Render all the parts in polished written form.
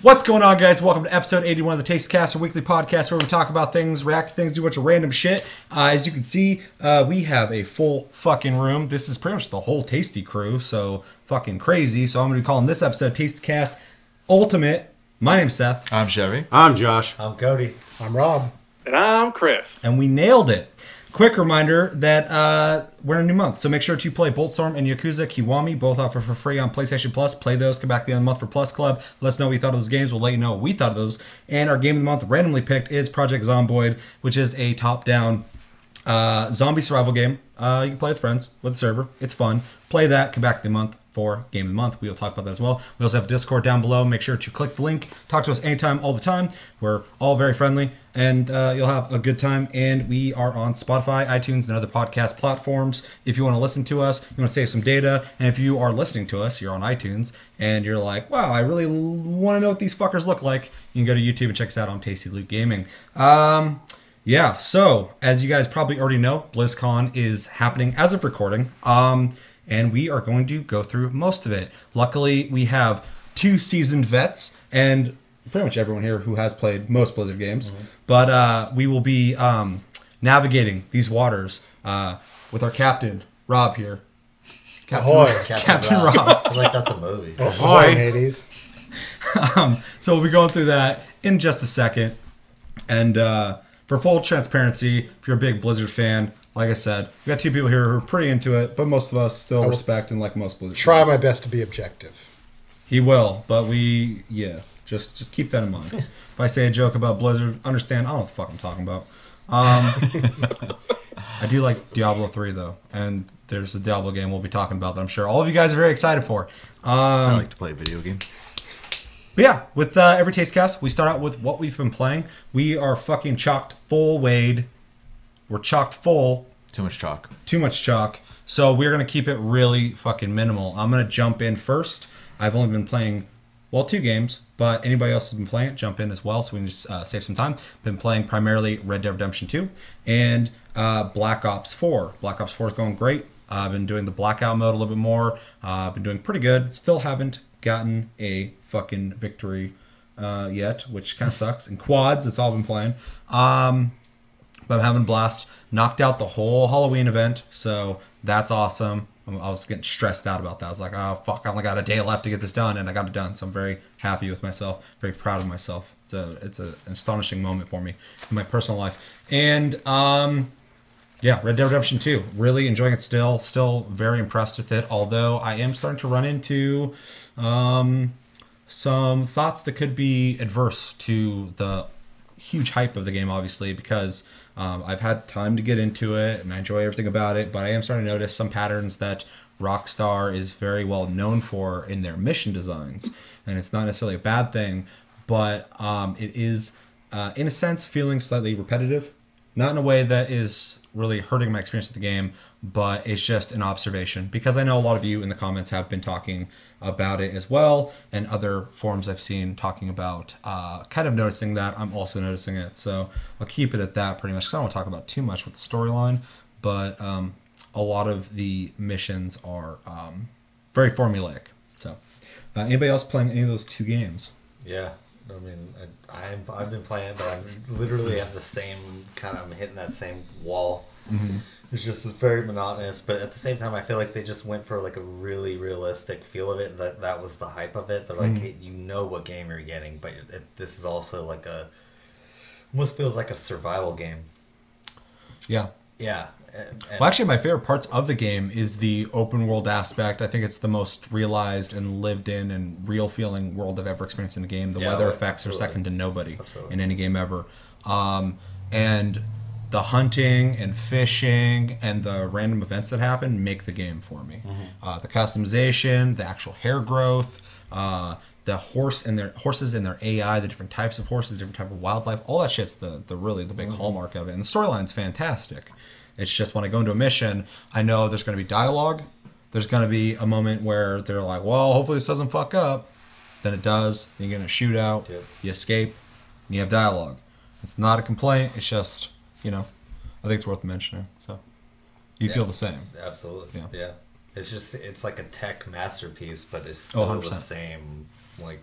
What's going on, guys? Welcome to episode 81 of the Taste Cast, a weekly podcast where we talk about things, react to things, do a bunch of random shit. As you can see, we have a full fucking room. This is pretty much the whole Tasty crew, so fucking crazy. So I'm going to be calling this episode Taste Cast Ultimate. My name's Seth. I'm Chevy. I'm Josh. I'm Cody. I'm Rob. And I'm Chris. And we nailed it. Quick reminder that we're in a new month, so make sure to play Boltstorm and Yakuza Kiwami, both offer for free on PlayStation Plus. Play those, come back at the end of the month for Plus Club. Let us know what you thought of those games. We'll let you know what we thought of those. And our game of the month randomly picked is Project Zomboid, which is a top-down zombie survival game. You can play with friends, with a server. It's fun. Play that, come back at the month for Game of the Month. We will talk about that as well. We also have Discord down below. Make sure to click the link. Talk to us anytime, all the time. We're all very friendly, and you'll have a good time. And we are on Spotify, iTunes, and other podcast platforms. If you want to listen to us, you want to save some data, and if you are listening to us, you're on iTunes, and you're like, wow, I really want to know what these fuckers look like, you can go to YouTube and check us out on Tasty Loot Gaming. Yeah, so as you guys probably already know, BLIZZCON is happening as of recording. And we are going to go through most of it. Luckily, we have two seasoned vets and pretty much everyone here who has played most Blizzard games. Mm-hmm. But we will be navigating these waters with our captain, Rob, here. Captain Rob. I feel like that's a movie. Ahoy, mateys. So we'll be going through that in just a second. And for full transparency, if you're a big Blizzard fan, like I said, we got two people here who are pretty into it, but most of us still respect and like most Blizzard Try fans. my best to be objective. He will, but just keep that in mind. If I say a joke about Blizzard, understand, I don't know what the fuck I'm talking about. I do like Diablo 3, though, and there's a Diablo game we'll be talking about that I'm sure all of you guys are very excited for. I like to play a video game. But yeah, with every Taste Cast, we start out with what we've been playing. We are fucking chocked full, Wade. We're chocked full. Too much chalk. Too much chalk. So we're going to keep it really fucking minimal. I'm going to jump in first. I've only been playing, well, 2 games, but anybody else has been playing it, jump in as well so we can just save some time. Been playing primarily Red Dead Redemption 2 and Black Ops 4. Black Ops 4 is going great. I've been doing the Blackout mode a little bit more. I've been doing pretty good. Still haven't gotten a fucking victory yet, which kind of sucks. In quads, it's all been playing. But I'm having a blast. Knocked out the whole Halloween event, so that's awesome. I was getting stressed out about that. I was like, oh, fuck, I only got a day left to get this done, and I got it done. So I'm very happy with myself, very proud of myself. It's an astonishing moment for me in my personal life. And, yeah, Red Dead Redemption 2. Really enjoying it still. Still very impressed with it, although I am starting to run into some thoughts that could be adverse to the huge hype of the game, obviously, because I've had time to get into it and I enjoy everything about it, but I am starting to notice some patterns that Rockstar is very well known for in their mission designs, and it's not necessarily a bad thing, but it is in a sense feeling slightly repetitive, not in a way that is really hurting my experience with the game, but it's just an observation, because I know a lot of you in the comments have been talking about it as well, and other forums I've seen talking about kind of noticing that. I'm also noticing it, so I'll keep it at that pretty much, because I don't want to talk about too much with the storyline, but a lot of the missions are very formulaic. So anybody else playing any of those 2 games? Yeah, I mean, I've been playing, but I literally have the same kind of, I'm hitting that same wall. Mm-hmm. It's just very monotonous, but at the same time, I feel like they just went for like a really realistic feel of it. That was the hype of it. They're like, hey, you know what game you're getting, but this is also like almost feels like a survival game. Yeah. Yeah. Well, actually, my favorite parts of the game is the open world aspect. I think it's the most realized and lived in and real feeling world I've ever experienced in a game. The weather effects are second to nobody in any game ever. And the hunting and fishing and the random events that happen make the game for me. Mm-hmm. The customization, the actual hair growth, the horses and their AI, the different types of horses, different type of wildlife, all that shit's the big hallmark of it. And the storyline's fantastic. It's just when I go into a mission, I know there's going to be dialogue. There's going to be a moment where they're like, well, hopefully this doesn't fuck up. Then it does. Then you get in a shootout. Yep. You escape. And you have dialogue. It's not a complaint. It's just, I think it's worth mentioning. So you feel the same. Absolutely. Yeah. It's like a tech masterpiece, but it's Oh, still 100%. the same, like,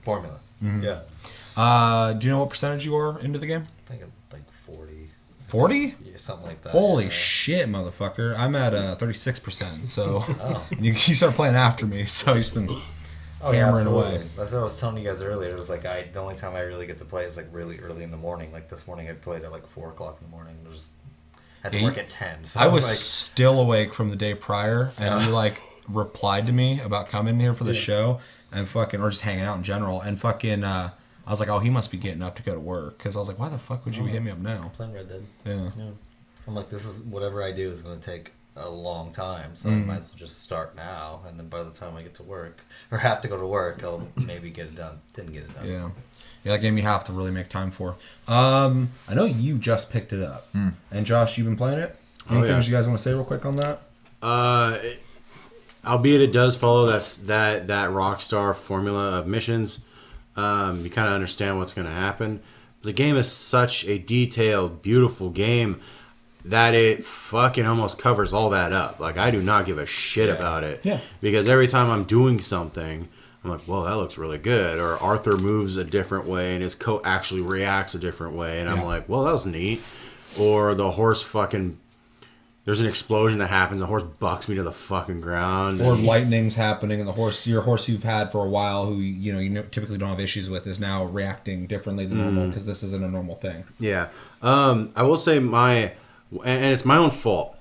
formula. Mm-hmm. Yeah. Do you know what percentage you are into the game? I think I'm like 40. 40? Yeah, something like that. Holy shit, motherfucker. I'm at 36%, so Oh. you start playing after me, so you've been hammering away. That's what I was telling you guys earlier. It was like the only time I really get to play is like really early in the morning. Like this morning I played at like 4 o'clock in the morning. I had to work at 10. So I was like, still awake from the day prior, and you like replied to me about coming here for the show and fucking, or just hanging out in general, and fucking, I was like, oh, he must be getting up to go to work, because I was like, why the fuck would you hit me up now? playing Red Dead. Yeah. I'm like, this is whatever I do is going to take a long time, so I might as well just start now, and then by the time I get to work or have to go to work, I'll maybe get it done. Didn't get it done. Yeah, that game you have to really make time for. I know you just picked it up, and Josh, you've been playing it. Anything you guys want to say real quick on that? Albeit it does follow that Rockstar formula of missions. You kind of understand what's going to happen. The game is such a detailed, beautiful game that it fucking almost covers all that up. Like, I do not give a shit about it. Yeah. Because every time I'm doing something, I'm like, well, that looks really good. Or Arthur moves a different way and his coat actually reacts a different way. And I'm like, well, that was neat. Or the horse fucking... There's an explosion that happens. The horse bucks me to the fucking ground. Or lightning's happening, and your horse you've had for a while, who you typically don't have issues with, is now reacting differently than normal because this isn't a normal thing. Yeah, I will say and it's my own fault.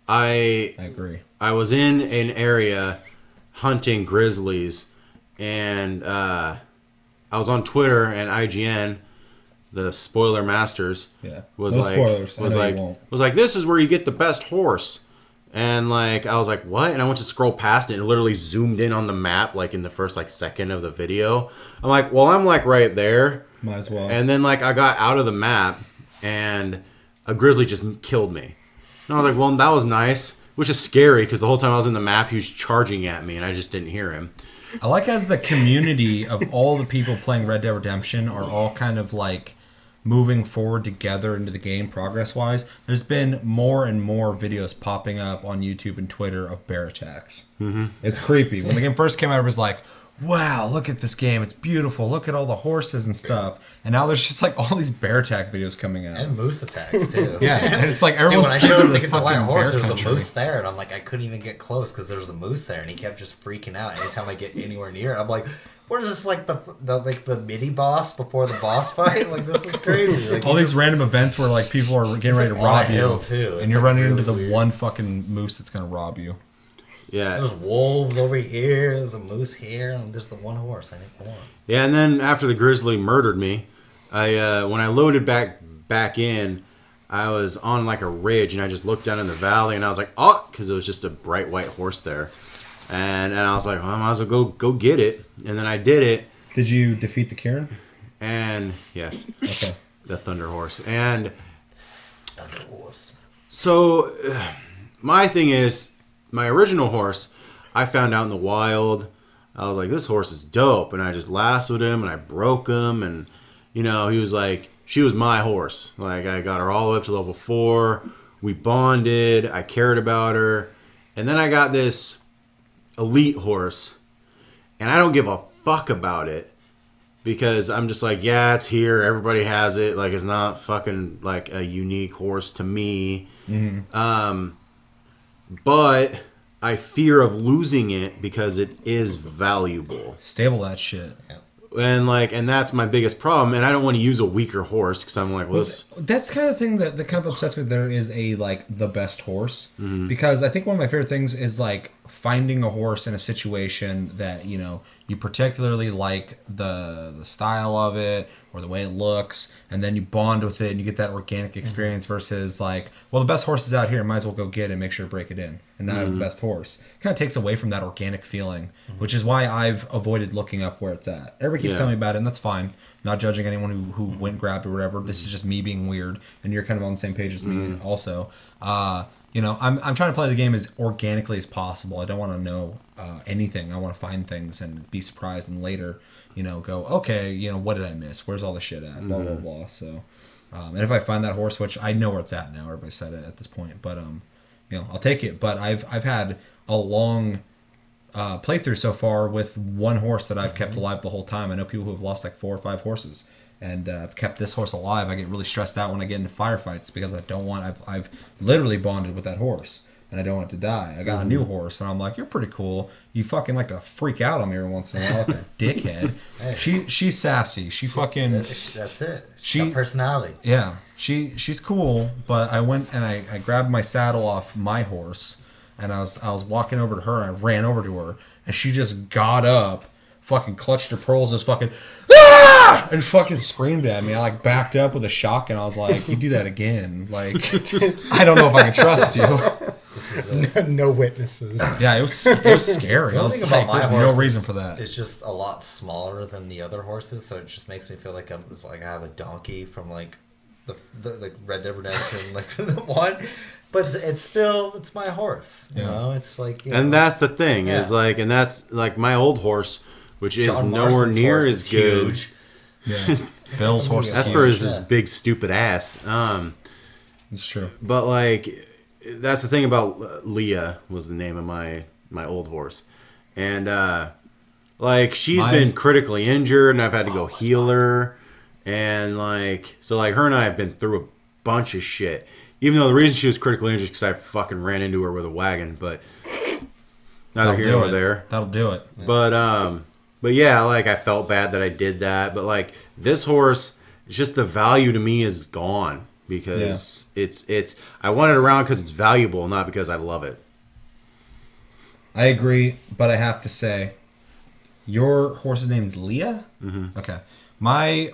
I agree. I was in an area hunting grizzlies, and I was on Twitter and IGN. The spoiler masters was no like spoilers. was like this is where you get the best horse, and like I was like what, and I went to scroll past it and it literally zoomed in on the map like in the first like second of the video. I'm like, well, I'm like right there, might as well. And then like I got out of the map and a grizzly just killed me, and I was like, well, that was nice, which is scary because the whole time I was in the map he was charging at me and I just didn't hear him. I like as the community of all the people playing Red Dead Redemption are all kind of like moving forward together into the game progress-wise. There's been more and more videos popping up on YouTube and Twitter of bear attacks. Mm-hmm. It's creepy. When the game first came out, it was like, wow, look at this game. It's beautiful. Look at all the horses and stuff. And now there's just like all these bear attack videos coming out. And moose attacks, too. Yeah, and it's like everyone's when I showed him to the get the white fucking horse, bear there was a country. moose there, and I'm like, I couldn't even get close because there was a moose there, and he kept just freaking out. Anytime I get anywhere near, I'm like, what is this, like the mini boss before the boss fight? Like, this is crazy. Like, All these random events where like people are getting ready to like on rob a hill, you, too. and It's, you're like, running really into the weird. one fucking moose that's gonna rob you. Yeah. There's wolves over here, there's a moose here, and there's the one horse. I need more. Yeah, and then after the grizzly murdered me, I when I loaded back in, I was on like a ridge, and I just looked down in the valley, and I was like, oh, because it was just a bright white horse there, and I was like, well, I might as well go get it, and then I did it. Did you defeat the Kieran? And yes, Okay. the Thunder Horse, and Thunder horse. so my thing is, my original horse, I found out in the wild. I was like, this horse is dope. And I just lassoed him and I broke him. And, he was like, she was my horse. Like, I got her all the way up to level 4. We bonded. I cared about her. And then I got this elite horse. And I don't give a fuck about it. Because I'm just like, yeah, it's here. Everybody has it. Like, it's not fucking like a unique horse to me. Mm-hmm. But I fear of losing it because it is valuable. Stable that shit. And that's my biggest problem. And I don't want to use a weaker horse because I'm like, well, That's kind of thing that kind of obsessed with. There is a like the best horse because I think one of my favorite things is like finding a horse in a situation that you particularly like the style of it or the way it looks, and then you bond with it and you get that organic experience versus like, well, the best horse is out here, might as well go get it and make sure to break it in, and now I have the best horse. It kind of takes away from that organic feeling, which is why I've avoided looking up where it's at. Everybody keeps telling me about it, and that's fine. Not judging anyone who went grabbed or whatever. This is just me being weird, and you're kind of on the same page as me also. I'm trying to play the game as organically as possible. I don't want to know anything. I want to find things and be surprised, and later, go, okay, what did I miss? Where's all the shit at? Blah blah blah. So, and if I find that horse, which I know where it's at now, everybody said it at this point, but I'll take it. But I've had a long playthrough so far with one horse that I've kept alive the whole time. I know people who have lost like 4 or 5 horses, and I've kept this horse alive. I get really stressed out when I get into firefights because I don't want. I've literally bonded with that horse, and I don't want it to die. I got a new horse, and I'm like, you're pretty cool. You fucking like to freak out on me every once in a while, like a dickhead. Hey. She's sassy. She fucking. That's it. She got personality. Yeah, she's cool. But I went and I grabbed my saddle off my horse, and I was walking over to her, and I ran over to her, and she just got up, fucking clutched her pearls, and was fucking ah! And fucking screamed at me. I like backed up with a shock, and I was like, "You do that again? Like, I don't know if I can trust you." No witnesses. Yeah, it was scary. I was thing like, about my "There's no horse reason is- for that." It's just a lot smaller than the other horses, so it just makes me feel like it's like I have a donkey from like the like Red Dead Redemption, like the one. But it's my horse. You know, it's like. You And know, that's the thing is Yeah. like, and that's like my old horse, which is John nowhere Marston's near horse as is good. huge. Yeah. Bill's horse is That's huge. for his Yeah. big stupid ass. It's true. But like, that's the thing about Leah was the name of my old horse, and like she's been critically injured, and I've had to go heal her, and like so like her and I have been through a bunch of shit. Even though the reason she was critically injured is because I fucking ran into her with a wagon, but neither here nor there. That'll do it. But yeah, like I felt bad that I did that, but like this horse, it's just the value to me is gone because it's I want it around because it's valuable, not because I love it. I agree, but I have to say, your horse's name is Leah. Mm-hmm. Okay, my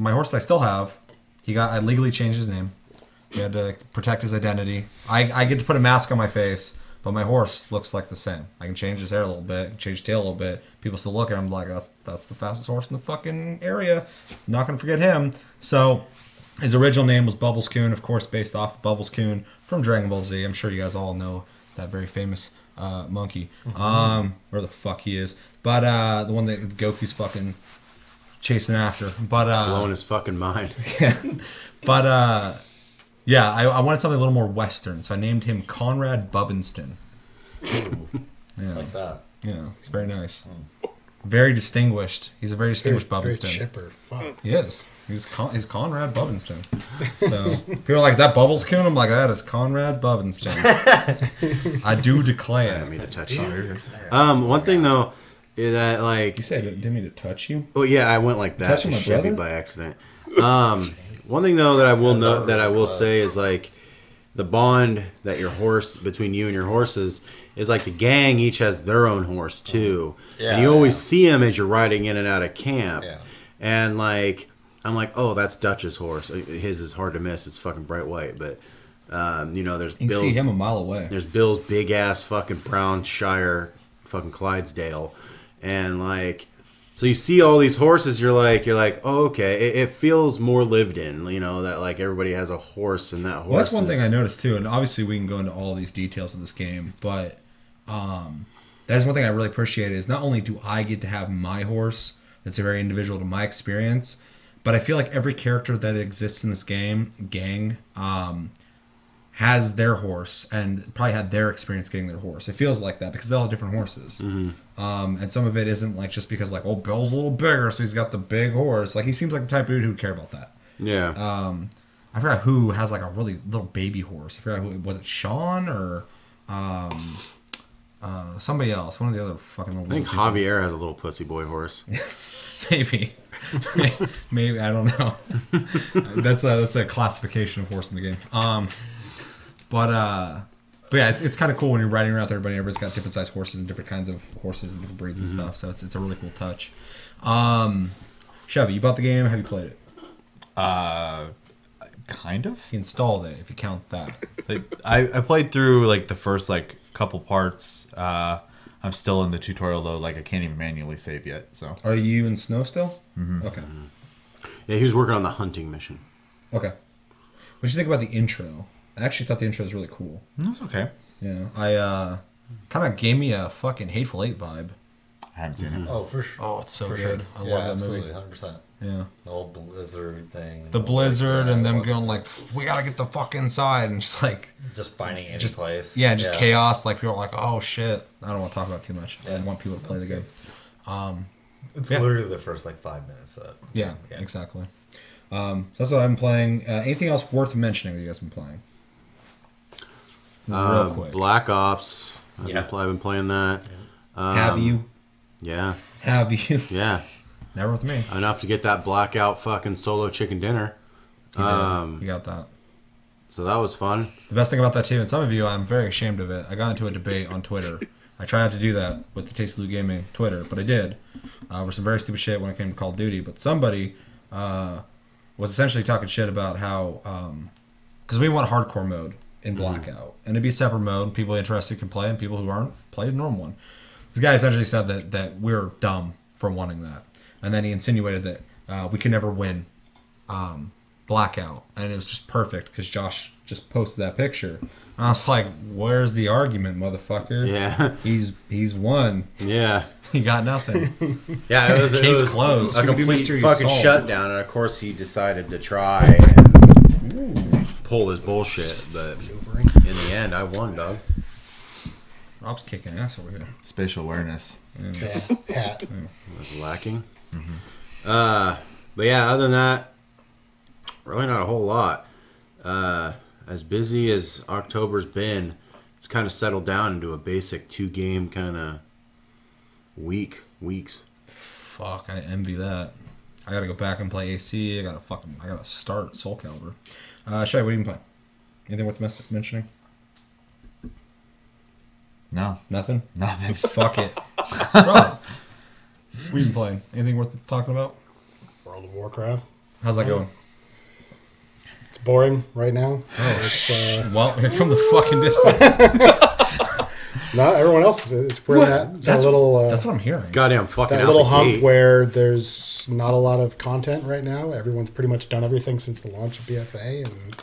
horse that I still have, I legally changed his name. He had to protect his identity. I get to put a mask on my face, but my horse looks like the same. I can change his hair a little bit, change his tail a little bit. People still look at him like that's the fastest horse in the fucking area. Not gonna forget him. So his original name was Bubbles Coon, of course, based off of Bubbles Coon from Dragon Ball Z. I'm sure you guys all know that very famous monkey. Where the fuck he is, but the one that Goku's fucking chasing after. But Blowing his fucking mind. but yeah, I wanted something a little more Western, so I named him Conrad Bubbenston. Yeah, Like that. yeah, he's very nice, very distinguished. He's a very distinguished Very Bubbenston. chipper. Fuck. He is. He's Conrad Bubbenston. So people are like, "Is that Bubbles Coon?" I'm like, "That is Conrad Bubbenston." I do I declare. didn't mean to touch you. One thing though, is that like You said it didn't mean to touch you. oh yeah, I went like that Touching to my Chevy brother? by accident. One thing though that I will note that I will say is like the bond that between you and your horses is like the gang each has their own horse too, and you always see them as you're riding in and out of camp. Yeah. And like I'm like, oh, that's Dutch's horse. His is hard to miss. It's fucking bright white, but there's You can Bill's. see him a mile away. There's Bill's big ass fucking brown Shire, fucking Clydesdale, and like. So you see all these horses, you're like, oh, okay. It feels more lived in, that like everybody has a horse and that horse. Well, that's one thing I noticed too, and obviously we can go into all these details of this game, but that is one thing I really appreciate is not only do I get to have my horse that's very individual to my experience, but I feel like every character that exists in this gang has their horse and probably had their experience getting their horse. It feels like that because they all have different horses. Mm-hmm. And some of it isn't like just because like, oh, Bill's a little bigger, so he's got the big horse. Like he seems like the type of dude who would care about that. Yeah. I forgot who has like a really little baby horse. I forgot who was it, Sean or somebody else. One of the other fucking little. I think people. Javier has a little pussy boy horse. Maybe. Maybe I don't know. That's a classification of horse in the game. But yeah, it's kind of cool when you're riding around with everybody. Everybody's got different size horses and different kinds of horses and different breeds and stuff. So it's a really cool touch. Chevy, you bought the game. Have you played it? Kind of. You installed it, if you count that. I played through like the first like couple parts. I'm still in the tutorial though. Like I can't even manually save yet. So Are you in snow still? Mm-hmm. Okay. Yeah, he was working on the hunting mission. Okay. What did you think about the intro? I actually thought the intro was really cool. that's okay. Yeah. I kind of gave me a fucking Hateful Eight vibe. I haven't seen it. Oh, for sure. Oh, it's so For good. sure. I love Yeah, that absolutely, movie. 100%. Yeah. The whole Blizzard thing. The Blizzard and them going like, we gotta get the fuck inside, and just like just finding any just place. Yeah, just chaos. Like people are like, oh shit. I don't want to talk about it too much. I want people to play the game. It's literally the first like 5 minutes of that. Yeah, exactly. So that's what I'm playing. Anything else worth mentioning that you guys have been playing? Real quick. Black Ops. I've been playing that. Have you? Yeah. Have you? Yeah. Never with me. Enough to get that blackout fucking solo chicken dinner. You got that. So that was fun. The best thing about that too, and some of you, I'm very ashamed of it. I got into a debate on Twitter. I try not to do that with the Taste of Loot Gaming Twitter, but I did. Over some very stupid shit when it came to Call of Duty. But somebody was essentially talking shit about how, because we want hardcore mode in Blackout, and it'd be a separate mode. People interested can play, and people who aren't play the normal one. This guy essentially said that we're dumb for wanting that, and then he insinuated that we can never win Blackout, and it was just perfect because Josh just posted that picture. And I was like, "Where's the argument, motherfucker? Yeah, he's won. Yeah, he got nothing. Yeah, it was case closed. A complete mystery fucking solved. shutdown, and of course he decided to try and pull his bullshit, but in the end, I won, dog. Rob's kicking ass over here. Spatial awareness. Yeah, hat. Was lacking. But yeah, other than that, really not a whole lot. As busy as October's been, it's kind of settled down into a basic 2-game kind of weeks. Fuck, I envy that. I gotta go back and play AC. I gotta start Soul Calibur. Shay, what do you been playing? Anything worth mentioning? No. Nothing? Nothing. Fuck it. Rob, what have you been playing? Anything worth talking about? World of Warcraft. How's that going? It's boring right now. Oh, It's well, here come the fucking distance. no, everyone else is. It's we're in that That's little. That's what I'm hearing. Goddamn fucking That out little the hump gate. where there's not a lot of content right now. Everyone's pretty much done everything since the launch of BFA, and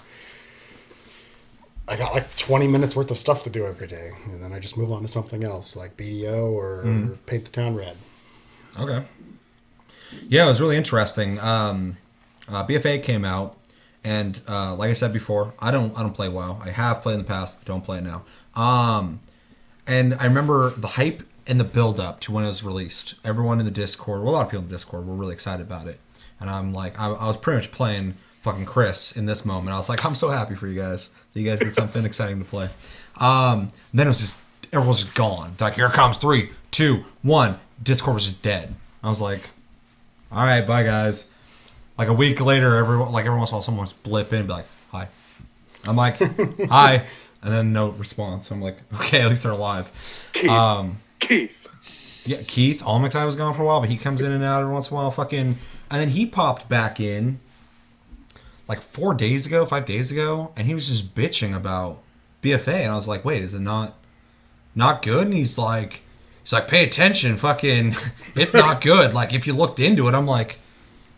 I got like 20 minutes worth of stuff to do every day, and then I just move on to something else like BDO or paint the town red. Okay. Yeah, it was really interesting. BFA came out, and like I said before, I don't play WoW. I have played in the past. I don't play it now. And I remember the hype and the build up to when it was released. Everyone in the Discord, well, a lot of people in the Discord were really excited about it. And I'm like, I was pretty much playing fucking Chris in this moment. I was like, I'm so happy for you guys that you guys get something exciting to play. Then it was just, everyone was just gone. Like, here comes 3, 2, 1. Discord was just dead. I was like, all right, bye guys. Like a week later, every once in a while, someone would blip in and be like, hi. I'm like, hi. And then no response. So I'm like, okay, at least they're alive. Keith. Yeah, Keith. Almexai was gone for a while, but he comes in and out every once in a while. And then he popped back in like 5 days ago, and he was just bitching about BFA. And I was like, wait, is it not good? And he's like, pay attention, fucking, it's not good. Like, if you looked into it, I'm like,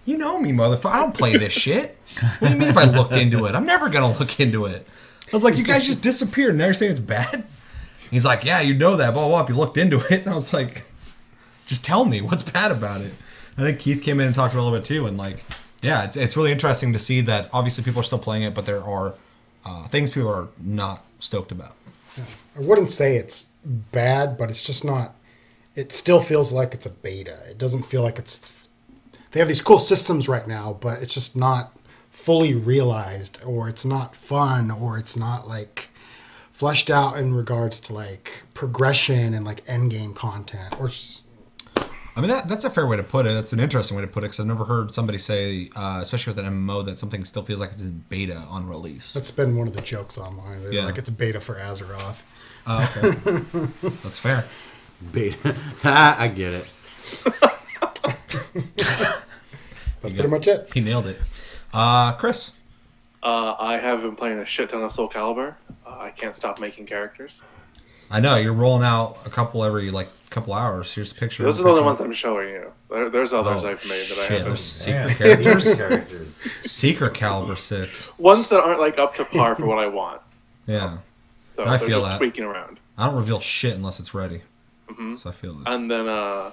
you know me, motherfucker. I don't play this shit. What do you mean if I looked into it? I'm never going to look into it. I was like, you guys just disappeared, and now you're saying it's bad? He's like, yeah, you know that, blah, blah, if you looked into it. And I was like, just tell me, what's bad about it? I think Keith came in and talked a little bit too, and like, yeah, it's really interesting to see that obviously people are still playing it, but there are things people are not stoked about. I wouldn't say it's bad, but it's just not. It still feels like it's a beta. It doesn't feel like it's. They have these cool systems right now, but it's just not fully realized, or it's not fun, or it's not like fleshed out in regards to like progression and like end game content. Or I mean, that's a fair way to put it. That's an interesting way to put it, because I've never heard somebody say, especially with an MMO, that something still feels like it's in beta on release. that's been one of the jokes online. They're Yeah. like it's beta for Azeroth. Okay. That's fair. Beta. I get it. That's pretty much it. He nailed it. Chris. I have been playing a shit ton of Soul Calibur. I can't stop making characters. I know, you're rolling out a couple every, couple hours. Here's a picture. Those are the only ones I'm showing you. There's others I've made that I There's haven't. secret Yeah, characters. characters. Secret Caliber 6. Ones that aren't like up to par for what I want. Yeah. So I they're feel just that. tweaking around. I don't reveal shit unless it's ready. So I feel that. And then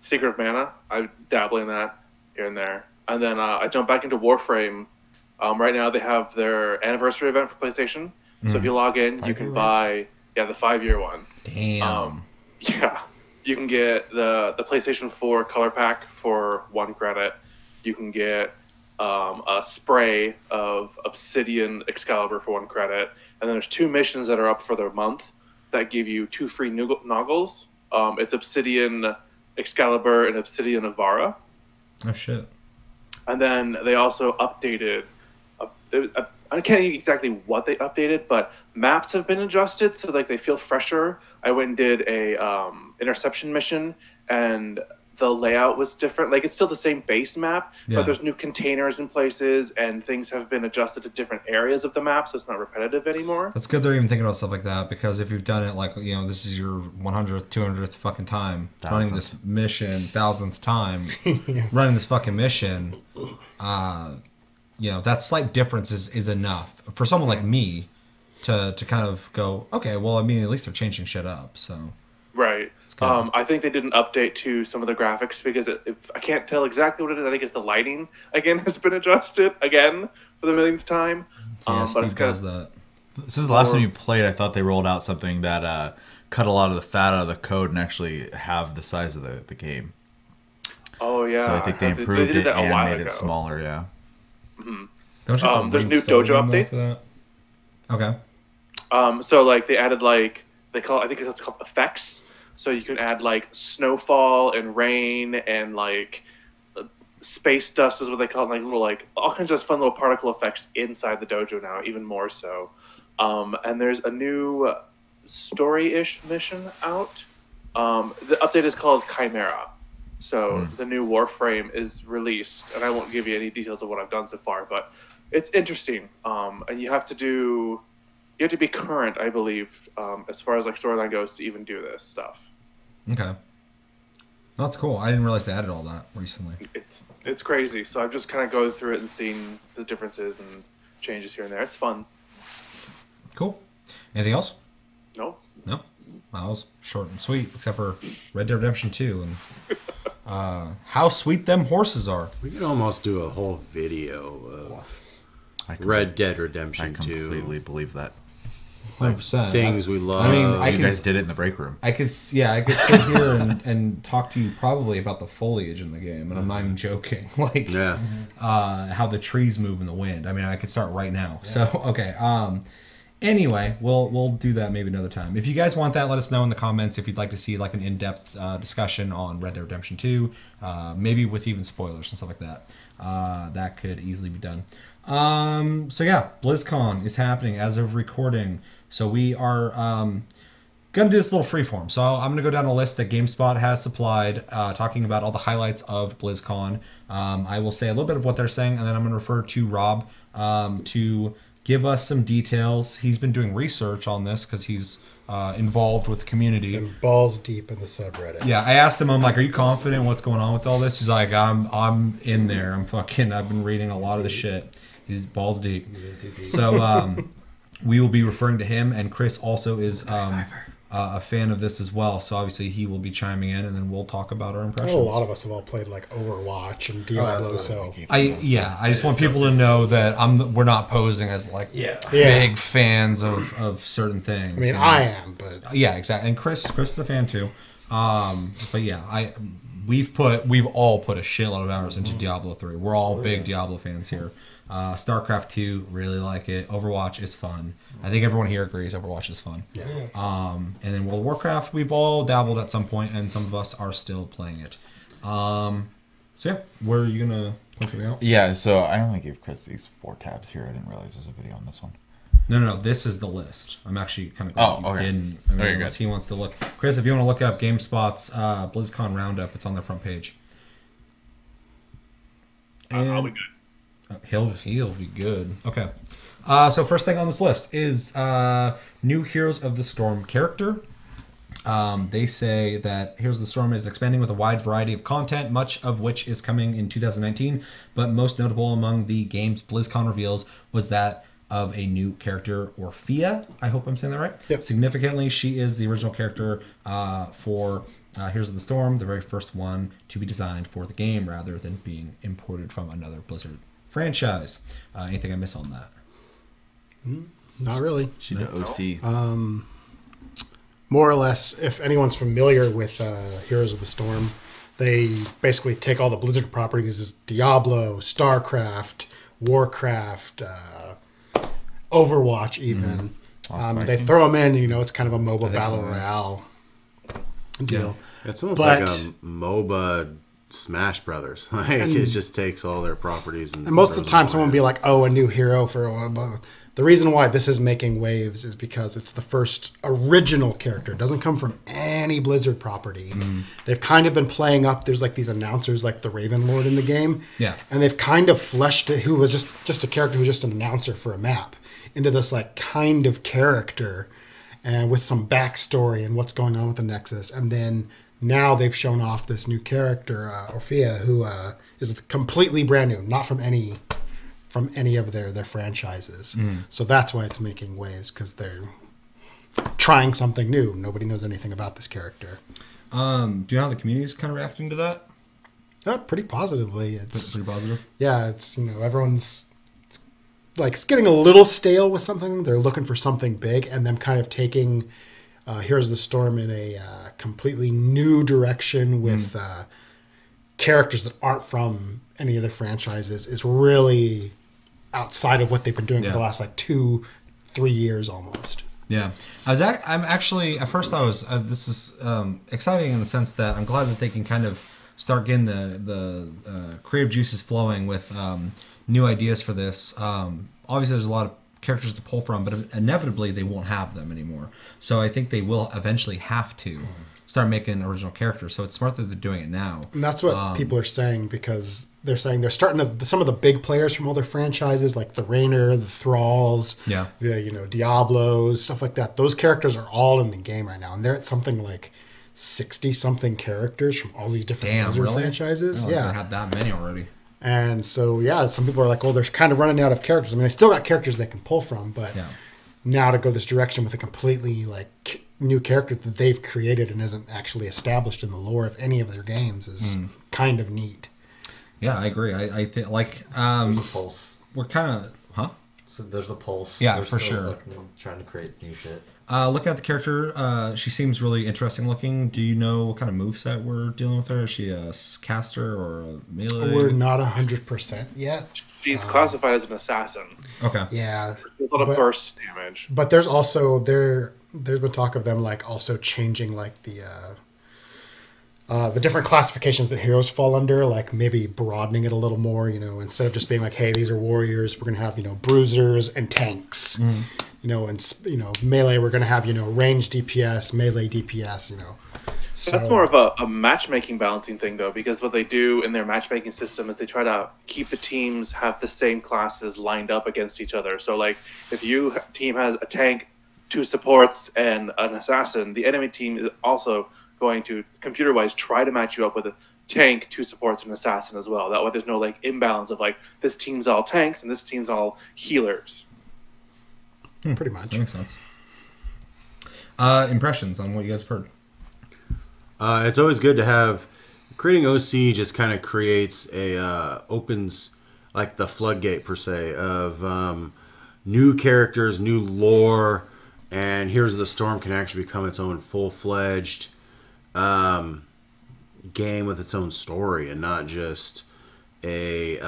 Secret of Mana, I dabble in that here and there. and then I jumped back into Warframe. Right now they have their anniversary event for PlayStation. So if you log in, you can buy the 5-year one. Damn. Yeah, you can get the PlayStation 4 color pack for 1 credit. You can get a spray of Obsidian Excalibur for 1 credit, and then there's 2 missions that are up for the month that give you 2 free noggles. It's Obsidian Excalibur and Obsidian Avara. Oh shit. And then they also updated. I can't even exactly what they updated, but maps have been adjusted so like they feel fresher. I went and did a interception mission, and the layout was different. Like it's still the same base map, but there's new containers in places, and things have been adjusted to different areas of the map, so it's not repetitive anymore. That's good they're even thinking about stuff like that, because if you've done it like, you know, this is your 100th, 200th fucking time running this mission, 1000th time running this fucking mission, you know, that slight difference is enough for someone like me to kind of go, okay, well, I mean, at least they're changing shit up, so. Right. I think they did an update to some of the graphics because I can't tell exactly what it is. I think it's the lighting again has been adjusted again for the millionth time. Yeah, but it's does that. Since the last time you played, I thought they rolled out something that cut a lot of the fat out of the code and actually have the size of the game. Oh yeah. So I think they improved it and made it smaller. Yeah. Mm-hmm. Don't you have to there's new reinstall dojo the game for updates. that? Okay. So like they added like I think it's called effects. So you can add like snowfall and rain and like space dust is what they call it, like little like all kinds of fun little particle effects inside the dojo now, even more so. And there's a new story-ish mission out. The update is called Chimera. So the new Warframe is released, and I won't give you any details of what I've done so far, but it's interesting. And you have to be current, I believe, as far as like storyline goes to even do this stuff. Okay. That's cool. I didn't realize they added all that recently. It's crazy. So I've just kind of going through it and seeing the differences and changes here and there. It's fun. Cool. Anything else? No. No. Well, that was short and sweet, except for Red Dead Redemption 2 and how sweet them horses are. We could almost do a whole video of Red Dead Redemption 2. I completely believe that. 100%. Things we love. I mean, You guys did it in the break room. I could sit here and talk to you probably about the foliage in the game, and I'm not even joking. Like, how the trees move in the wind. I mean, I could start right now. Yeah. So, okay. Anyway, we'll do that maybe another time. If you guys want that, let us know in the comments if you'd like to see like an in-depth discussion on Red Dead Redemption 2, maybe with even spoilers and stuff like that. That could easily be done. So yeah, BlizzCon is happening as of recording. So we are going to do this little freeform. So I'm going to go down a list that GameSpot has supplied, talking about all the highlights of BlizzCon. I will say a little bit of what they're saying, and then I'm going to refer to Rob to give us some details. He's been doing research on this because he's involved with the community. And balls deep in the subreddit. Yeah, I asked him, I'm like, are you confident in what's going on with all this? He's like, I'm in there. I've been reading a lot of the shit. He's balls deep. So we will be referring to him, and Chris also is a fan of this as well. So obviously he will be chiming in, and then we'll talk about our impressions. A lot of us have all played like Overwatch and Diablo, I just want people to know that we're not posing as like big fans of certain things. I mean, I am, but yeah, exactly. And Chris is a fan too. But yeah, we've all put a shitload of hours into Diablo 3. We're all big Diablo fans here. StarCraft 2, really like it. Overwatch is fun. I think everyone here agrees Overwatch is fun. Yeah. And then World of Warcraft, we've all dabbled at some point, and some of us are still playing it. So yeah, where are you gonna point something out? Yeah, so I only gave Chris these 4 tabs here. I didn't realize there's a video on this one. No. This is the list. I'm actually kind of glad you didn't. I mean, unless he wants to look. Chris, if you want to look up GameSpot's BlizzCon Roundup, it's on their front page. I'll be good. He'll be good. Okay. So first thing on this list is new Heroes of the Storm character. They say that Heroes of the Storm is expanding with a wide variety of content, much of which is coming in 2019. But most notable among the game's BlizzCon reveals was that of a new character, Orphea. I hope I'm saying that right. Yep. Significantly, she is the original character for Heroes of the Storm, the very first one to be designed for the game rather than being imported from another Blizzard franchise. Anything I miss on that? Not really. She did OC. More or less, if anyone's familiar with Heroes of the Storm, they basically take all the Blizzard properties as Diablo, StarCraft, Warcraft, Overwatch even. They throw them in, it's kind of a MOBA battle royale deal. Yeah. It's almost like a MOBA Smash Brothers. It just takes all their properties. And most of the time someone will be like, oh, a new hero for a while. The reason why this is making waves is because it's the first original character. It doesn't come from any Blizzard property. They've kind of been playing up. There's like these announcers like the Raven Lord in the game. Yeah. And they've kind of fleshed it, who was just a character who was just an announcer for a map, into this like kind of character and with some backstory and what's going on with the Nexus. And then now they've shown off this new character, Orphea, who is completely brand new, not from any of their franchises. So that's why it's making waves, because they're trying something new. Nobody knows anything about this character. Do you know how the community is kind of reacting to that? Pretty positively. It's Pretty positive. Yeah, it's everyone's it's getting a little stale with something. They're looking for something big, and them kind of taking Heroes of the Storm in a completely new direction with characters that aren't from any of the franchises is really outside of what they've been doing for the last 2-3 years almost. Yeah, I'm actually at first I was this is exciting in the sense that I'm glad that they can kind of start getting the creative juices flowing with new ideas for this. Obviously, there's a lot of characters to pull from, but inevitably they won't have them anymore. So I think they will eventually have to start making original characters. So it's smart that they're doing it now. And that's what people are saying, because they're saying they're starting to, some of the big players from other franchises like the Rainer, the Thralls, the Diablos, stuff like that. Those characters are all in the game right now, and they're at something like 60-something characters from all these different Blizzard franchises. I had that many already. And so, some people are like, they're kind of running out of characters. I mean, they still got characters they can pull from, but now to go this direction with a completely new character that they've created and isn't actually established in the lore of any of their games is kind of neat. Yeah, I agree. I think there's a pulse. We're kind of So there's a pulse. Yeah, They're for still sure. Trying to create new shit. Looking at the character, she seems really interesting looking. Do you know what kind of moveset we're dealing with her? Is she a caster or a melee? We're not 100% yet. She's classified as an assassin. Okay. Yeah. There's a lot of burst damage. But there's also there's been talk of them also changing the different classifications that heroes fall under, maybe broadening it a little more, instead of just being hey, these are warriors, we're going to have, bruisers and tanks. And melee, we're going to have, range DPS, melee DPS, So that's more of a matchmaking balancing thing, though, because what they do in their matchmaking system is they try to keep the teams have the same classes lined up against each other. So, if your team has a tank, 2 supports, and an assassin, the enemy team is also going to, computer-wise, try to match you up with a tank, 2 supports, and an assassin as well. That way there's no, imbalance of, this team's all tanks and this team's all healers. Pretty much. That makes sense. Impressions on what you guys have heard? It's always good to have creating OC. Just kind of creates opens the floodgate per se of new characters, new lore, and Heroes of the Storm can actually become its own full-fledged game with its own story, and not just a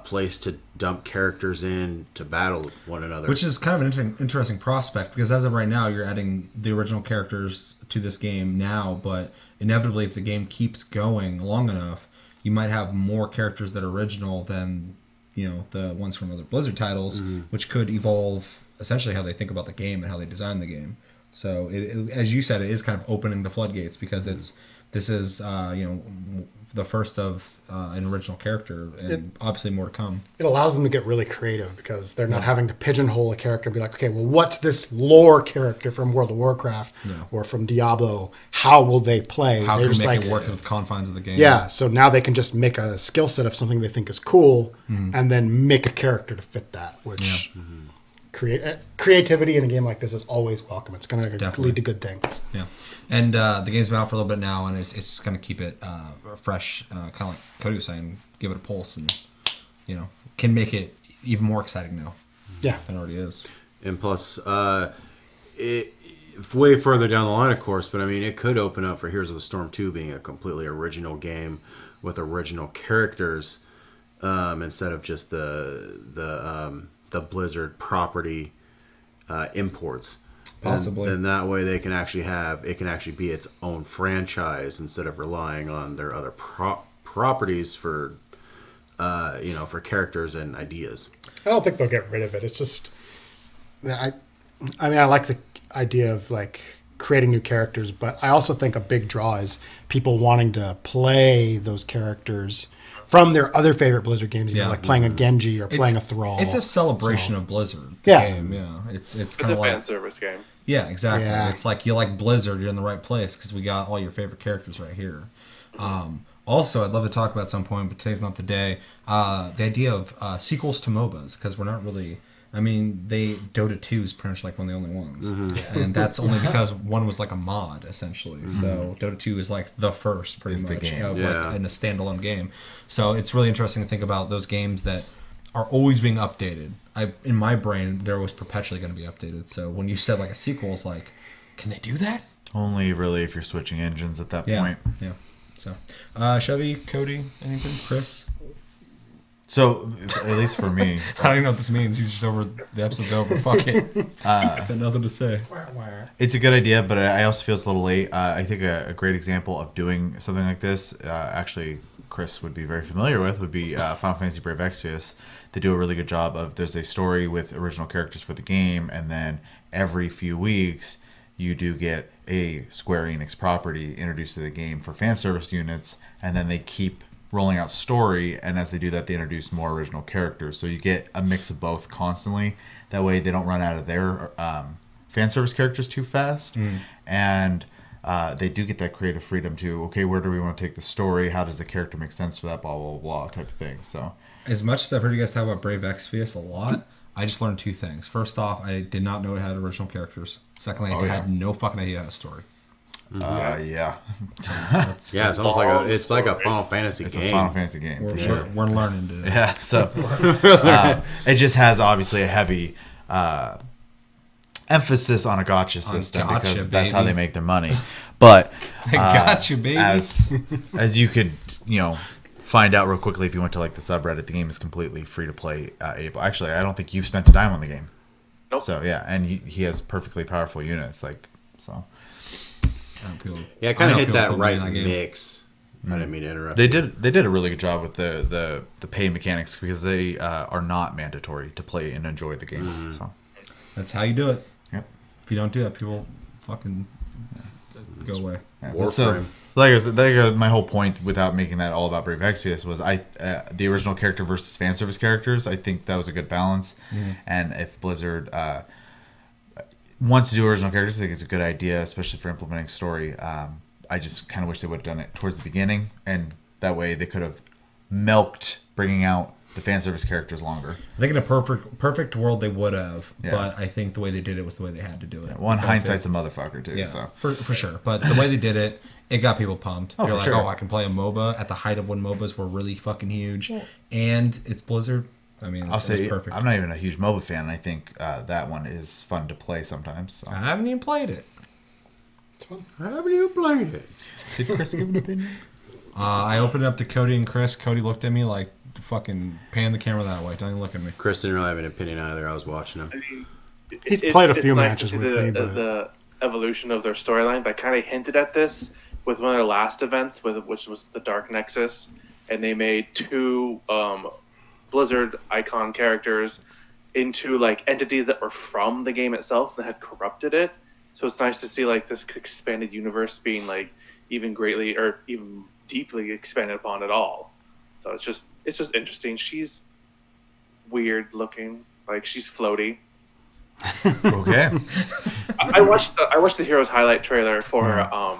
place to dump characters in to battle one another. Which is kind of an interesting prospect, because as of right now, you're adding the original characters to this game now, but inevitably, if the game keeps going long enough, you might have more characters that are original than the ones from other Blizzard titles, which could evolve essentially how they think about the game and how they design the game. So, it, as you said, it is kind of opening the floodgates, because this is the first of an original character, and obviously more to come. It allows them to get really creative, because they're not having to pigeonhole a character and be like, okay, well, what's this lore character from World of Warcraft or from Diablo? How will they play? How they're can just make it work in the confines of the game? Yeah, so now they can just make a skill set of something they think is cool, and then make a character to fit that, which creativity in a game like this is always welcome. It's going to Definitely. lead to good things. Yeah, and the game's been out for a little bit now, and it's just going to keep it fresh, kind of like Cody was saying, give it a pulse, and can make it even more exciting now. Yeah, than it already is. And plus, it's way further down the line, of course, but I mean, it could open up for Heroes of the Storm 2 being a completely original game with original characters instead of just the Blizzard property imports. Possibly. And that way it can actually be its own franchise instead of relying on their other properties for characters and ideas. I don't think they'll get rid of it. It's just, I like the idea of like creating new characters, but I also think a big draw is people wanting to play those characters from their other favorite Blizzard games, like playing a Genji or playing a Thrall. It's a celebration of Blizzard. Yeah. Game. Yeah. It's It's kind a of like fan service game. Yeah, exactly. Yeah. It's like you like Blizzard, you're in the right place because we got all your favorite characters right here. Also, I'd love to talk about at some point, but today's not the day. The idea of sequels to MOBAs, because we're not really. I mean, Dota 2 is pretty much like one of the only ones, and that's only because one was like a mod essentially. So Dota 2 is like the first, pretty much, game. of like in a standalone game. So it's really interesting to think about those games that are always being updated. In my brain, they're always perpetually going to be updated. So when you said like a sequel, it's like, can they do that? Only really if you're switching engines at that point. Yeah. So, Chevy, Cody, anything? Chris? So, at least for me, I don't even know what this means. He's just over. The episode's over. Fuck it. Got nothing to say. it's a good idea, but I also feel it's a little late. I think a great example of doing something like this, actually, Chris would be very familiar with, would be Final Fantasy Brave Exvius. They do a really good job of, there's a story with original characters for the game, and then every few weeks, you do get a Square Enix property introduced to the game for fan service units, and then they keep rolling out story, and as they do that, they introduce more original characters. So you get a mix of both constantly. That way they don't run out of their fan service characters too fast. And they do get that creative freedom to, okay, where do we want to take the story? How does the character make sense for that? Blah, blah, blah, type of thing. So As much as I've heard you guys talk about Brave Exvius a lot, I just learned two things. First off, I did not know it had original characters. Secondly, I had no fucking idea it had a story. yeah. It's almost like a Final Fantasy It's game. a Final Fantasy game. for sure. We're learning today. Yeah, so it just has obviously a heavy emphasis on a gacha system gotcha, because that's how baby. they make their money. But I got you, baby. as you could, find out real quickly if you went to like the subreddit, the game is completely free to play. Able. Actually, I don't think you've spent a dime on the game. Nope. So yeah, and he has perfectly powerful units, like so. Yeah, it kind of hit that right mix. I didn't mean to interrupt. They did a really good job with the pay mechanics because they are not mandatory to play and enjoy the game. So That's how you do it. Yep. If you don't do that, people fucking go away. yeah. So, like my whole point, without making that all about Brave Exvius, was the original character versus fan service characters. I think that was a good balance. And if Blizzard wants to do original characters, I think it's a good idea, especially for implementing story. I just kind of wish they would have done it towards the beginning, and that way they could have milked bringing out the fan service characters longer. I think in a perfect world they would have, Yeah. but I think the way they did it was the way they had to do it. One Because hindsight's a motherfucker too. Yeah, So for sure. But the way they did it, it got people pumped. Oh, They're for like, sure. oh, I can play a MOBA at the height of when MOBAs were really fucking huge, and it's Blizzard. I mean, I'll it's say perfect. I'm not even a huge MOBA fan. And I think that one is fun to play sometimes. So. I haven't even played it. It's fun. I haven't even played it. Did Chris give an opinion? I opened it up to Cody and Chris. Cody looked at me like, fucking pan the camera that way. Don't even look at me. Chris didn't really have an opinion either. I was watching him. He's played a few nice matches to see with me, but the evolution of their storyline. They kind of hinted at this with one of their last events, which was the Dark Nexus, and they made two Blizzard icon characters into like entities that were from the game itself that had corrupted it. So it's nice to see like this expanded universe being like even greatly or even deeply expanded upon at all. So it's just interesting. She's weird looking, like she's floaty. Okay. I watched the Heroes highlight trailer for her,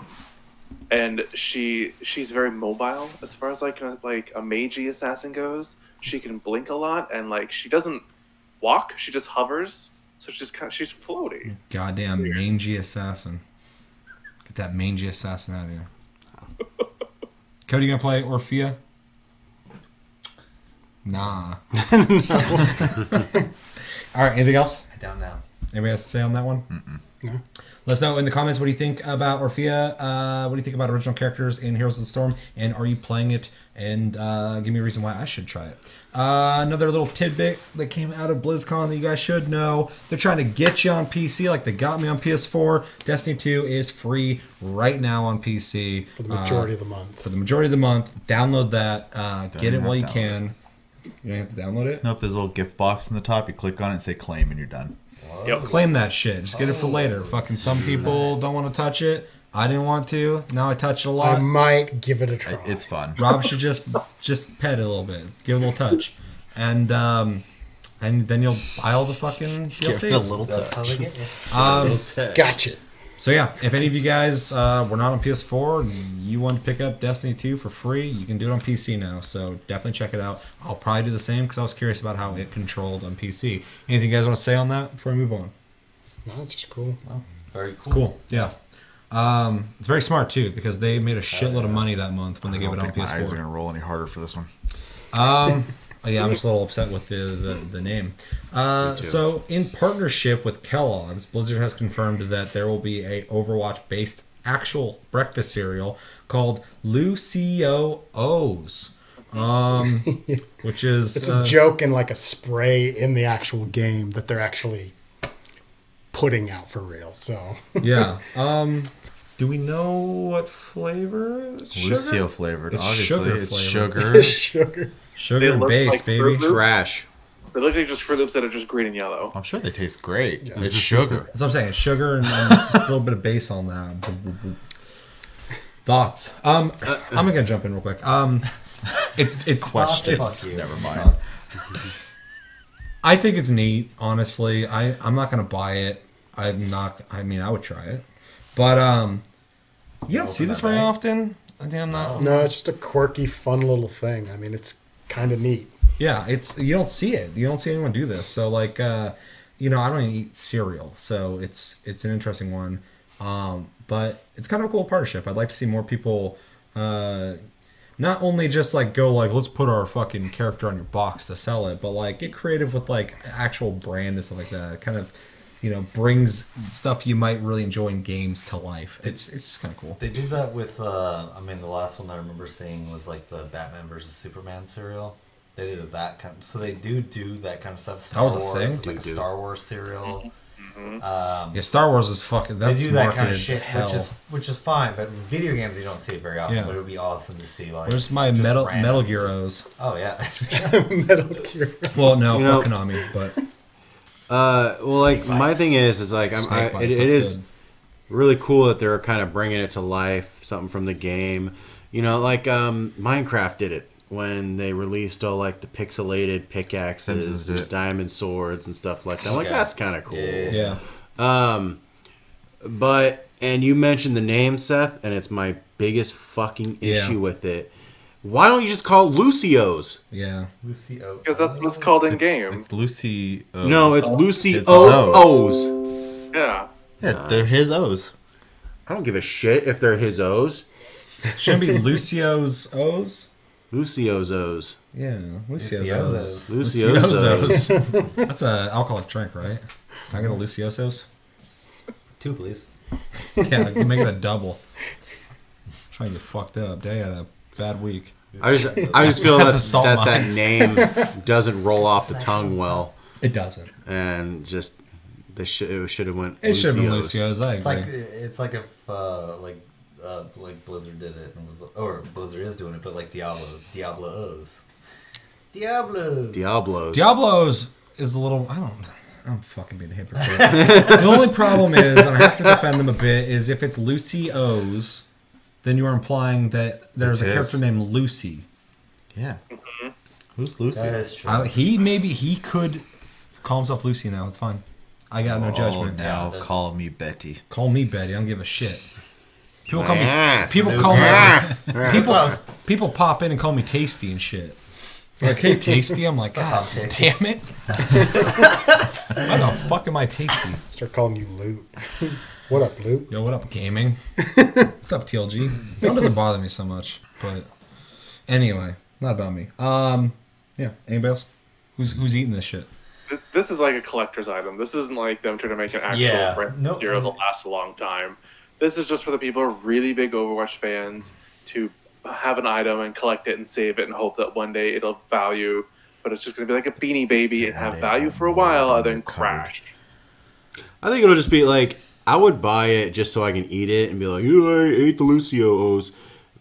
and she's very mobile as far as like a magey assassin goes. She can blink a lot, and like she doesn't walk; she just hovers. So she's floaty. Goddamn mangy assassin. Get that mangy assassin out of here. Cody, you gonna play Orphea? Nah. All right. Anything else? I don't know. Anybody else to say on that one? No. Let us know in the comments what do you think about Orphea. What do you think about original characters in Heroes of the Storm? And are you playing it? And give me a reason why I should try it. Another little tidbit that came out of BlizzCon that you guys should know. They're trying to get you on PC like they got me on PS4. Destiny 2 is free right now on PC. For the majority of the month. For the majority of the month. Download that. Get it while you can. You don't have to download it? Nope, there's a little gift box in the top. You click on it and say claim and you're done. Yep. Claim that shit. Just get it for later. Fucking some people don't want to touch it. I didn't want to. Now I touch it a lot. I might give it a try. It's fun. Rob should just pet it a little bit. Give it a little touch. And then you'll buy all the fucking Give DLCs. it a little That's how touch. they get you. Gotcha. So yeah, if any of you guys were not on PS4 and you want to pick up Destiny 2 for free, you can do it on PC now. So definitely check it out. I'll probably do the same because I was curious about how it controlled on PC. Anything you guys want to say on that before we move on? No, it's just cool. Oh, very cool. It's cool. Yeah. It's very smart too because they made a shitload of money that month when they gave it on think my eyes are PS4. gonna roll any harder for this one. Yeah, I'm just a little upset with the name. So, in partnership with Kellogg's, Blizzard has confirmed that there will be a Overwatch-based actual breakfast cereal called Lucio O's, which is It's a joke and like a spray in the actual game that they're actually putting out for real. So yeah. Do we know what flavor? Lucio flavored. It's Obviously, sugar it's flavored. sugar. Sugar They and look base, like baby. Fruit Loops. Trash. They look like just Fruit Loops that are just green and yellow. I'm sure they taste great. Yeah. It's sugar. That's what I'm saying. It's sugar and just a little bit of base on that. Thoughts? I'm gonna jump in real quick. It's Questions. Fuck you. Never mind. I think it's neat. Honestly, I'm not gonna buy it. I'm not. I mean, I would try it, but you don't see this very often. I think I'm not. no, it's just a quirky, fun little thing. I mean, it's kind of neat. Yeah, it's you don't see it. You don't see anyone do this. So like, I don't even eat cereal, so it's an interesting one. But it's kind of a cool partnership. I'd like to see more people, not only just like go like let's put our fucking character on your box to sell it, but like get creative with like actual brand and stuff like that. It kind of, brings stuff you might really enjoy in games to life. It's just kind of cool. They did that with, the last one I remember seeing was like the Batman versus Superman cereal. They did that kind of, so they do that kind of stuff. Star was a Wars, thing? it's like a Star Wars cereal. Yeah, Star Wars is fucking. They That's do that kind of marketed shit, hell. which is fine. But in video games, you don't see it very often. Yeah. But it would be awesome to see like. Where's my just Metal random- Gear O's? Oh yeah. Metal Gear. Well, no, You know- fuck Konami, but Well, like Snake my bites. thing is like Snake bites, it that's is good. really cool that they're kind of bringing it to life, something from the game. Like Minecraft did it when they released all like the pixelated pickaxes Simpsons did and it. diamond swords and stuff like that. I'm like, Okay. that's kind of cool. Yeah. yeah. And you mentioned the name, Seth, and it's my biggest fucking Yeah. issue with it. Why don't you just call it Lucio's? Yeah. Lucy O. Because that's what it's called in game. It's Lucy. No, it's Lucy It's O's. Yeah. Yeah, they're his O's. I don't give a shit if they're his O's. Shouldn't be Lucio's O's? Lucio's O's. Yeah, Lucio's Lucio's O's. Lucio's O's. That's an alcoholic drink, right? Can I get a Lucio's? 2, please. Yeah, you make it a double. Trying to get fucked up. Day had a bad week. I just feel At that the salt that mines. name doesn't roll off the tongue well, It doesn't. and just it should have went. It should have been Lucio's. Lucio's. I agree. It's like if like Blizzard did it and was, or Blizzard is doing it, but like Diablo's. Diablo's is a little. I'm fucking being a hypocrite. The only problem is, and I have to defend them a bit, is if it's Lucy O's, then you are implying that there's It's a his. character named Lucy. Yeah. Who's Lucy? That is true. He could call himself Lucy now. It's fine. I got no judgment. Now Yeah, there's- call me Betty. Call me Betty. I don't give a shit. People call me. Yes. People No call me. gas. People pop in and call me Tasty and shit. Like, hey, Tasty. I'm like, God up, Tasty? damn it. Why the fuck am I Tasty? Start calling you Loot. What up, Loot? Yo, what up, gaming? What's up, TLG? That doesn't bother me so much, but anyway, not about me. Yeah. Anybody else? Who's eating this shit? This is like a collector's item. This isn't like them trying to make an actual brand zero that'll last a long time. This is just for the people who are really big Overwatch fans to have an item and collect it and save it and hope that one day it'll value. But it's just going to be like a Beanie Baby and have value for a while and then crash. I think it'll just be like, I would buy it just so I can eat it and be like, I ate the Lucios.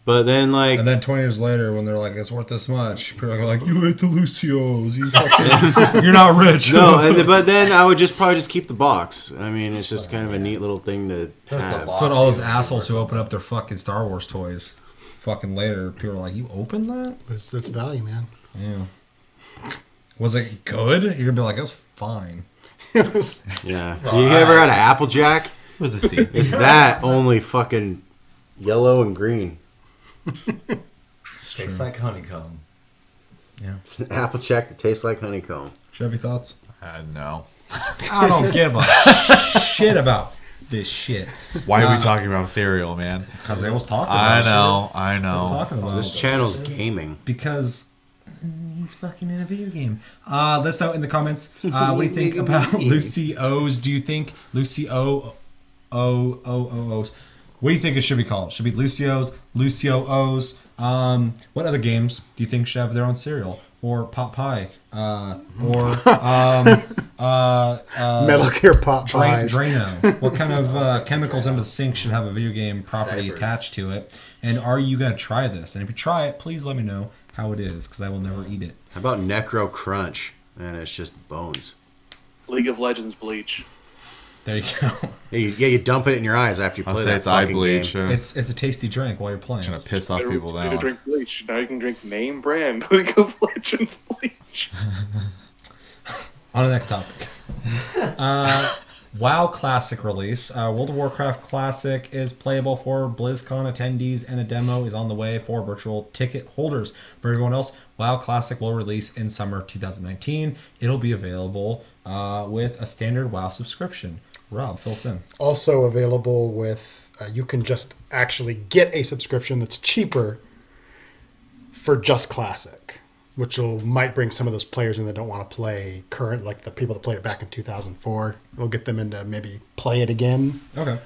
But then, like... And then 20 years later, when they're like, it's worth this much, people are like, you ate the Lucios. You fucking, you're not rich. No, but then I would probably just keep the box. I mean, it's just kind of a neat little thing to have. That's what all those assholes who open up their fucking Star Wars toys. Fucking later, people are like, you opened that? It's value, man. Yeah. Was it good? You're going to be like, it was fine. Yeah. You ever had an Applejack? What was the C? It's that, only fucking yellow and green. Tastes like honeycomb. Yeah. It's an Applejack that tastes like honeycomb. Chevy thoughts? No. I don't give a shit about this shit. Why are we talking about cereal, man? Because they was talking about I know. Talking about This channel's gaming. because he's fucking in a video game. Let us know in the comments. What do you think about Lucy O's? Do you think Lucy O's? What do you think it should be called? Should it be Lucio's, Lucio O's? What other games do you think should have their own cereal? Or pot pie? Or Metal Gear Pop Pies. Drano. What kind of chemicals under the sink should have a video game property attached to it? And are you going to try this? And if you try it, please let me know how it is, because I will never eat it. How about Necro Crunch? And it's just bones. League of Legends Bleach. There you go. You dump it in your eyes after you play I'll say that it's eye fucking bleach. game. It's a tasty drink while you're playing. Trying to piss off people You to now. drink bleach. Now you can drink name brand League of Legends Bleach. On the next topic. WoW Classic release. World of Warcraft Classic is playable for BlizzCon attendees, and a demo is on the way for virtual ticket holders. For everyone else, WoW Classic will release in summer 2019. It'll be available with a standard WoW subscription. Rob, fill us in. Also available with, you can just actually get a subscription that's cheaper for just Classic, which might bring some of those players in that don't want to play current, like the people that played it back in 2004. It'll get them into maybe play it again. Okay.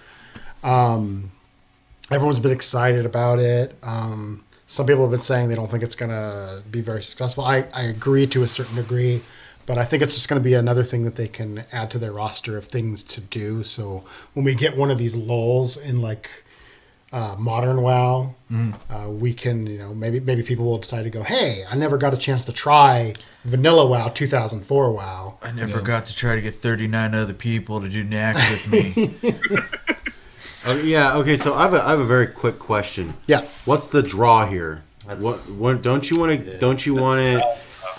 Everyone's been excited about it. Some people have been saying they don't think it's going to be very successful. I agree to a certain degree, but I think it's just going to be another thing that they can add to their roster of things to do. So when we get one of these lulls in like modern WoW, we can, maybe people will decide to go, hey, I never got a chance to try vanilla WoW 2004 WoW. I never got to try to get 39 other people to do Nax with me. Yeah, okay, so I have a very quick question. Yeah. What's the draw here? What don't you want it?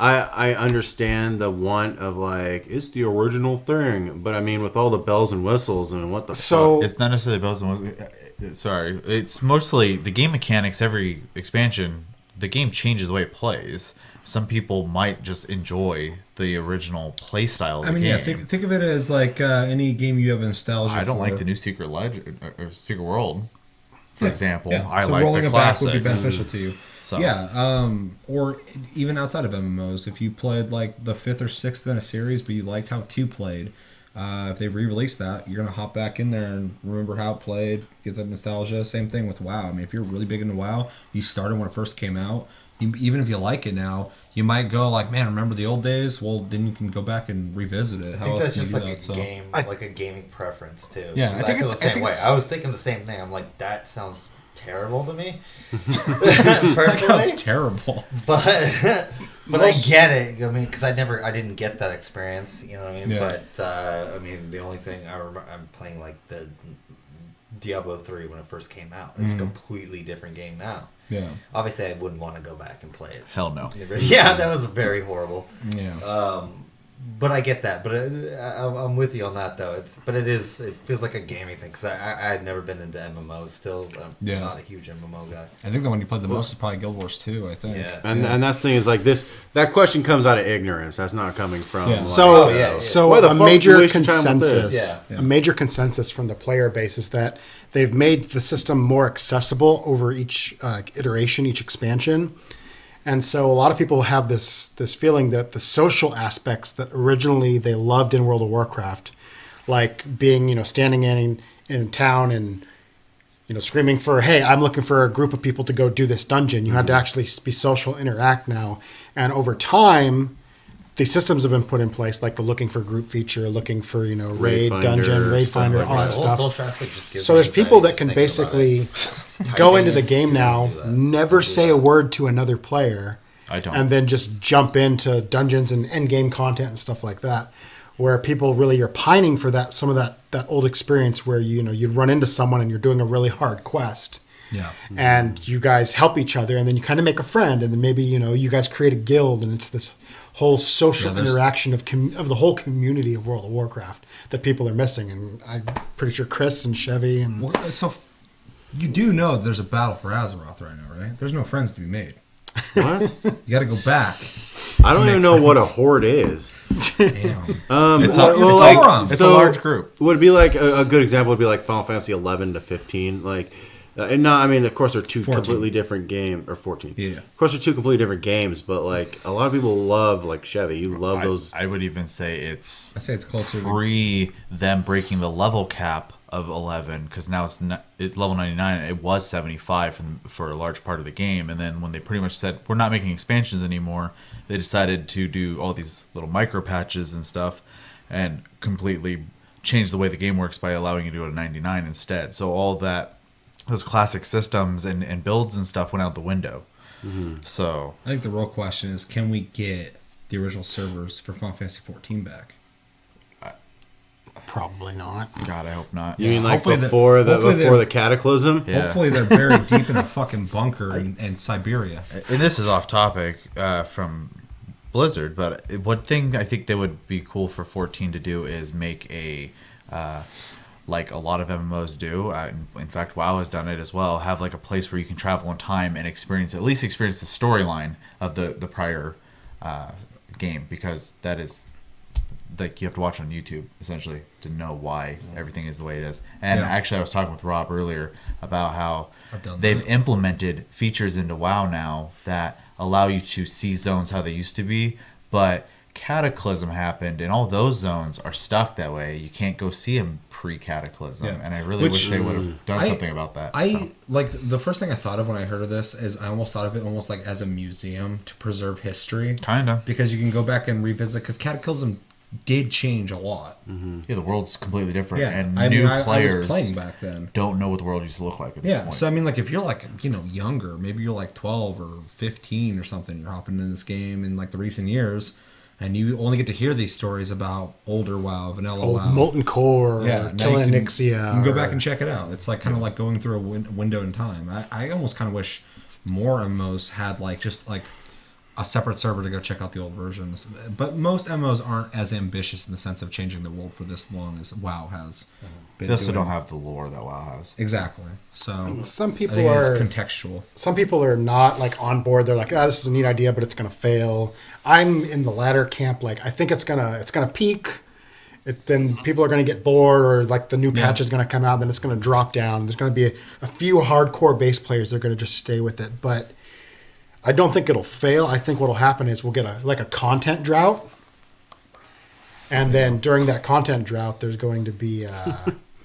I understand the want of like it's the original thing, but I mean with all the bells and whistles and what the fuck? It's not necessarily bells and whistles. Sorry, it's mostly the game mechanics. Every expansion, the game changes the way it plays. Some people might just enjoy the original play style of the game. Yeah, think of it as like any game you have nostalgia I don't for. like the new Secret Legend or Secret World, for example. Yeah. I so like rolling the it back classic. would be beneficial to you. So. Yeah, or even outside of MMOs, if you played like the 5th or 6th in a series, but you liked how 2 played, if they re-release that, you're gonna hop back in there and remember how it played, get that nostalgia. Same thing with WoW. I mean, if you're really big into WoW, you started when it first came out. Even if you like it now, you might go like, "Man, remember the old days?" Well, then you can go back and revisit it. I How think else that's can just you do like that? a So game, like a gaming preference too. Yeah, 'Cause I think feel it's- the I same think way. it's- I was thinking the same thing. I'm like, that sounds terrible to me, that personally. sounds terrible. But I get it. I mean, because I didn't get that experience. You know what I mean? Yeah. But I mean, the only thing I remember, I'm playing like the Diablo 3 when it first came out. It's a completely different game now. Yeah. Obviously, I wouldn't want to go back and play it. Hell no. Yeah, that was very horrible. Yeah. But I get that. But I'm with you on that though. It feels like a gaming thing because I had never been into MMOs. Still, I'm not a huge MMO guy. I think the one you played the most is probably Guild Wars 2, I think. Yeah. And that's the thing is like this. That question comes out of ignorance. That's not coming from. Yeah. Like, So why the a fuck major do we waste your time with this? consensus, Yeah. a major consensus from the player base is that they've made the system more accessible over each iteration, each expansion. And so a lot of people have this feeling that the social aspects that originally they loved in World of Warcraft, like being, standing in town and, screaming for, hey, I'm looking for a group of people to go do this dungeon. You had to actually be social, interact now. And over time, these systems have been put in place, like the looking for group feature, looking for, raid, Finder, dungeon, raid stuff finder, like all that. that The whole stuff. social aspect just gives So me there's people anxiety that can just thinking basically about it. go into the Typing game in, now, do that. never Do say that. a word to another player, I don't. and then just jump into dungeons and end game content and stuff like that, where people really are pining for some of that old experience where you'd run into someone and you're doing a really hard quest. Yeah. And you guys help each other, and then you kind of make a friend, and then maybe you guys create a guild, and it's this whole social interaction of the whole community of World of Warcraft that people are missing. And I'm pretty sure Chris and Chevy and So you do know there's a battle for Azeroth right now, right? There's no friends to be made. What? You got to go back. I don't even know what a horde is. Damn. It's Sauron. a large group. Would it be like a good example would be like Final Fantasy 11 to 15, like. And no, I mean, of course, they're two 14. completely different games, or 14. Yeah. Of course, they're two completely different games, but like a lot of people love, like Chevy, you love those. I would even say it's I say it's closer to pre them breaking the level cap of 11 because now it's level 99. It was 75 for a large part of the game, and then when they pretty much said we're not making expansions anymore, they decided to do all these little micro patches and stuff, and completely change the way the game works by allowing you to go to 99 instead. So all that. Those classic systems and builds and stuff went out the window. Mm-hmm. So I think the real question is, can we get the original servers for Final Fantasy 14 back? probably not. God, I hope not. You mean like Hopefully before hopefully the cataclysm? Yeah. Hopefully they're buried deep in a fucking bunker in Siberia. And this is off topic from Blizzard, but one thing I think that would be cool for 14 to do is make a like a lot of MMOs do. In fact, WoW has done it as well. Have like a place where you can travel in time and at least experience the storyline of the prior game, because that is like you have to watch on YouTube essentially to know why everything is the way it is. And actually, I was talking with Rob earlier about how they've implemented features into WoW now that allow you to see zones how they used to be, but Cataclysm happened and all those zones are stuck that way. You can't go see them pre-Cataclysm, and I really wish they would have done something about that. Like the first thing I thought of when I heard of this is I almost thought of it almost like as a museum to preserve history, Kinda. because you can go back and revisit, because Cataclysm did change a lot. Yeah, the world's completely different, Yeah, and I new mean, I players was playing back then. don't know what the world used to look like at this point. So I mean, like if you're like younger, maybe you're like 12 or 15 or something, you're hopping in this game in like the recent years, and you only get to hear these stories about older WoW, vanilla Old WoW, Molten Core, now or Killing you can- Onyxia. You can go back and check it out. It's like kind of like going through a window in time. I almost kind of wish more MMOs had like just like a separate server to go check out the old versions. But most MMOs aren't as ambitious in the sense of changing the world for this long as WoW has. Been They also doing. don't have the lore that WoW has. Exactly. So Some I people think are it's contextual. Some people are not like on board. They're like, this is a neat idea, but it's gonna fail. I'm in the latter camp. Like, I think it's gonna peak. Then people are gonna get bored, or like the new patch is gonna come out, then it's gonna drop down. There's gonna be a few hardcore base players that are gonna just stay with it. But I don't think it'll fail. I think what'll happen is we'll get a content drought, and then during that content drought, there's going to be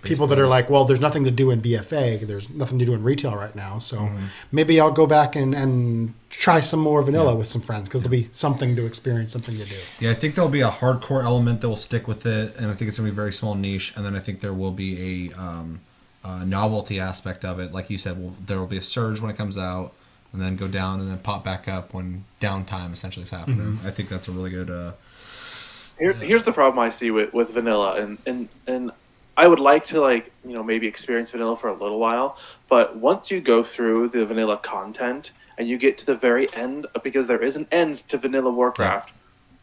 people that are like, well, there's nothing to do in BFA. There's nothing to do in retail right now. So maybe I'll go back and try some more vanilla with some friends, because there'll be something to experience, something to do. Yeah, I think there'll be a hardcore element that will stick with it, and I think it's going to be a very small niche. And then I think there will be a novelty aspect of it. Like you said, there will be a surge when it comes out, and then go down, and then pop back up when downtime essentially is happening. I think that's a really good... Here's the problem I see with vanilla, and I would like to maybe experience vanilla for a little while, but once you go through the vanilla content and you get to the very end, because there is an end to vanilla Warcraft,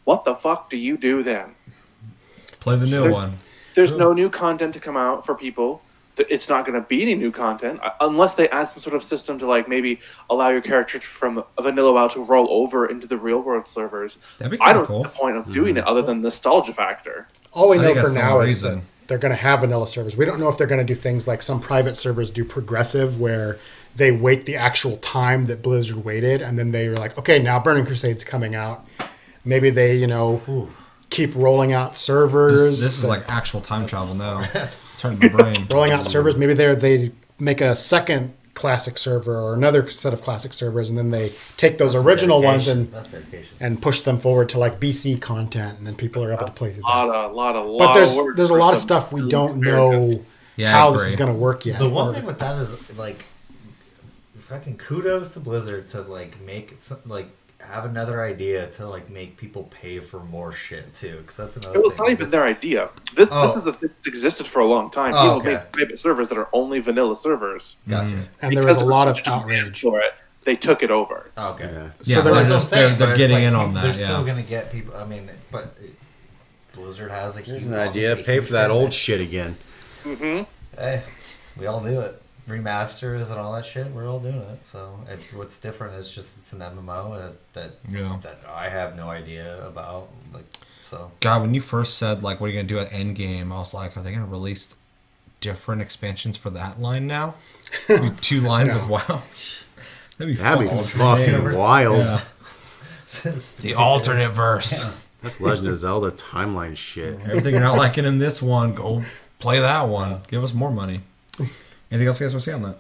what the fuck do you do then? Play the new one. There's no new content to come out for people. It's not going to be any new content unless they add some sort of system to like maybe allow your character from a vanilla WoW to roll over into the real world servers. That'd be I don't cool. see the point of doing it other than nostalgia factor. All we I know think for that's the now only is reason. that they're going to have vanilla servers. We don't know if they're going to do things like some private servers do progressive, where they wait the actual time that Blizzard waited, and then they're like, okay, now Burning Crusade's coming out. Maybe they, keep rolling out servers. This is like actual time travel now. It's hurting my brain. rolling out servers. Maybe they make a second classic server or another set of classic servers, and then they take those original ones That's dedication. and push them forward to like BC content, and then people are able to play through that. Lot But of work there's a for lot of some stuff we new don't experience. know Yeah, I how this agree. is going to work yet. The one Or- thing with that is like, fucking kudos to Blizzard to like make like have another idea to like make people pay for more shit too, because that's another. Well, it's thing. not even their idea. This Oh. is the thing that's existed for a long time. Oh, People okay. make private servers that are only vanilla servers. Gotcha. and there was a Because lot there of such demand outrage. for it. They took it over. Okay. Yeah. So Yeah, there they're was just- Saying, they're but it's getting like in people- on that. They're Yeah. still gonna get people. I mean, but Blizzard has a huge. Here's an idea. obviously Pay huge for that fan old base. shit again. Hey, we all do it. Remasters and all that shit, we're all doing it. So what's different is just it's an MMO that Yeah. I have no idea about. Like, so God, when you first said like, what are you gonna do at Endgame? I was like, are they gonna release different expansions for that line now? With 2 lines of WoW. That'd be That'd be fun. fucking wild. Yeah. The alternate verse. That's Legend of Zelda timeline shit. Everything you're not liking in this one, go play that one. Give us more money. Anything else you guys want to say on that?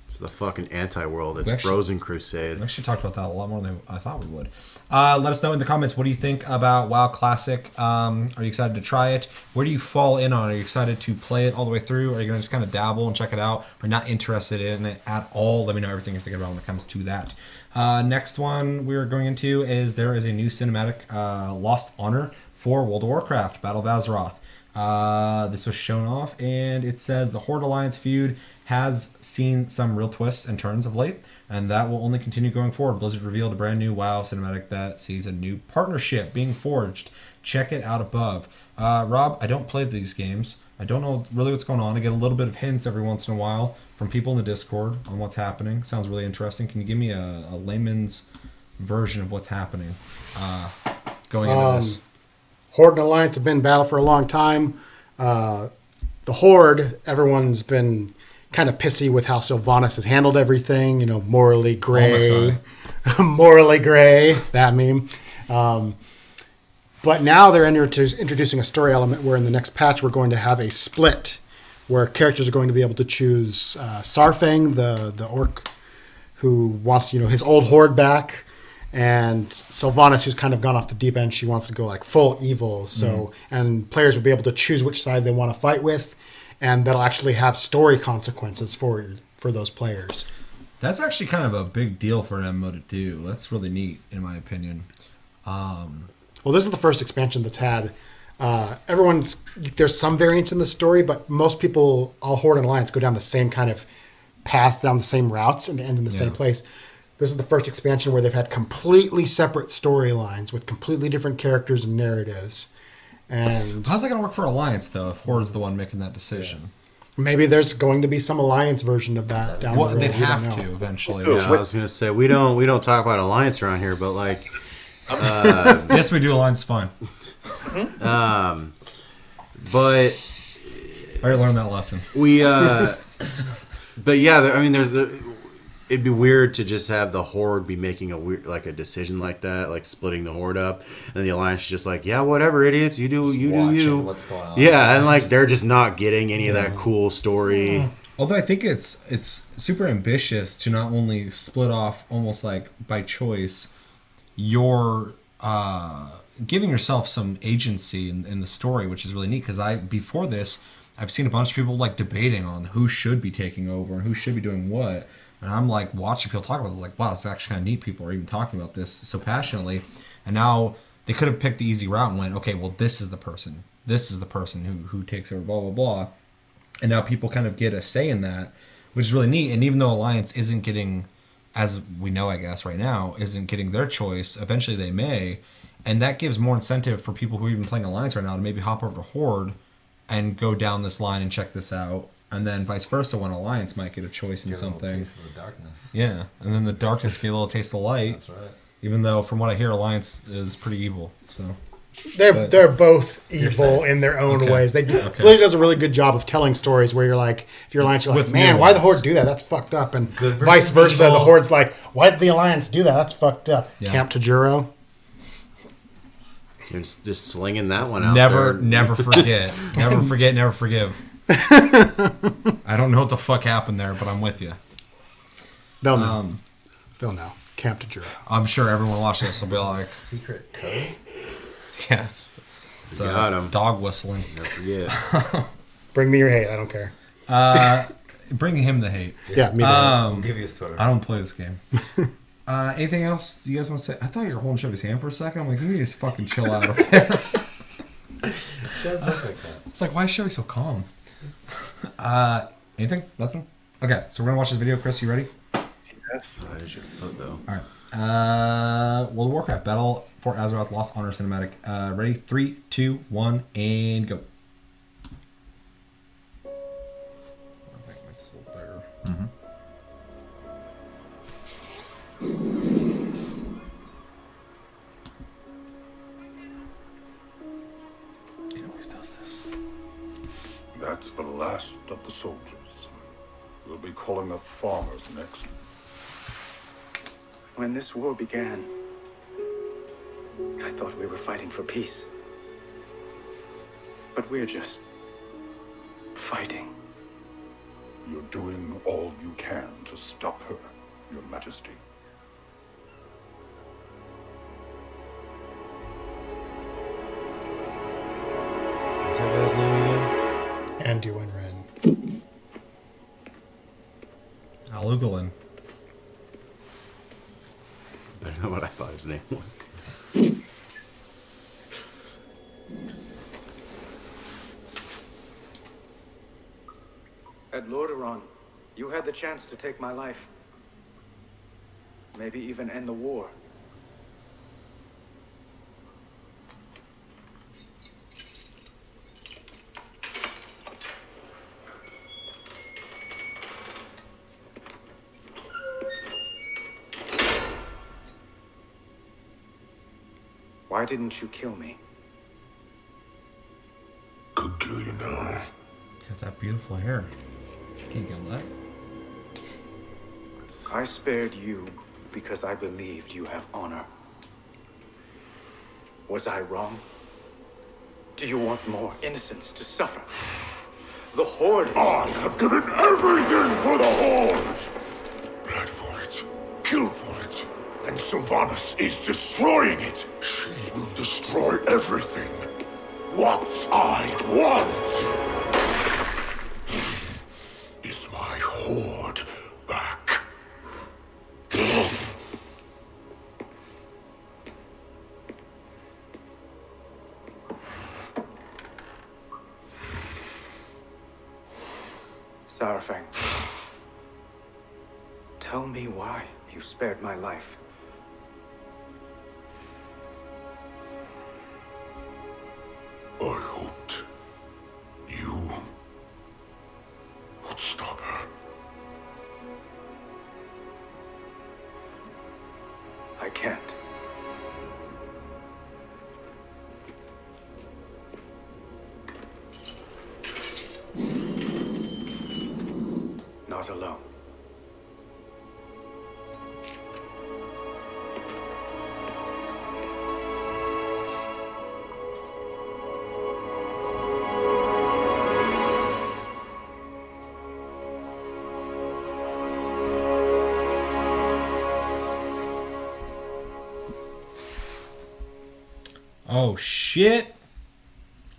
It's the fucking anti-world. It's We actually- Frozen Crusade. We actually talked about that a lot more than I thought we would. Let us know in the comments, what do you think about WoW Classic? Are you excited to try it? Where do you fall in on it? Are you excited to play it all the way through? Are you going to just kind of dabble and check it out? Or not interested in it at all? Let me know everything you're thinking about when it comes to that. Next one we're going into is there is a new cinematic Lost Honor for World of Warcraft, Battle of Azeroth. This was shown off, and it says the Horde Alliance feud has seen some real twists and turns of late, and that will only continue going forward. Blizzard revealed a brand new WoW cinematic that sees a new partnership being forged. Check it out above. Rob, I don't play these games. I don't know really what's going on. I get a little bit of hints every once in a while from people in the Discord on what's happening. Sounds really interesting. Can you give me a layman's version of what's happening going into this? Horde and Alliance have been in battle for a long time. The Horde, everyone's been kind of pissy with how Sylvanas has handled everything. Morally gray. Morally gray, that meme. But now they're introducing a story element where in the next patch we're going to have a split where characters are going to be able to choose Sarfang, the orc who wants his old Horde back, and Sylvanas, who's kind of gone off the deep end. She wants to go like full evil. So and players will be able to choose which side they want to fight with, and that'll actually have story consequences for those players. That's actually kind of a big deal for an MMO to do. That's really neat, in my opinion. Well, this is the first expansion that's had. There's some variance in the story, but most people, all Horde and Alliance, go down the same kind of path, down the same routes, and end in the same place. This is the first expansion where they've had completely separate storylines with completely different characters and narratives. And How's that going to work for Alliance, though, if Horde's the one making that decision? maybe there's going to be some Alliance version of that down Well, the road. they'd We don't have know. to eventually. Yeah, I was gonna say we don't talk about Alliance around here, but like, Yes, we do. Alliance is fine. but I already learned that lesson. we, but yeah, I mean, it'd be weird to just have the Horde be making a decision like that, like splitting the Horde up, and the Alliance is just like, yeah, whatever, idiots, you do watching you. what's going on. Yeah, and like they're just not getting any of that cool story. Although I think it's super ambitious to not only split off almost like by choice, you're giving yourself some agency in the story, which is really neat. Because before this, I've seen a bunch of people like debating on who should be taking over and who should be doing what. And I'm like watching people talk about this, like, wow, it's actually kind of neat. People are even talking about this so passionately. And now they could have picked the easy route and went, okay, well, this is the person. This is the person who takes over, blah, blah, blah. And now people kind of get a say in that, which is really neat. And even though Alliance isn't getting as we know, I guess, right now, isn't getting their choice. Eventually they may. And that gives more incentive for people who are even playing Alliance right now to maybe hop over to Horde and go down this line and check this out. And then vice versa when Alliance might get a choice in Give them a something. taste of the darkness. Yeah. And then the darkness get a little taste of light. That's right. Even though, from what I hear, Alliance is pretty evil. So They're both evil saying- in their own Okay. ways. They Okay. Blizzard does a really good job of telling stories where you're like, if you're Alliance, you're like, With man, why the nuance. Horde do that? That's fucked up. And Good versus vice versa, evil. the Horde's like, why did the Alliance do that? That's fucked up. Yeah. Camp Tajuro. You're just slinging that one out never, there. never forget. Never forget, never forgive. I don't know what the fuck happened there, but I'm with you. They'll know. They'll know. Camp Tajuro. I'm sure everyone watching this will be like, Secret code? yes. It's Got 'em. dog whistling. Yeah. Bring me your hate. I don't care. Bring him the hate. Yeah, me too. We'll give you a sweater. I don't play this game. Anything else you guys want to say? I thought you were holding Chevy's hand for a second. I'm like, you need to just fucking chill out up there. It does look like that. It's like, why is Chevy so calm? Anything? Nothing? Okay, so we're going to watch this video. Chris, you ready? Yes. There's your foot, though. All right. World of Warcraft Battle for Azeroth Lost Honor Cinematic. Ready? 3, 2, 1, and go. Make this a little bigger. He always does this. That's the last of the soldiers. We'll be calling up farmers next. When this war began, I thought we were fighting for peace. But we're just fighting. You're doing all you can to stop her, Your Majesty. What's that guy's name again? Anduin Wren. Alugalin. Better than what I thought his name was. At Lordaeron, you had the chance to take my life. Maybe even end the war. Why didn't you kill me? Could kill you now. Got that beautiful hair. Can't get that. I spared you because I believed you have honor. Was I wrong? Do you want more innocents to suffer? The Horde... I have given everything for the Horde! Bled for it, killed for it, and Sylvanas is destroying it. She will destroy everything. What I want is my Horde back. Sarafang, tell me why you spared my life. I hoped you would stop her. I can't. Not alone. Oh, shit.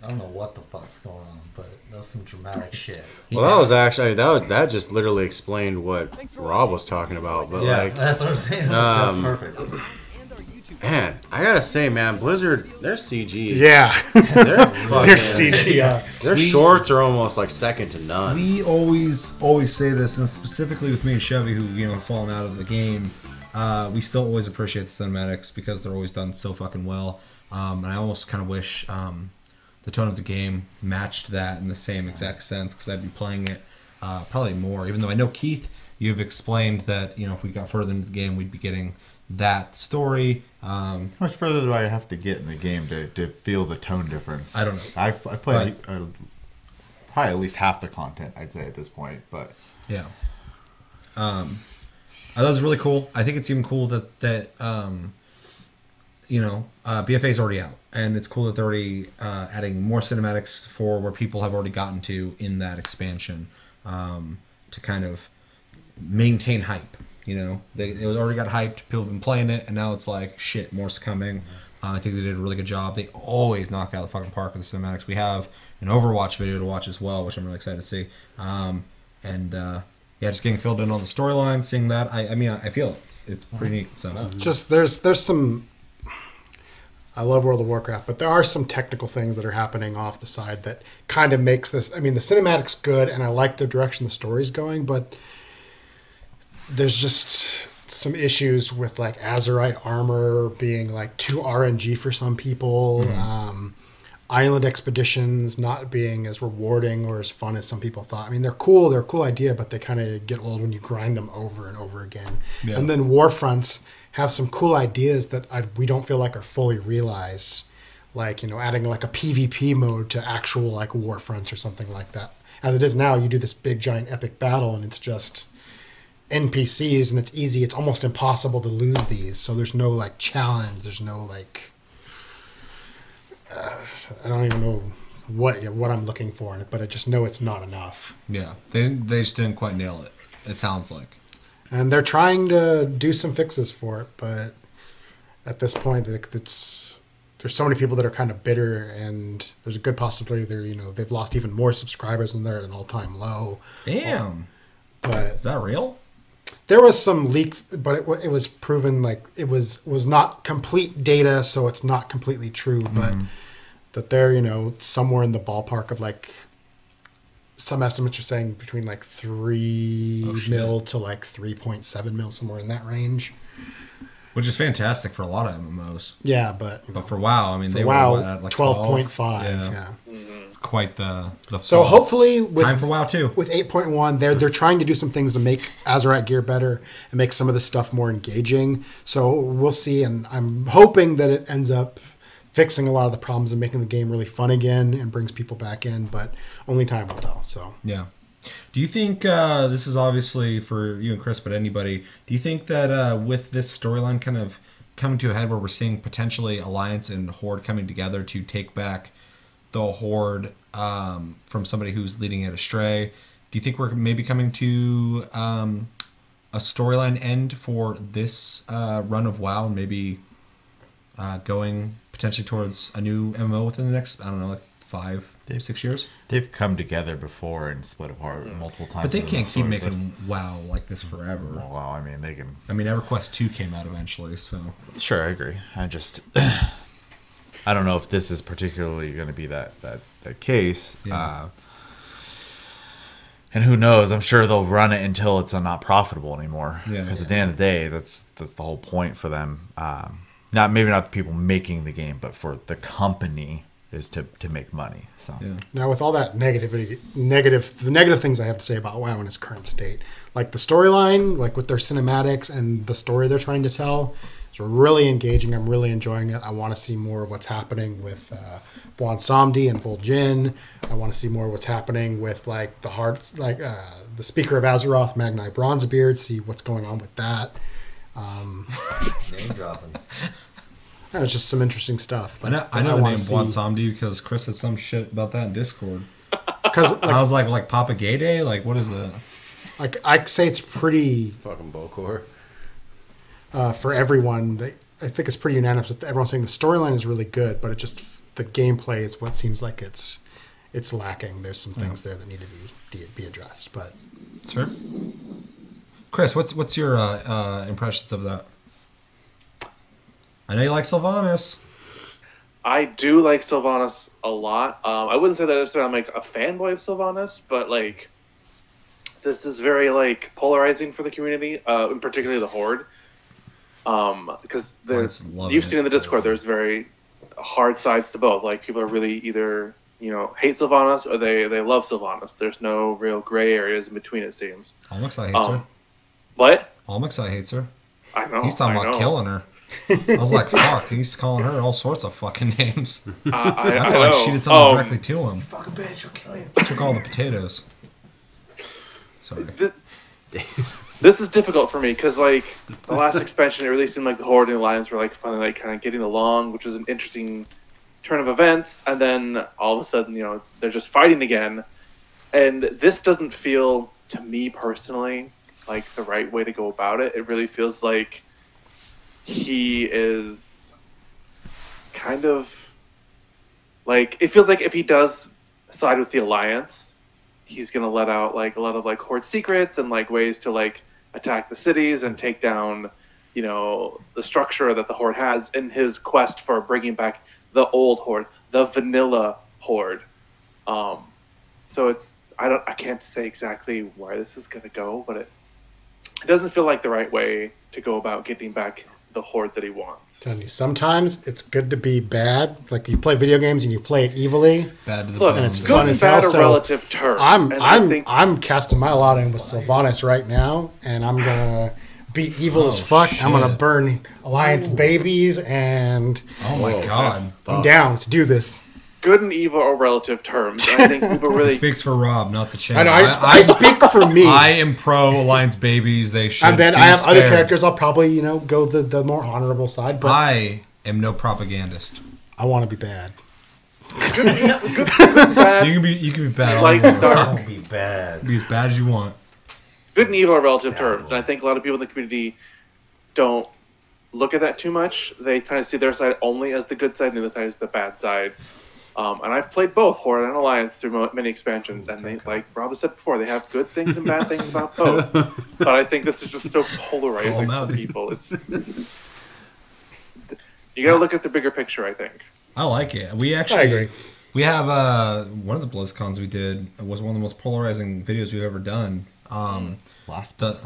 I don't know what the fuck's going on, but that was some dramatic shit. Well, that was actually that just literally explained what Rob was talking about. But Yeah, like, that's what I'm saying. That's perfect. And our YouTube Man, I gotta say, man, Blizzard, their CG, Yeah. they're fucking, Their CG. their shorts are almost like second to none. We always say this, and specifically with me and Chevy, who have fallen out of the game. We still always appreciate the cinematics because they're always done so fucking well. And I almost kind of wish the tone of the game matched that in the same exact sense, because I'd be playing it probably more. Even though I know, Keith, you've explained that if we got further into the game, we'd be getting that story. How much further do I have to get in the game to feel the tone difference? I don't know. I've played probably at least half the content, I'd say, at this point. But yeah, I thought it was really cool. I think it's even cool that BFA is already out, and it's cool that they're already adding more cinematics for where people have already gotten to in that expansion, to kind of maintain hype. It already got hyped. People have been playing it, and now it's like, shit, more's coming. I think they did a really good job. They always knock out the fucking park with the cinematics. We have an Overwatch video to watch as well, which I'm really excited to see. Just getting filled in on the storyline, seeing that. I feel it's pretty neat. So Just there's some. I love World of Warcraft, but there are some technical things that are happening off the side that kind of makes this. I mean, the cinematic's good, and I like the direction the story's going, but there's just some issues with like Azerite armor being like too RNG for some people. Island expeditions not being as rewarding or as fun as some people thought. I mean, they're cool. They're a cool idea, but they kind of get old when you grind them over and over again. Yeah. And then Warfronts have some cool ideas that we don't feel like are fully realized. Like, adding like a PvP mode to actual like Warfronts or something like that. As it is now, you do this big giant epic battle and it's just NPCs and it's easy. It's almost impossible to lose these. So there's no like challenge. There's no like, I don't even know what I'm looking for in it, but I just know it's not enough. Yeah, they just didn't quite nail it. It sounds like, and they're trying to do some fixes for it, but at this point, there's so many people that are kind of bitter, and there's a good possibility they've lost even more subscribers and they're at an all-time low. Damn, but is that real? There was some leak, but it was proven like it was not complete data, so it's not completely true. But that they're somewhere in the ballpark of like some estimates are saying between like 3 mil to like 3.7 mil, somewhere in that range. Which is fantastic for a lot of MMOs. Yeah, but for WoW, I mean, they were at like 12.5. Yeah. It's quite the so fall. Hopefully with time for WoW too. With 8.1, they're trying to do some things to make Azerite gear better and make some of the stuff more engaging. So we'll see, and I'm hoping that it ends up fixing a lot of the problems and making the game really fun again and brings people back in, but only time will tell. So yeah. Do you think, this is obviously for you and Chris, but anybody, do you think that with this storyline kind of coming to a head where we're seeing potentially Alliance and Horde coming together to take back the Horde from somebody who's leading it astray, do you think we're maybe coming to a storyline end for this run of WoW and maybe going potentially towards a new MMO within the next, I don't know, like 5-6 years? They've come together before and split apart multiple times. But they can't keep making WoW like this forever. Well, I mean, they can. I mean, EverQuest 2 came out eventually, so. Sure, I agree. I don't know if this is particularly going to be that case. Yeah. And who knows? I'm sure they'll run it until it's not profitable anymore. Yeah. Because at the end of the day, that's the whole point for them. Maybe not the people making the game, but for the company is to make money. So now with all that the negative things I have to say about WoW in its current state, like the storyline, like with their cinematics and the story they're trying to tell, it's really engaging. I'm really enjoying it. I want to see more of what's happening with Bwan Samdi and Vol'jin. I want to see more of what's happening with like the Speaker of Azeroth, Magnai Bronzebeard. See what's going on with that. Name dropping. It's just some interesting stuff. I know the name Bwan Samdi because Chris said some shit about that in Discord. Because I was like Papa Gay Day? Like, what is that? Like, I'd say it's pretty... Fucking Bokor. For everyone, I think it's pretty unanimous that everyone's saying the storyline is really good, but it just... The gameplay is what seems like it's lacking. There's some things there that need to be addressed, but... Sure. Chris, what's your impressions of that? I know you like Sylvanas. I do like Sylvanas a lot. I wouldn't say that necessarily I'm like a fanboy of Sylvanas, but like this is very like polarizing for the community, in particularly the Horde. Because you've seen in the Discord, there's very hard sides to both. Like people are really either hate Sylvanas or they love Sylvanas. There's no real gray areas in between, it seems. Almexai hates her. What? Almexai hates her. I know. He's talking about killing her. I was like, fuck. He's calling her all sorts of fucking names. I feel like she did something directly to him. Fucking bitch, I'll kill you. Took all the potatoes. Sorry. This is difficult for me because like the last expansion, it really seemed like the Horde and the Alliance were like finally like kind of getting along, which was an interesting turn of events. And then all of a sudden, they're just fighting again. And this doesn't feel, to me personally, like the right way to go about it. It really feels like he is kind of like, it feels like if he does side with the Alliance, he's gonna let out like a lot of like Horde secrets and like ways to like attack the cities and take down the structure that the Horde has in his quest for bringing back the old Horde, the vanilla Horde. So it's I can't say exactly where this is gonna go, but it doesn't feel like the right way to go about getting back the Horde that he wants. Telling you, sometimes it's good to be bad. Like you play video games and you play it evilly. Bad to the Look, bone. and it's good fun and as bad hell. are So relative terms. I'm casting my lot in with Sylvanas right now, and I'm gonna be evil as fuck. shit. I'm gonna burn Alliance babies, and Oh my god. I'm down. Let's do this. Good and evil are relative terms. And I think people really Speaks for Rob, not the channel. I know. I speak for me. I am pro Alliance babies. They should. And then be I have other spared. characters. I'll probably go the more honorable side, but I am no propagandist. I want to be bad. good and bad. You can be bad. all Like you want. dark. Don't be bad. Be as bad as you want. Good and evil are relative terms, and I think a lot of people in the community don't look at that too much. They kind of see their side only as the good side and the other side as the bad side. And I've played both Horde and Alliance through many expansions, and they, like Rob has said before, they have good things and bad things about both. But I think this is just so polarizing for people. It's you got to look at the bigger picture, I think. I like it. I agree. We have one of the BlizzCons we did was one of the most polarizing videos we've ever done. Last the-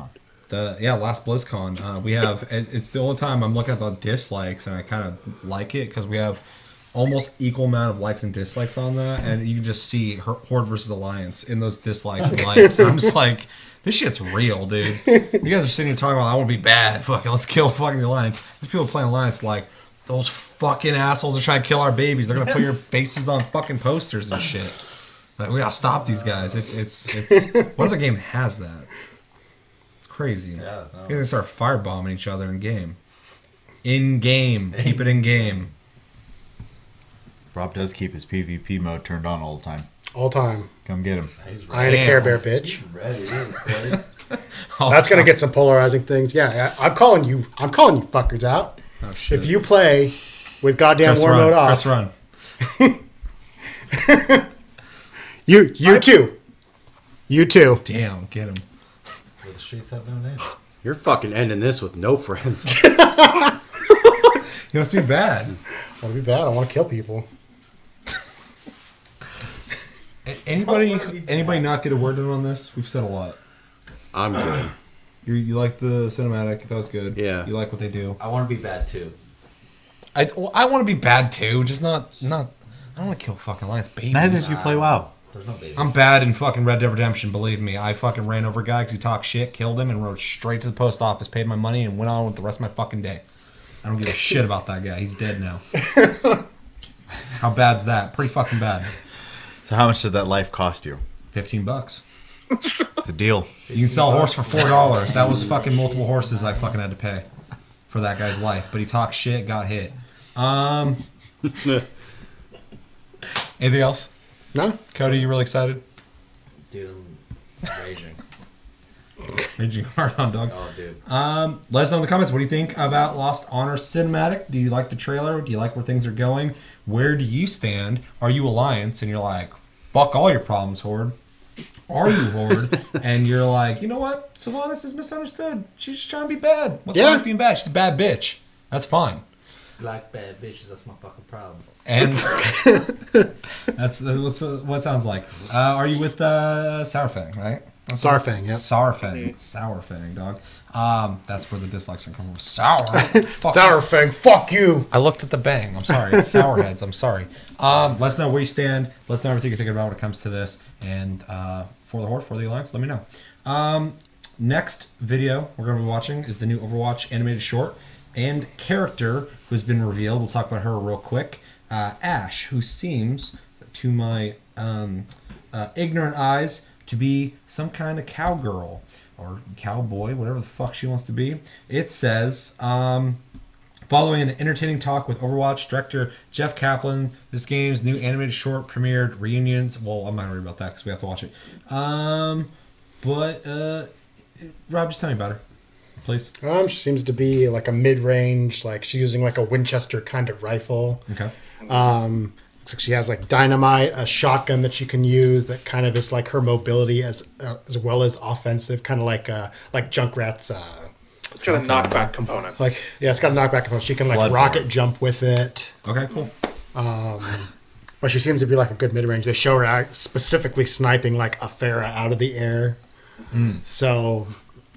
BlizzCon. Last BlizzCon. We have it's the only time I'm looking at the dislikes, and I kind of like it because we have almost equal amount of likes and dislikes on that, and you can just see Horde versus Alliance in those dislikes and likes. And I'm just like, this shit's real, dude. You guys are sitting here talking about I want to be bad. Fucking let's kill fucking the Alliance. There's people playing Alliance like those fucking assholes are trying to kill our babies. They're gonna put your faces on fucking posters and shit. Like we gotta stop these guys. It's what other game has that? It's crazy. Yeah, no. You guys start firebombing each other in game. In game. Keep it in game. Rob does keep his PvP mode turned on all the time. All time. Come get him. He's I ain't a Damn. Care Bear bitch. ready. That's gonna get some polarizing things. Yeah, I'm calling you fuckers out. Oh shit. If you play with goddamn Chris war run. mode off, Chris run. you too. Damn, get him. The streets have no name. You're fucking ending this with no friends. You must be bad. I want to be bad. I want to kill people. Anybody not get a word in on this? We've said a lot. I'm good. You like the cinematic? You thought it was good. Yeah. You like what they do. I want to be bad too. I want to be bad too, just not. I don't want to kill fucking Alliance babies. Neither of you play WoW. There's no baby. I'm bad in fucking Red Dead Redemption. Believe me, I fucking ran over a guy because he talked shit, killed him, and rode straight to the post office, paid my money, and went on with the rest of my fucking day. I don't give a shit about that guy. He's dead now. How bad's that? Pretty fucking bad. So how much did that life cost you? $15. It's a deal. You can sell a horse for $4. That was fucking multiple horses I fucking had to pay for that guy's life. But he talked shit, got hit. Anything else? No. Cody, you really excited? Dude, I'm raging. Raging hard on, dog. Oh, dude. Let us know in the comments. What do you think about Lost Honor Cinematic? Do you like the trailer? Do you like where things are going? Where do you stand? Are you Alliance? And you're like, fuck all your problems, Horde. Are you Horde? And you're like, you know what? Sylvanas is misunderstood. She's just trying to be bad. What's wrong with being bad? She's a bad bitch. That's fine. Like bad bitches, that's my fucking problem. And that's what it sounds like. Are you with Sourfang, right? Sourfang, yep. Sourfang, dog. That's where the dislikes come from. Sour. Sourfang, fuck you. I looked at the bang. I'm sorry. It's Sourheads. I'm sorry. Let us know where you stand. Let us know everything you're thinking about when it comes to this. And for the Horde, for the Alliance, let me know. Next video we're going to be watching is the new Overwatch animated short and character who's been revealed. We'll talk about her real quick. Ashe, who seems, to my ignorant eyes, to be some kind of cowgirl or cowboy, whatever the fuck she wants to be. It says, following an entertaining talk with Overwatch director Jeff Kaplan, this game's new animated short premiered reunions. Well, I'm not worried about that because we have to watch it. But Rob, just tell me about her, please. She seems to be like a mid-range, like she's using like a Winchester kind of rifle. Okay. Looks like she has like dynamite, a shotgun that she can use that kind of is like her mobility as well as offensive, kind of like Junkrat's. It's got a knockback component. It's got a knockback component. She can like Bloodborne. rocket jump with it. Okay, cool. But she seems to be like a good mid-range. They show her specifically sniping like a Pharah out of the air. So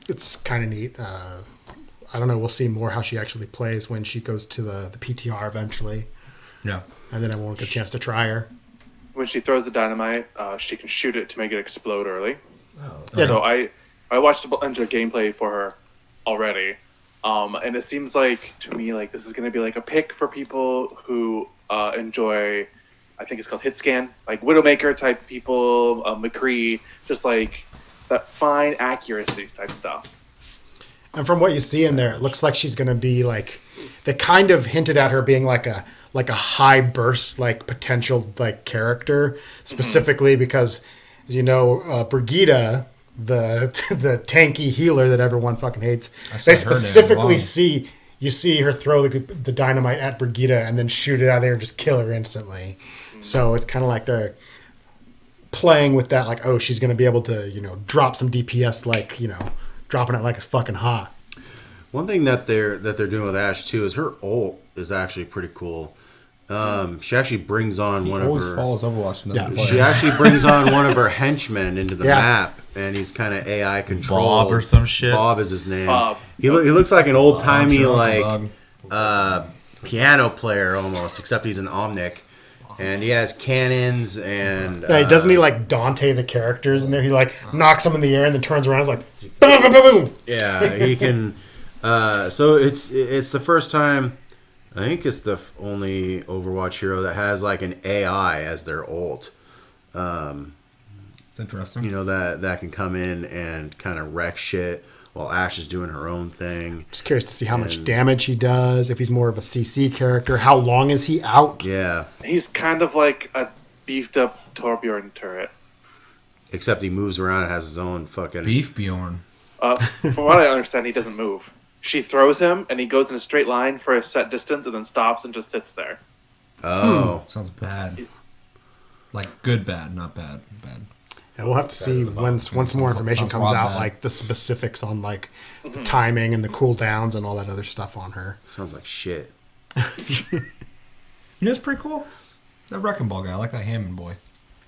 it's kind of neat. I don't know. We'll see more how she actually plays when she goes to the PTR eventually. Yeah. And then I won't get a chance to try her. When she throws the dynamite, she can shoot it to make it explode early. Yeah. So I watched a bunch of gameplay for her already, and it seems like to me like this is going to be like a pick for people who enjoy. I think it's called hit scan, like Widowmaker type people, McCree, just like that fine accuracy type stuff. And from what you see in there, it looks like she's going to be like, they kind of hinted at her being like a high burst, like potential like character, specifically because, as you know, Brigida, the tanky healer that everyone fucking hates, they specifically you see her throw the dynamite at Brigida and then shoot it out of there and just kill her instantly. So it's kind of like they're playing with that, like, oh, she's going to be able to, drop some DPS, like, dropping it like it's fucking hot. One thing that they're doing with Ashe too is her ult is actually pretty cool. She actually brings on one of her. Follows Overwatch. And doesn't play. She actually brings on one of her henchmen into the map, and he's kind of AI controlled. Bob or some shit. Bob is his name. Bob. He looks like an old timey Dog. piano player almost, except he's an Omnic. And he has cannons and... doesn't he like Dante the characters in there? He like knocks them in the air and then turns around and is like... Boom, boom, boom, boom. Yeah, he can... so it's the first time... I think it's the only Overwatch hero that has like an AI as their ult. It's interesting. That can come in and kind of wreck shit while Ashe is doing her own thing. Just curious to see how much damage he does, if he's more of a CC character. How long is he out? Yeah. He's kind of like a beefed up Torbjorn turret. Except he moves around and has his own fucking... Beef Bjorn. From what I understand, he doesn't move. She throws him, and he goes in a straight line for a set distance, and then stops and just sits there. Oh. Sounds bad. Like good bad, not bad. Bad. Yeah, we'll have to see once more information comes out, bad. like the specifics on like the timing and the cooldowns and all that other stuff on her. Sounds like shit. It's pretty cool. That Wrecking Ball guy, I like that Hammond boy.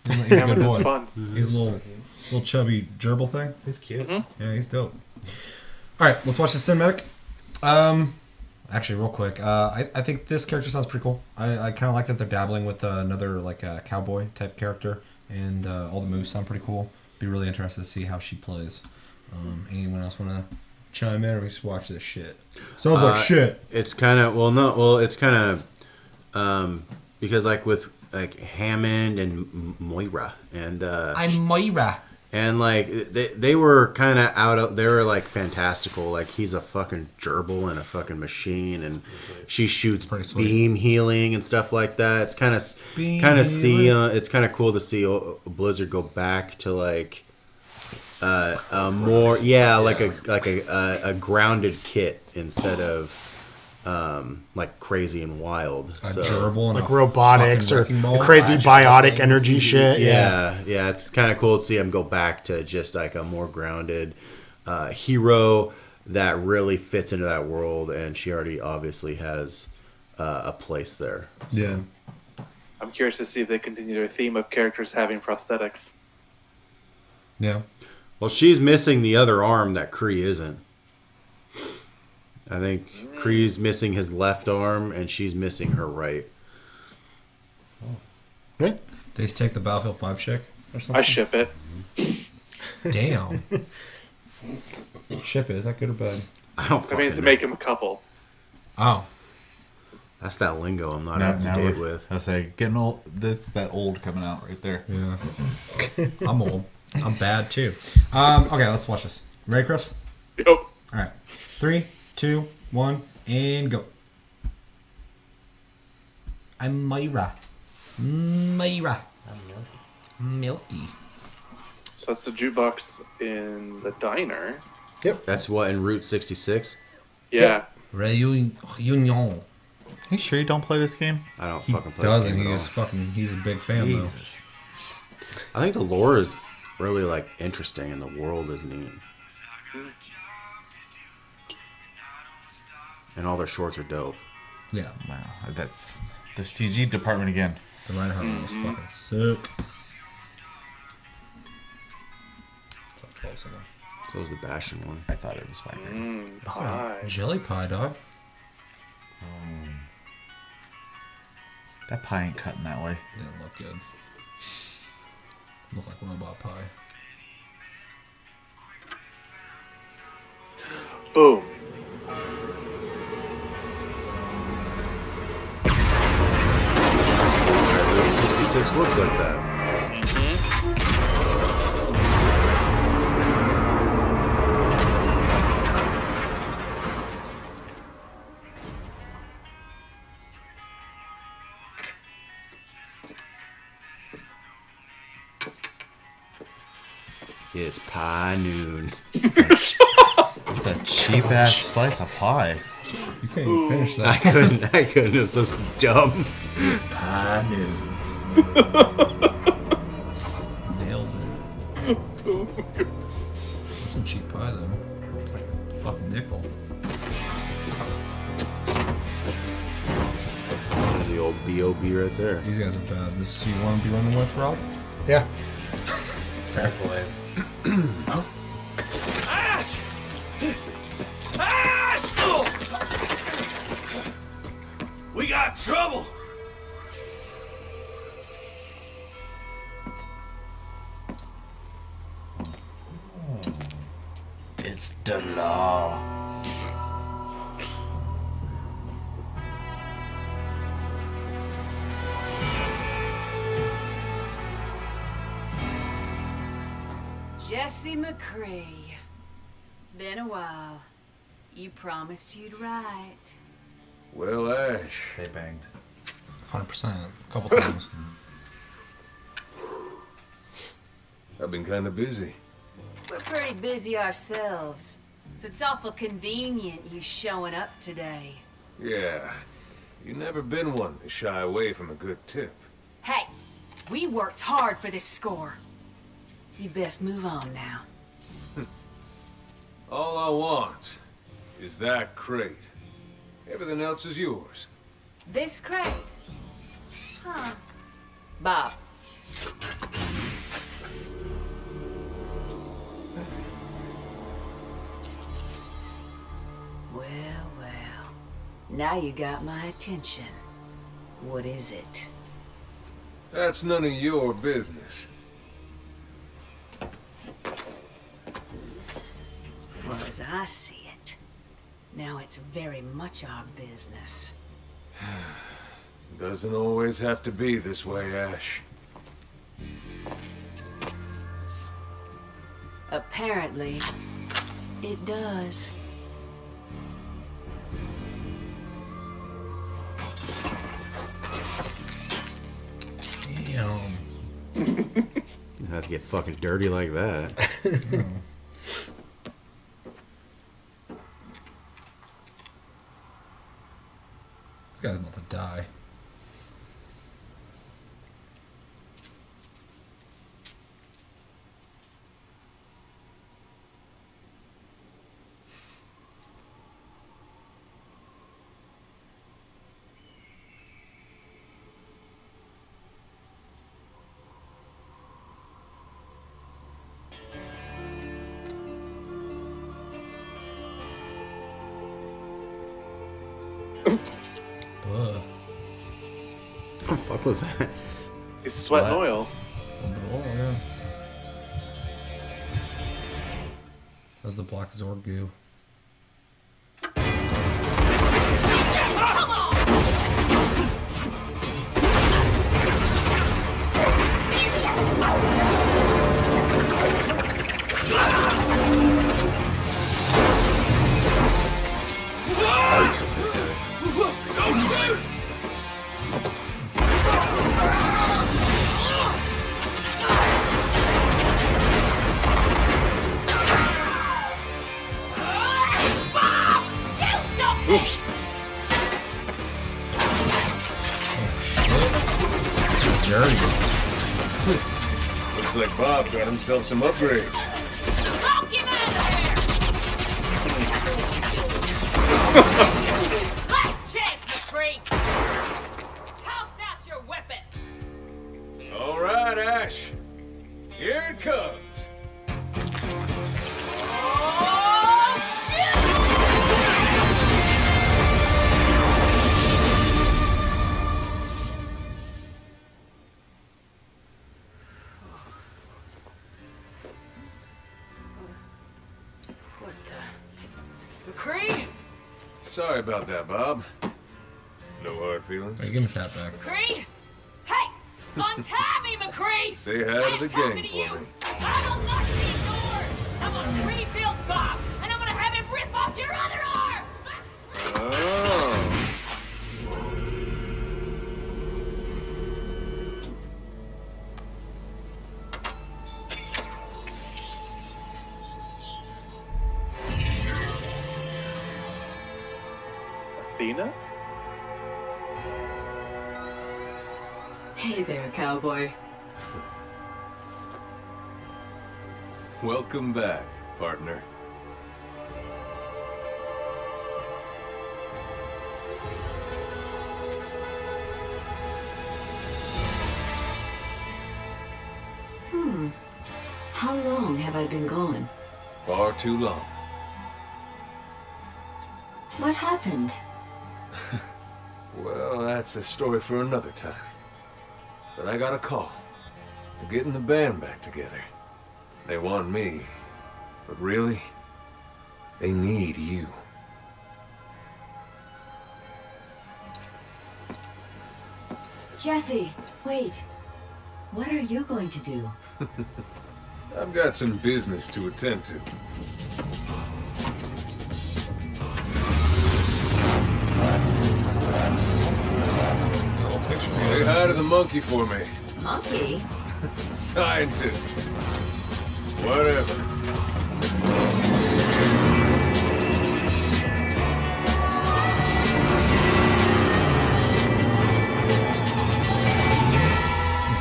He's a good boy. It's fun. He's a little chubby gerbil thing. He's cute. Yeah, he's dope. All right, let's watch the cinematic. Actually, real quick, I think this character sounds pretty cool. I kind of like that they're dabbling with another like cowboy type character, and all the moves sound pretty cool. Be really interested to see how she plays. Anyone else want to chime in, or we just watch this shit? Sounds like shit. It's kind of it's kind of because like with like Hammond and Moira and I'm Moira. And like they were kind of they were like fantastical. Like he's a fucking gerbil and a fucking machine, and she shoots beam healing and stuff like that. It's kind of it's kind of cool to see Blizzard go back to like a more like a grounded kit instead of like crazy and wild. So, gerbil and like robotics or crazy biotic energy shit. Yeah, it's kind of cool to see him go back to just like a more grounded hero that really fits into that world. And she already obviously has a place there. So. Yeah. I'm curious to see if they continue their theme of characters having prosthetics. Yeah. Well, she's missing the other arm that Kree isn't. I think Kree's missing his left arm, and she's missing her right. Right? They just take the Battlefield 5 chick or something? I ship it. Damn. Ship it. Is that good or bad? I don't That fucking means to know. make him a couple. Oh. That's that lingo I'm not up to date with. I was like, getting old. That's that old coming out right there. Yeah. I'm old. I'm bad too. Okay, let's watch this. Ready, Chris? Yep. All right. 3, 2, 1, and go. I'm Myra. Myra. Milky. So that's the jukebox in the diner. That's what in Route 66. Yeah. Reunion. You sure you don't play this game? I don't He fucking play this doesn't. game He at is all. fucking. He's a big fan though. Jesus. I think the lore is really like interesting, and the world is neat. And all their shorts are dope. Yeah. Wow, that's the CG department again. The Reinhardt one was fucking sick. It's up 12 somewhere. So was the Bastion one. I thought it was fine. What's Pie. that? Jelly pie, dog. That pie ain't cutting that way. Didn't look good. Looked like robot pie. Boom. Route 66 looks like that. It's pie noon. It's a cheap ass slice of pie. You can't even finish I that. couldn't. It was so dumb. It's pie noon. Nailed it. That's some cheap pie though. It's like a fucking nickel. There's the old B.O.B. right there. These guys are bad. This is who you want to be running with, Rob? Yeah. Fair boys. Ashe! Ashe! We got trouble! It's the law. Jesse McCrae. Been a while. You promised you'd write. Well, Ashe, They banged. 100%. A couple times. I've been kind of busy. We're pretty busy ourselves, so it's awful convenient you showing up today. Yeah, you never been one to shy away from a good tip. Hey, we worked hard for this score. You best move on now. All I want is that crate. Everything else is yours. This crate? Huh. Bob. Well, well. Now you got my attention. What is it? That's none of your business. Well, as I see it, now it's very much our business. Doesn't always have to be this way, Ashe. Apparently, it does. Damn. You have to get fucking dirty like that. This guy's about to die. What the fuck was that? It's sweat and oil. A little bit of oil, yeah. That was the black Zord goo. Oops. Dirty. Looks like Bob got himself some upgrades. Talk him out of there! Last chance, McCree! Toss out your weapon! All right, Ashe. Here it comes. Oh, shoot! What the... McCree? Sorry about that, Bob. No hard feelings. Hey, give me his hat back. McCree? Hey! Untie me, McCree! Say hi to the talking gang to for you. me. I will lock these doors! I'm gonna rebuild Bob, and I'm gonna have him rip off your other arm! Oh. Athena? Hey there, cowboy. Welcome back, partner. How long have I been gone? Far too long. What happened? Well, that's a story for another time. But I got a call. We're getting the band back together. They want me. But really, they need you. Jesse, wait. What are you going to do? I've got some business to attend to. Say hi to the monkey for me. Monkey? Scientist. Whatever.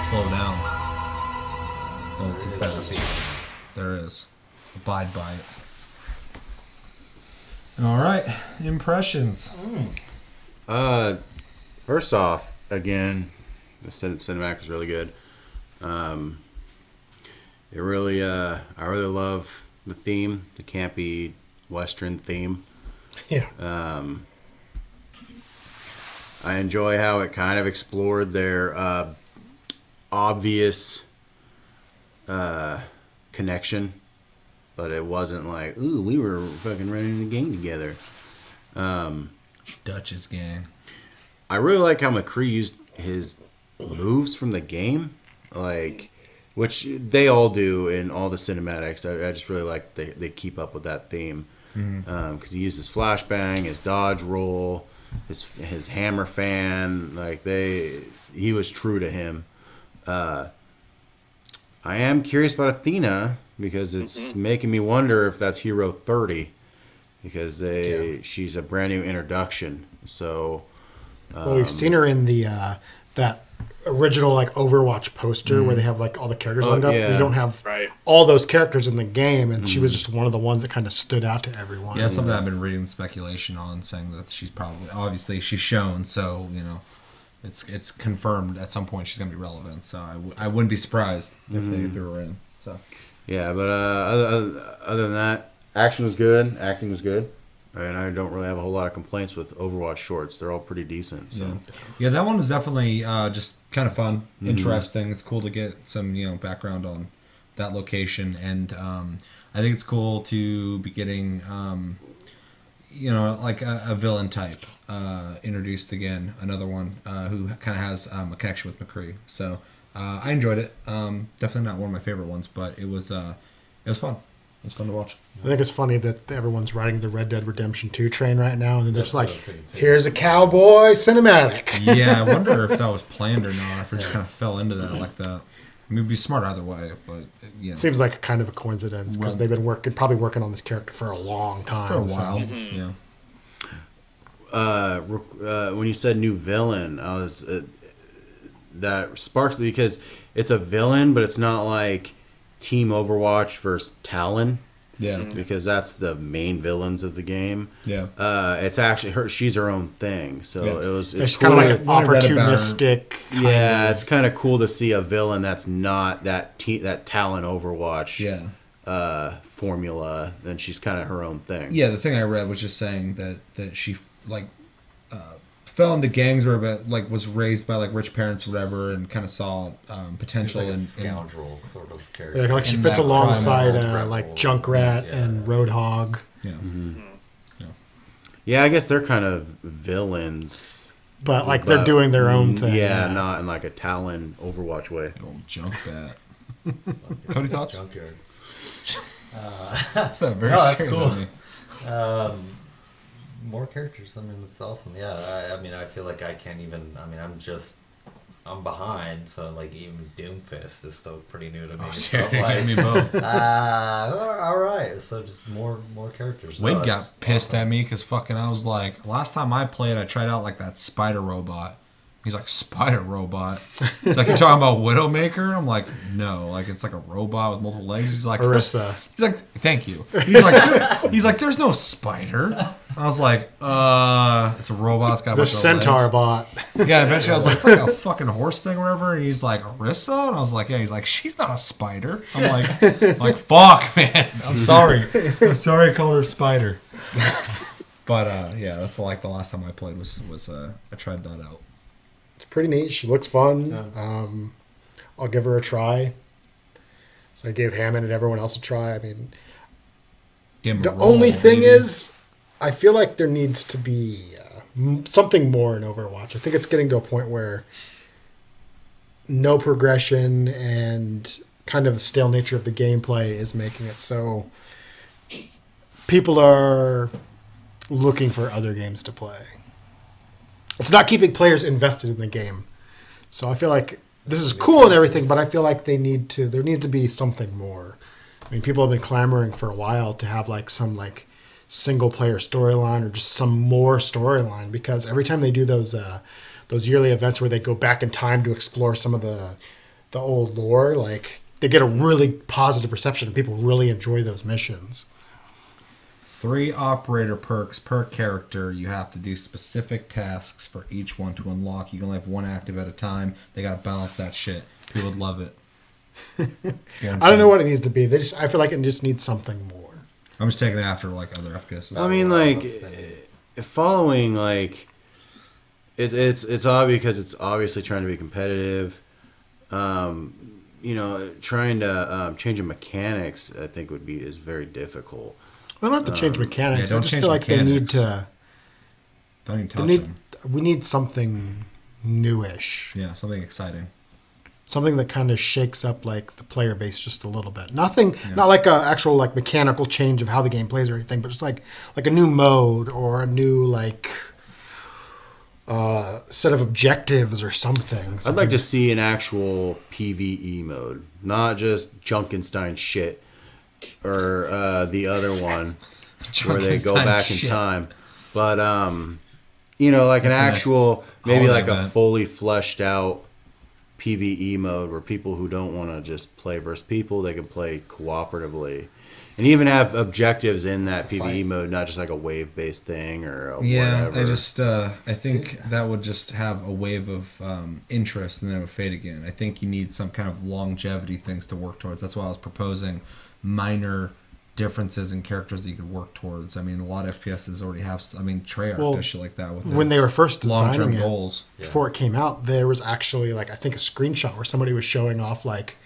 Slow down. A little too fast. There it is. Abide by it. All right. Impressions. First off, again, the cinematic was really good. It really, I really love the theme, the campy Western theme. Yeah. I enjoy how it kind of explored their obvious connection, but it wasn't like, ooh, we were fucking running the game together. Dutch's gang. I really like how McCree used his moves from the game, like, which they all do in all the cinematics. I just really like they keep up with that theme, because he uses flashbang, his dodge roll, his hammer fan. Like he was true to him. I am curious about Athena because it's making me wonder if that's Hero 30, because she's a brand new introduction. So. Well, we've seen her in the that original like Overwatch poster where they have like all the characters lined up. yeah. We don't have all those characters in the game, and she was just one of the ones that kind of stood out to everyone. Yeah, that's something I've been reading speculation on, saying that she's probably, obviously she's shown, so you know, it's confirmed at some point she's gonna be relevant. So I wouldn't be surprised if they threw her in. So Yeah, but other than that, action was good, acting was good. And I don't really have a whole lot of complaints with Overwatch shorts. They're all pretty decent. So Yeah, that one was definitely just kind of fun, interesting. It's cool to get some background on that location, and I think it's cool to be getting like a villain type introduced again. Another one who kind of has a connection with McCree. So I enjoyed it. Definitely not one of my favorite ones, but it was fun. It's fun to watch. I think it's funny that everyone's riding the Red Dead Redemption 2 train right now, and then there's like, here's a cowboy cinematic. Yeah, I wonder if that was planned or not, if it just kind of fell into that like that. I mean, it'd be smart either way, but Seems like kind of a coincidence, because they've been probably working on this character for a long time. For a while, yeah. When you said new villain, I was that sparks me because it's a villain, but it's not like Team Overwatch versus Talon. Yeah. Because that's the main villains of the game. Yeah. It's actually her. She's her own thing. So it's kind cool of like an opportunistic. Yeah, it's kind of cool to see a villain that's not that Talon Overwatch. Formula. Then she's kind of her own thing. Yeah, the thing I read was just saying that she fell into gangs or was raised by like rich parents or whatever, and kind of saw potential like a in scoundrel sort of character. Yeah, like she fits alongside like Junkrat and Roadhog. Yeah. Yeah, I guess they're kind of villains. But like they're doing their own thing. Yeah, not in like a Talon Overwatch way. Old Junkrat. Cody, thoughts? Junkyard. That's not very that's serious cool. of me. More characters. I mean, it's awesome. Yeah, I mean, I feel like I can't even. I mean, I'm behind. So like, even Doomfist is still pretty new to me. So, You're getting me both. all right. So just more characters. Wade got pissed at me because I was like, last time I played, I tried out like that spider robot. He's like, spider robot? He's like, you're talking about Widowmaker? I'm like, no, like it's like a robot with multiple legs. He's like, Orisa. He's like, thank you. He's like, there's no spider. I was like, it's a robot. It's got a bunch of centaur legs. bot. Yeah, eventually I was like, it's like a fucking horse thing or whatever. And he's like, Orisa? And I was like, yeah. He's like, she's not a spider. I'm like, fuck, man. I'm sorry. I called her a spider. But yeah, that's like the last time I played was I tried that out. It's pretty neat. She looks fun. I'll give her a try. So I gave Hammond and everyone else a try. I mean, the only thing is, I feel like there needs to be something more in Overwatch. I think it's getting to a point where no progression and kind of the stale nature of the gameplay is making it so people are looking for other games to play. It's not keeping players invested in the game. So I feel like this is cool and everything, but I feel like there needs to be something more. I mean, people have been clamoring for a while to have like some like single player storyline or just some more storyline, because every time they do those yearly events where they go back in time to explore some of the old lore, like they get a really positive reception and people really enjoy those missions. 3 operator perks per character. You have to do specific tasks for each one to unlock. You can only have one active at a time. They got to balance that shit. People would love it. I don't know what it needs to be. I feel like it just needs something more. I'm just taking it after like other FPSs. I mean, like following like it's obvious because it's obviously trying to be competitive. Trying to change the mechanics, I think is very difficult. We don't have to change mechanics. Yeah, I just feel like they need to. Don't even touch them. We need something newish. Yeah, something exciting. Something that kind of shakes up like the player base just a little bit. Nothing, not like a actual like mechanical change of how the game plays or anything, but just like a new mode or a new like set of objectives or something. I'd like to see an actual PvE mode, not just Junkenstein shit. Or the other one where they go back in time, but like an actual, maybe like a fully fleshed out PvE mode where people who don't want to just play versus people, they can play cooperatively, and even have objectives in that PvE mode, not just like a wave based thing or whatever. I think that would just have a wave of interest and then it would fade again. I think you need some kind of longevity things to work towards. That's why I was proposing minor differences in characters that you could work towards. I mean, a lot of FPSs already have. I mean, Treyarch does shit like that with when they were first long-term designing goals. it before it came out. There was actually like I think a screenshot where somebody was showing off like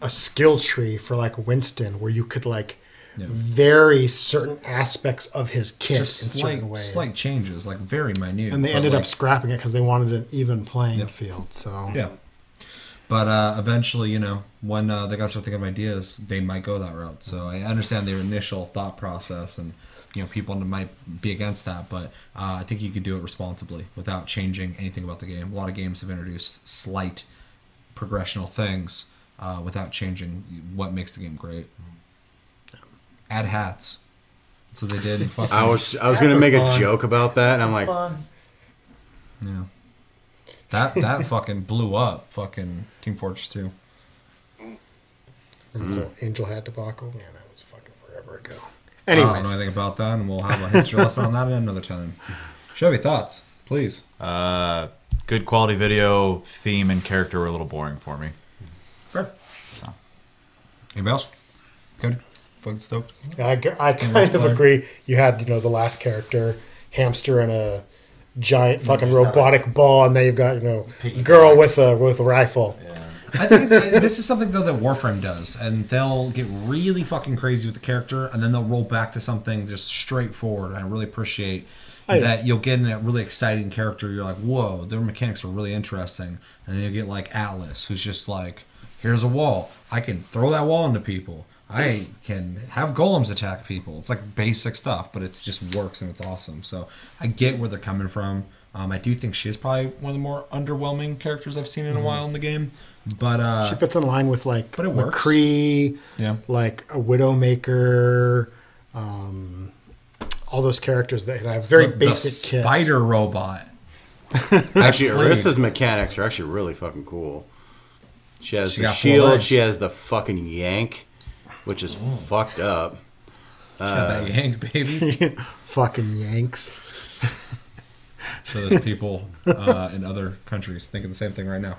a skill tree for like Winston, where you could like vary certain aspects of his kit in certain ways. Slight changes, like very minute. And they ended up scrapping it because they wanted an even playing field. So yeah. But eventually, you know, when they got to start thinking of ideas, they might go that route. So I understand their initial thought process, and you know, people might be against that. But I think you could do it responsibly without changing anything about the game. A lot of games have introduced slight progressional things without changing what makes the game great. Add hats. That's what they did. In fucking, I was gonna make a joke about that, and I'm like, yeah. That fucking blew up. Fucking Team Fortress 2. Angel Hat debacle. Man, that was fucking forever ago. I don't know Anyways, anything about that, and we'll have a history lesson on that another time. Chevy, thoughts, please. Good quality video, theme, and character were a little boring for me. Fair. So. Anybody else? Good. Fucking stoked. I kind of agree. You had the last character, hamster, and a giant fucking robotic ball, and then you've got girl with a rifle. Yeah. I think this is something though that Warframe does, and they'll get really fucking crazy with the character, and then they'll roll back to something just straightforward. And I really appreciate that you'll get in a really exciting character. You're like, whoa, their mechanics are really interesting, and then you get like Atlas, who's just like, here's a wall, I can throw that wall into people. I can have golems attack people. It's like basic stuff, but it just works and it's awesome. So I get where they're coming from. I do think she is probably one of the more underwhelming characters I've seen in a while in the game. But she fits in line with like McCree, like a Widowmaker, all those characters that have very basic kits. Spider robot. Actually, Arissa's mechanics are actually really fucking cool. She has the shield. She has the fucking yank, which is fucked up. That yank, baby. Fucking yanks. So there's people in other countries thinking the same thing right now.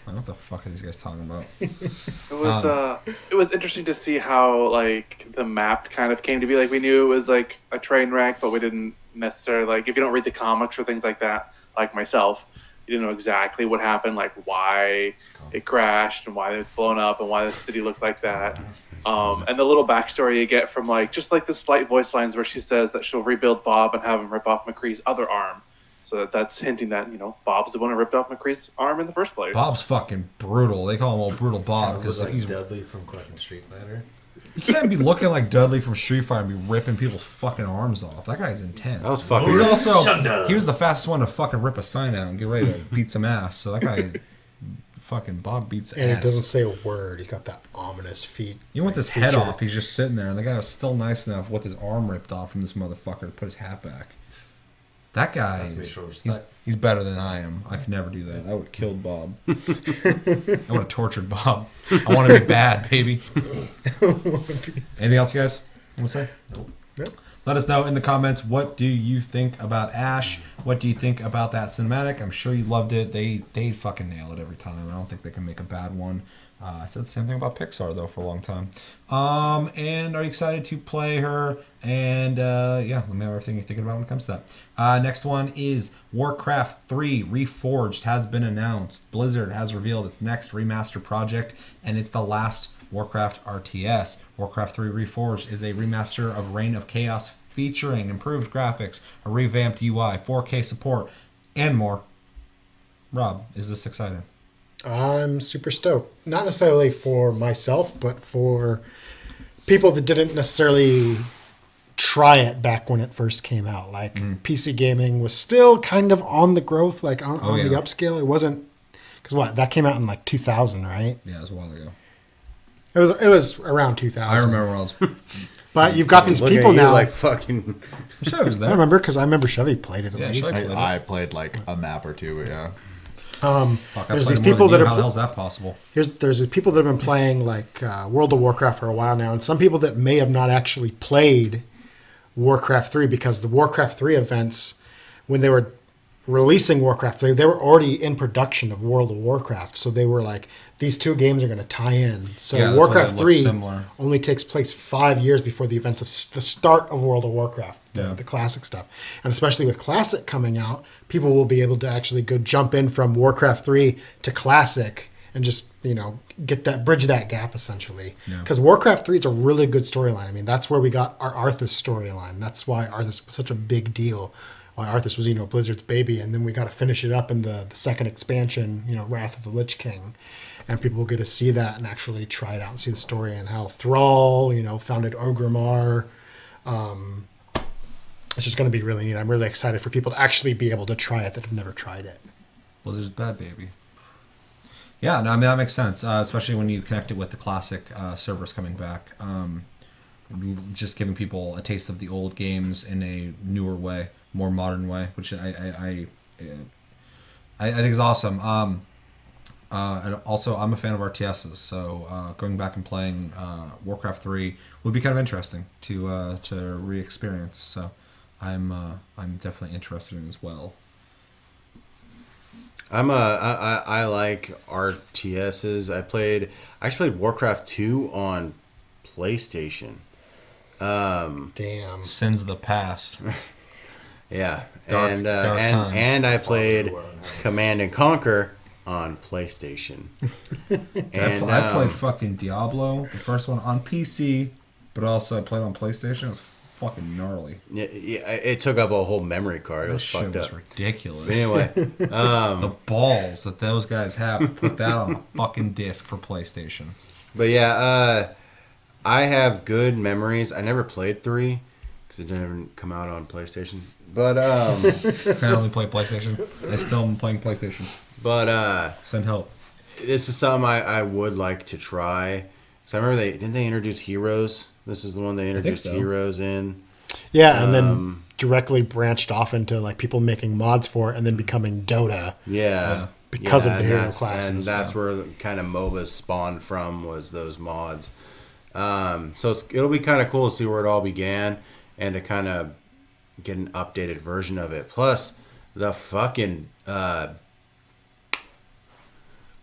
What the fuck are these guys talking about? It was interesting to see how like the map kind of came to be. Like we knew it was like a train wreck, but we didn't necessarily like if you don't read the comics or things like that. Like myself, you didn't know exactly what happened, like why it crashed and why it was blown up and why the city looked like that. And the little backstory you get from like just like the slight voice lines where she says that she'll rebuild Bob and have him rip off McCree's other arm. So that's hinting that, Bob's the one who ripped off McCree's arm in the first place. Bob's fucking brutal. They call him old brutal Bob because like he's Dudley from fucking Street Fighter. You can't be looking like Dudley from Street Fighter and be ripping people's fucking arms off. That guy's intense. That was fucking. He was the fastest one to fucking rip a sign out and get ready to beat some ass. So that guy, fucking Bob beats ass. And it doesn't say a word. He got that ominous feet. Even with his head off, he's just sitting there, and the guy was still nice enough with his arm ripped off from this motherfucker to put his hat back. That guy, he's better than I am. I could never do that. I would have killed Bob. I would have tortured Bob. I want to be bad, baby. Anything else, you guys want to say? Nope. Let us know in the comments, what do you think about Ashe? What do you think about that cinematic? I'm sure you loved it. They fucking nail it every time. I don't think they can make a bad one. I said the same thing about Pixar, though, for a long time. And are you excited to play her? And, let me know everything you're thinking about when it comes to that. Next one is Warcraft 3 Reforged has been announced. Blizzard has revealed its next remaster project, and it's the last Warcraft RTS. Warcraft 3 Reforged is a remaster of Reign of Chaos featuring improved graphics, a revamped UI, 4K support, and more. Rob, is this exciting? I'm super stoked. Not necessarily for myself, but for people that didn't necessarily try it back when it first came out. Like PC gaming was still kind of on the growth, like on the upscale. It wasn't because that came out in like 2000, right? Yeah, it was a while ago. It was around 2000. I remember when I was. But you've got these people now. Like fucking. Sure, was there. I remember because I remember Chevy played it at least. I played like a map or two, yeah. There's these people that are. How the hell's that possible? There's these people that have been playing like World of Warcraft for a while now, and some people that may have not actually played Warcraft 3 because the Warcraft 3 events, when they were releasing Warcraft 3, they were already in production of World of Warcraft. So they were like, these two games are going to tie in. So Yeah, that's why Warcraft they look 3 similar. only takes place 5 years before the events of the start of World of Warcraft, Yeah. the classic stuff. And especially with Classic coming out, people will be able to actually go jump in from Warcraft 3 to Classic and just, bridge that gap essentially. Because Warcraft 3 is a really good storyline. I mean, that's where we got our Arthas storyline. That's why Arthas was such a big deal. Why Arthas was, Blizzard's baby. And then we got to finish it up in the second expansion, Wrath of the Lich King. And people will get to see that and actually try it out and see the story and how Thrall, founded Orgrimmar. It's just going to be really neat. I'm really excited for people to actually be able to try it that have never tried it. Blizzard's bad baby. Yeah, no, I mean, that makes sense, especially when you connect it with the classic servers coming back. Just giving people a taste of the old games in a newer way, more modern way, which I think is awesome. And also, I'm a fan of RTSs, so going back and playing Warcraft 3 would be kind of interesting to re-experience. So I'm definitely interested in as well. I like RTSs. I actually played Warcraft 2 on PlayStation. Damn. Sins of the past. Yeah. Dark times. And I played Command and Conquer on PlayStation. And I played fucking Diablo, the first one, on PC, but also I played on PlayStation. It was fucking gnarly. Yeah, it took up a whole memory card. It was fucked up. Ridiculous. But anyway, the balls that those guys have to put that on a fucking disc for PlayStation. But yeah, I have good memories. I never played 3 because it didn't come out on PlayStation. But I only play PlayStation. I still am playing PlayStation. But send help. This is something I would like to try. So I remember didn't they introduce Heroes? This is the one they introduced Heroes in. Yeah, and then directly branched off into like people making mods for it and then becoming Dota. Yeah. Because of the hero classes. And that's where the kind of MOBAs spawned from, was those mods. So it'll be kind of cool to see where it all began and to kind of get an updated version of it. Plus, the fucking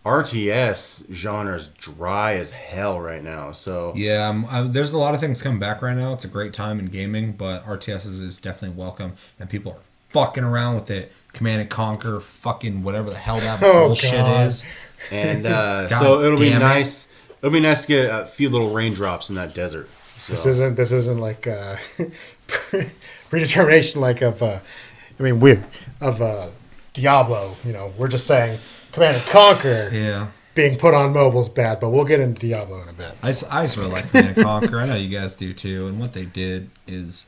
RTS genre is dry as hell right now. So yeah, there's a lot of things coming back right now. It's a great time in gaming, but RTS is definitely welcome, and people are fucking around with it. Command and Conquer, fucking whatever the hell that bullshit is. And so it'll be nice. It'll be nice to get a few little raindrops in that desert. So. This isn't like predetermination like of Diablo. We're just saying Command and Conquer being put on mobile's bad, but we'll get into Diablo in a bit. I just really like Command and Conquer. I know you guys do too, and what they did is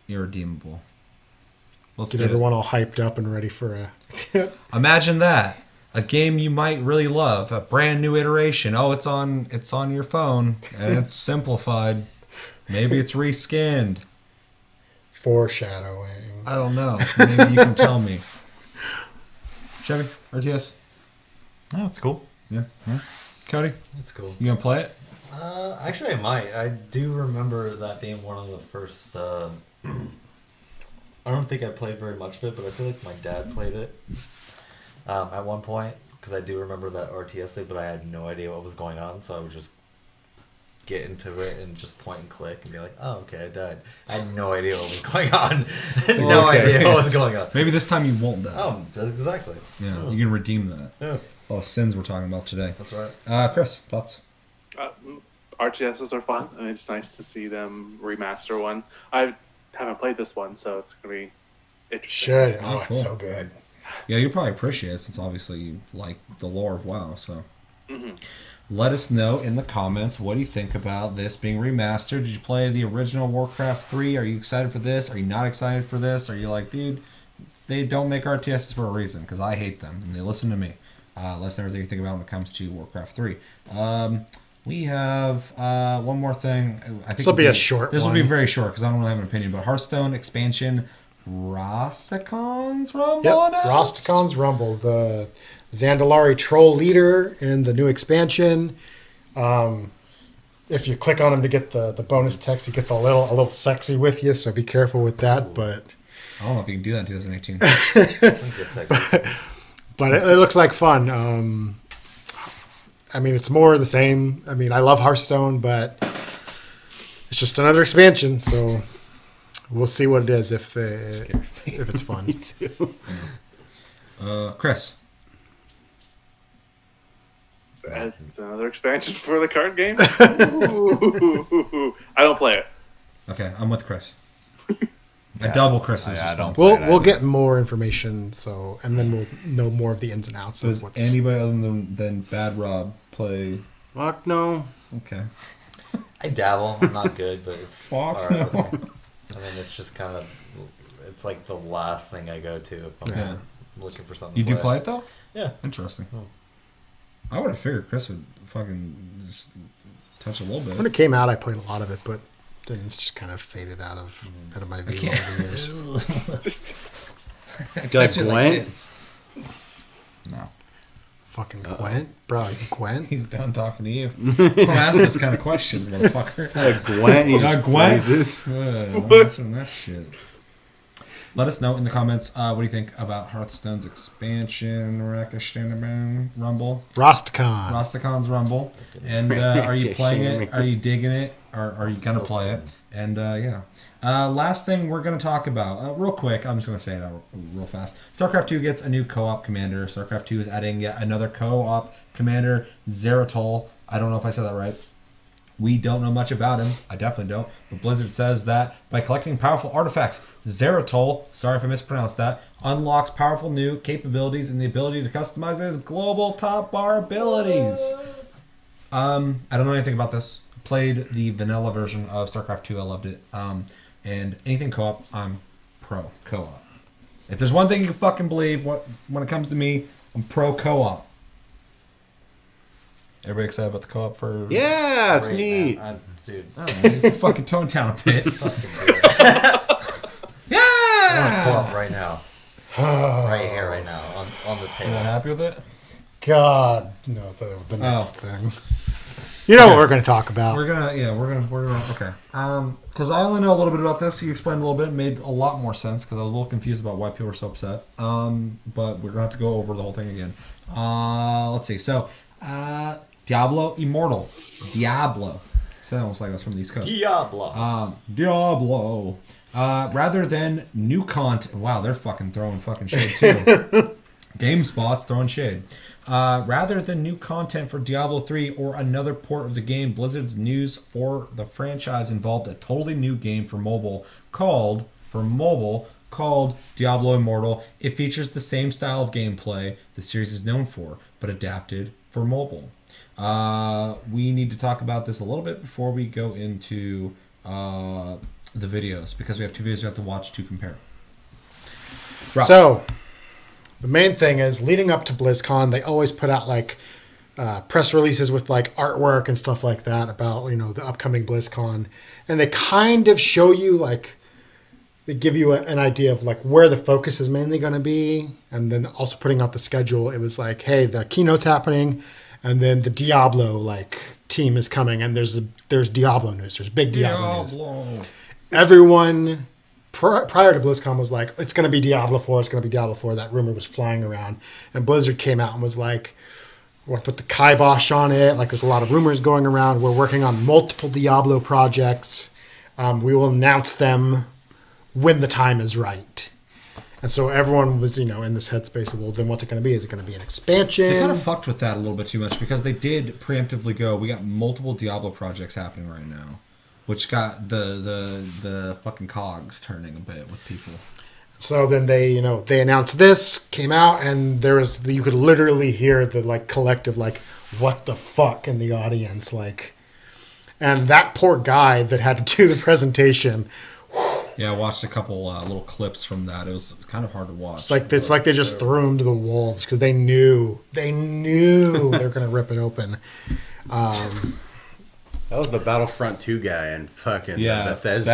irredeemable. Let's get everyone all hyped up and ready for a imagine that. A game you might really love, a brand new iteration. Oh, it's on your phone and it's simplified. Maybe it's reskinned. Foreshadowing. I don't know. Maybe you can tell me. Chevy, RTS. Oh, that's cool. Yeah. Cody, that's cool. You gonna play it? Actually, I might. I do remember that being one of the first. I don't think I played very much of it, but I feel like my dad played it at one point, because I do remember that RTS thing, but I had no idea what was going on, so I would just get into it and just point and click and be like, oh, okay, I died. I had no idea what was going on. No idea what was going on. Maybe this time you won't die. Oh, exactly. Yeah, you can redeem that. Yeah. It's all the sins we're talking about today. That's right. Chris, thoughts? RTSs are fun, and it's nice to see them remaster one. I haven't played this one, so it's going to be interesting. Should. Oh, cool. It's so good. Yeah, you'll probably appreciate it since obviously you like the lore of WoW. So let us know in the comments, what do you think about this being remastered? Did you play the original Warcraft 3? Are you excited for this? Are you not excited for this? Are you like, dude, they don't make RTSs for a reason, because I hate them and they listen to me. Let us know everything you think about when it comes to Warcraft 3. We have one more thing. I think this will be a short one. This will be very short because I don't really have an opinion. But Hearthstone expansion, Rostakon's Rumble. Yep, announced? Rostakon's Rumble, the Zandalari troll leader in the new expansion. If you click on him to get the bonus text, he gets a little sexy with you, so be careful with that. But I don't know if you can do that in 2018. I think it's like, But it looks like fun. I mean, it's more of the same. I mean, I love Hearthstone, but it's just another expansion. So we'll see what it is if it's fun. Me too. Chris. It's another expansion for the card game. Ooh. I don't play it. Okay, I'm with Chris. I double Chris's I don't response. play it We'll either. get more information. So, and then we'll know more of the ins and outs Does of what's. anybody other than Bad Rob play? Fuck no. Okay. I dabble. I'm not good, but it's Fuck all right with no. me. I mean, it's just kind of, it's like the last thing I go to if I'm Yeah. looking for something. You to do play it though? Yeah. Interesting. Oh. I would have figured Chris would fucking just touch a little When bit. it came out, I played a lot of it, but then it's just kind of faded out of my view over the years. Do you like Gwent? No. Fucking Gwent, bro, Gwent. He's done talking to you. Don't ask those kind of questions, motherfucker. Gwent, he just Gwent. phrases. Don't answer that shit. Let us know in the comments what do you think about Hearthstone's expansion, Rumble, Rostacon's Rumble, and are you playing it? Are you digging it? Or are you gonna play it? And yeah. Last thing we're gonna talk about, real quick. I'm just gonna say it out real fast. StarCraft 2 gets a new co-op commander. StarCraft 2 is adding yet another co-op commander, Zeratol. I don't know if I said that right. We don't know much about him. I definitely don't. But Blizzard says that by collecting powerful artifacts, Zeratol, sorry if I mispronounced that, unlocks powerful new capabilities and the ability to customize his global top bar abilities. I don't know anything about this. Played the vanilla version of StarCraft 2. I loved it. And anything co-op, I'm pro co-op. If there's one thing you can fucking believe, when it comes to me, I'm pro co-op. Everybody excited about the co-op for? Yeah, it's Great, neat. man. Dude. I don't know, it's fucking tone down a bit. I want to pull Yeah. up right now. Right here, right now, on this You table. not happy with it? God, no, the next thing. You know what we're going to talk about. We're gonna, okay. Because I only know a little bit about this. You explained a little bit, made a lot more sense. Because I was a little confused about why people were so upset. But we're gonna have to go over the whole thing again. Let's see. So, Diablo Immortal, Diablo. So that almost like that's from the East Coast. Diablo. Diablo. Rather than new content. Wow, they're fucking throwing fucking shade too. GameSpot's throwing shade. Rather than new content for Diablo 3 or another port of the game, Blizzard's news for the franchise involved a totally new game for mobile called Diablo Immortal. It features the same style of gameplay the series is known for, but adapted for mobile. We need to talk about this a little bit before we go into the videos, because we have two videos we have to watch to compare. Rob. So, the main thing is, leading up to BlizzCon, they always put out like press releases with like artwork and stuff like that about, you know, the upcoming BlizzCon, and they kind of show you like, they give you an idea of like where the focus is mainly going to be, and then also putting out the schedule. It was like, hey, the keynote's happening, and then the Diablo like team is coming, and there's Diablo news. There's big Diablo news. Everyone prior to BlizzCon was like, it's going to be Diablo 4, it's going to be Diablo 4. That rumor was flying around. And Blizzard came out and was like, we're going to put the kibosh on it. Like, there's a lot of rumors going around. We're working on multiple Diablo projects. We will announce them when the time is right. And so everyone was, you know, in this headspace of, well, then what's it going to be? Is it going to be an expansion? They kind of fucked with that a little bit too much, because they did preemptively go, we got multiple Diablo projects happening right now, which got the fucking cogs turning a bit with people. So then they announced this, came out, and there was, you could literally hear the like collective like, what the fuck in the audience, like, and that poor guy that had to do the presentation. Yeah, I watched a couple little clips from that. It was kind of hard to watch. It's like they just threw him to the wolves because they knew they were going to rip it open. That was the Battlefront 2 guy and fucking Bethesda.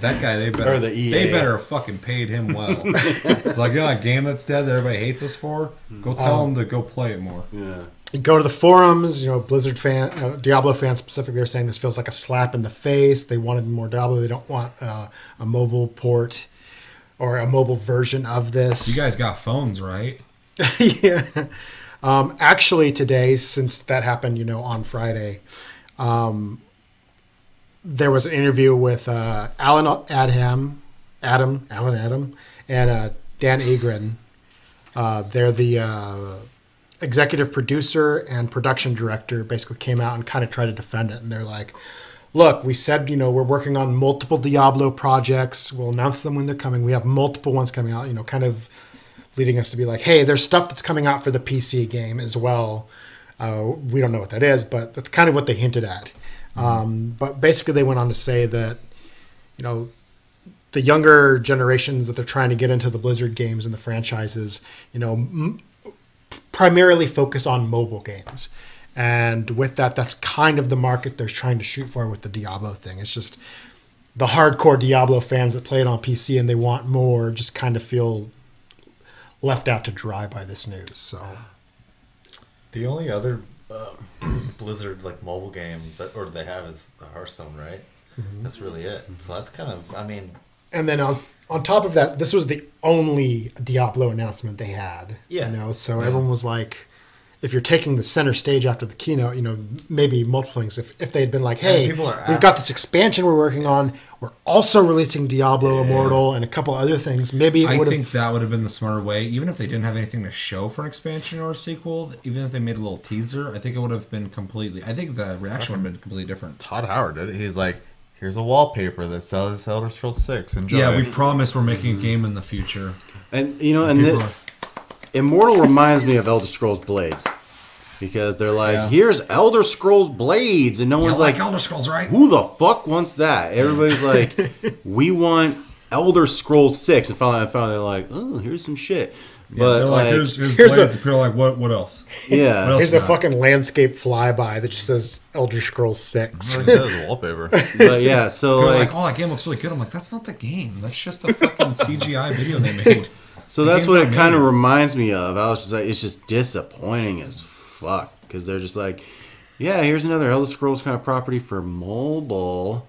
That guy, they better, Or the EA. they better have fucking paid him well. It's like, that game that's dead that everybody hates us for, go tell them to go play it more. Yeah. You go to the forums, Blizzard Diablo fans specifically are saying this feels like a slap in the face. They wanted more Diablo. They don't want a mobile port or a mobile version of this. You guys got phones, right? Yeah. Actually, today, since that happened, on Friday, there was an interview with Alan Adam, and Dan Agron. They're the executive producer and production director. Basically, came out and kind of tried to defend it, and they're like, "Look, we said we're working on multiple Diablo projects. We'll announce them when they're coming. We have multiple ones coming out. Kind of." Leading us to be like, hey, there's stuff that's coming out for the PC game as well. We don't know what that is, but that's kind of what they hinted at. But basically they went on to say that, the younger generations that they're trying to get into the Blizzard games and the franchises, primarily focus on mobile games. And with that, that's kind of the market they're trying to shoot for with the Diablo thing. It's just the hardcore Diablo fans that play it on PC and they want more just kind of feel left out to dry by this news. So the only other Blizzard mobile game that they have is the Hearthstone, right? Mm-hmm. That's really it. So that's kind of, and then on top of that, this was the only Diablo announcement they had. Yeah. So everyone was like, if you're taking the center stage after the keynote, maybe multiple things. If they had been like, hey, we've got this expansion we're working on. We're also releasing Diablo Immortal and a couple other things. Maybe I think that would have been the smarter way. Even if they didn't have anything to show for an expansion or a sequel, even if they made a little teaser, I think it would have been I think the reaction would have been completely different. Todd Howard did it. He's like, here's a wallpaper that sells Elder Scrolls 6. Enjoy. Yeah, we promise we're making a game in the future. And, Immortal reminds me of Elder Scrolls Blades. Because they're like, here's Elder Scrolls Blades, and no one's like Elder Scrolls, right? Who the fuck wants that? Everybody's like, we want Elder Scrolls 6, and finally they're like, oh, here's some shit. But like, here's Blades. People are like, what else? Yeah, what else here's a fucking landscape flyby that just says Elder Scrolls 6. That was wallpaper. But yeah, so like, oh, that game looks really good. I'm like, that's not the game. That's just a fucking CGI video they made. So that's what it kind of reminds me of. I was just like, it's just disappointing as fuck, because they're just like, yeah, here's another Elder Scrolls kind of property for mobile,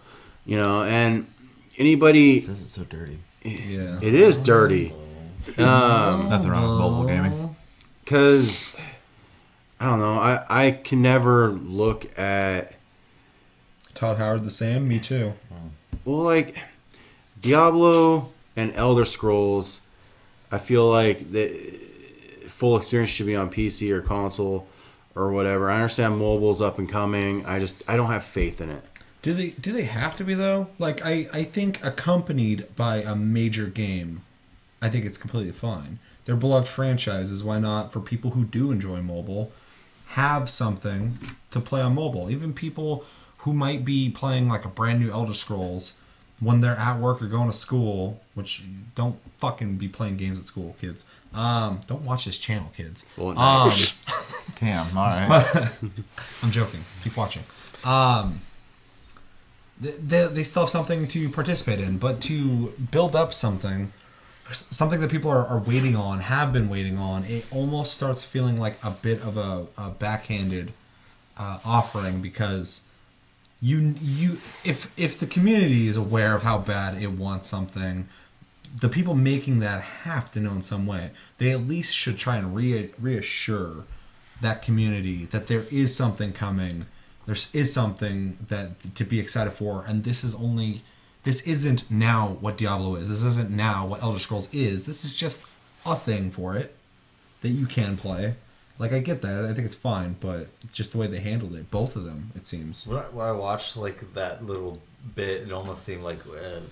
and anybody says it's so dirty. Yeah, it is dirty. Nothing wrong with mobile gaming, because I don't know, I can never look at Todd Howard the same. Me too. Well, like Diablo and Elder Scrolls, I feel like the full experience should be on PC or console or whatever. I understand mobile's up and coming. I don't have faith in it. Do they have to be though? Like I think accompanied by a major game, I think it's completely fine. They're beloved franchises. Why not, for people who do enjoy mobile, have something to play on mobile? Even people who might be playing like a brand new Elder Scrolls when they're at work or going to school, which don't fucking be playing games at school, kids. Don't watch this channel, kids. Damn, all right. I'm joking. Keep watching. They still have something to participate in, but to build up something that people are waiting on, have been waiting on, it almost starts feeling like a bit of a backhanded offering, because if the community is aware of how bad it wants something, the people making that have to know in some way. They at least should try and reassure that community that there is something coming. There is something that to be excited for, and this isn't now what Diablo is. This isn't now what Elder Scrolls is. This is just a thing for it that you can play. Like, I get that. I think it's fine, but just the way they handled it, both of them, it seems. When I watched that little bit, it almost seemed like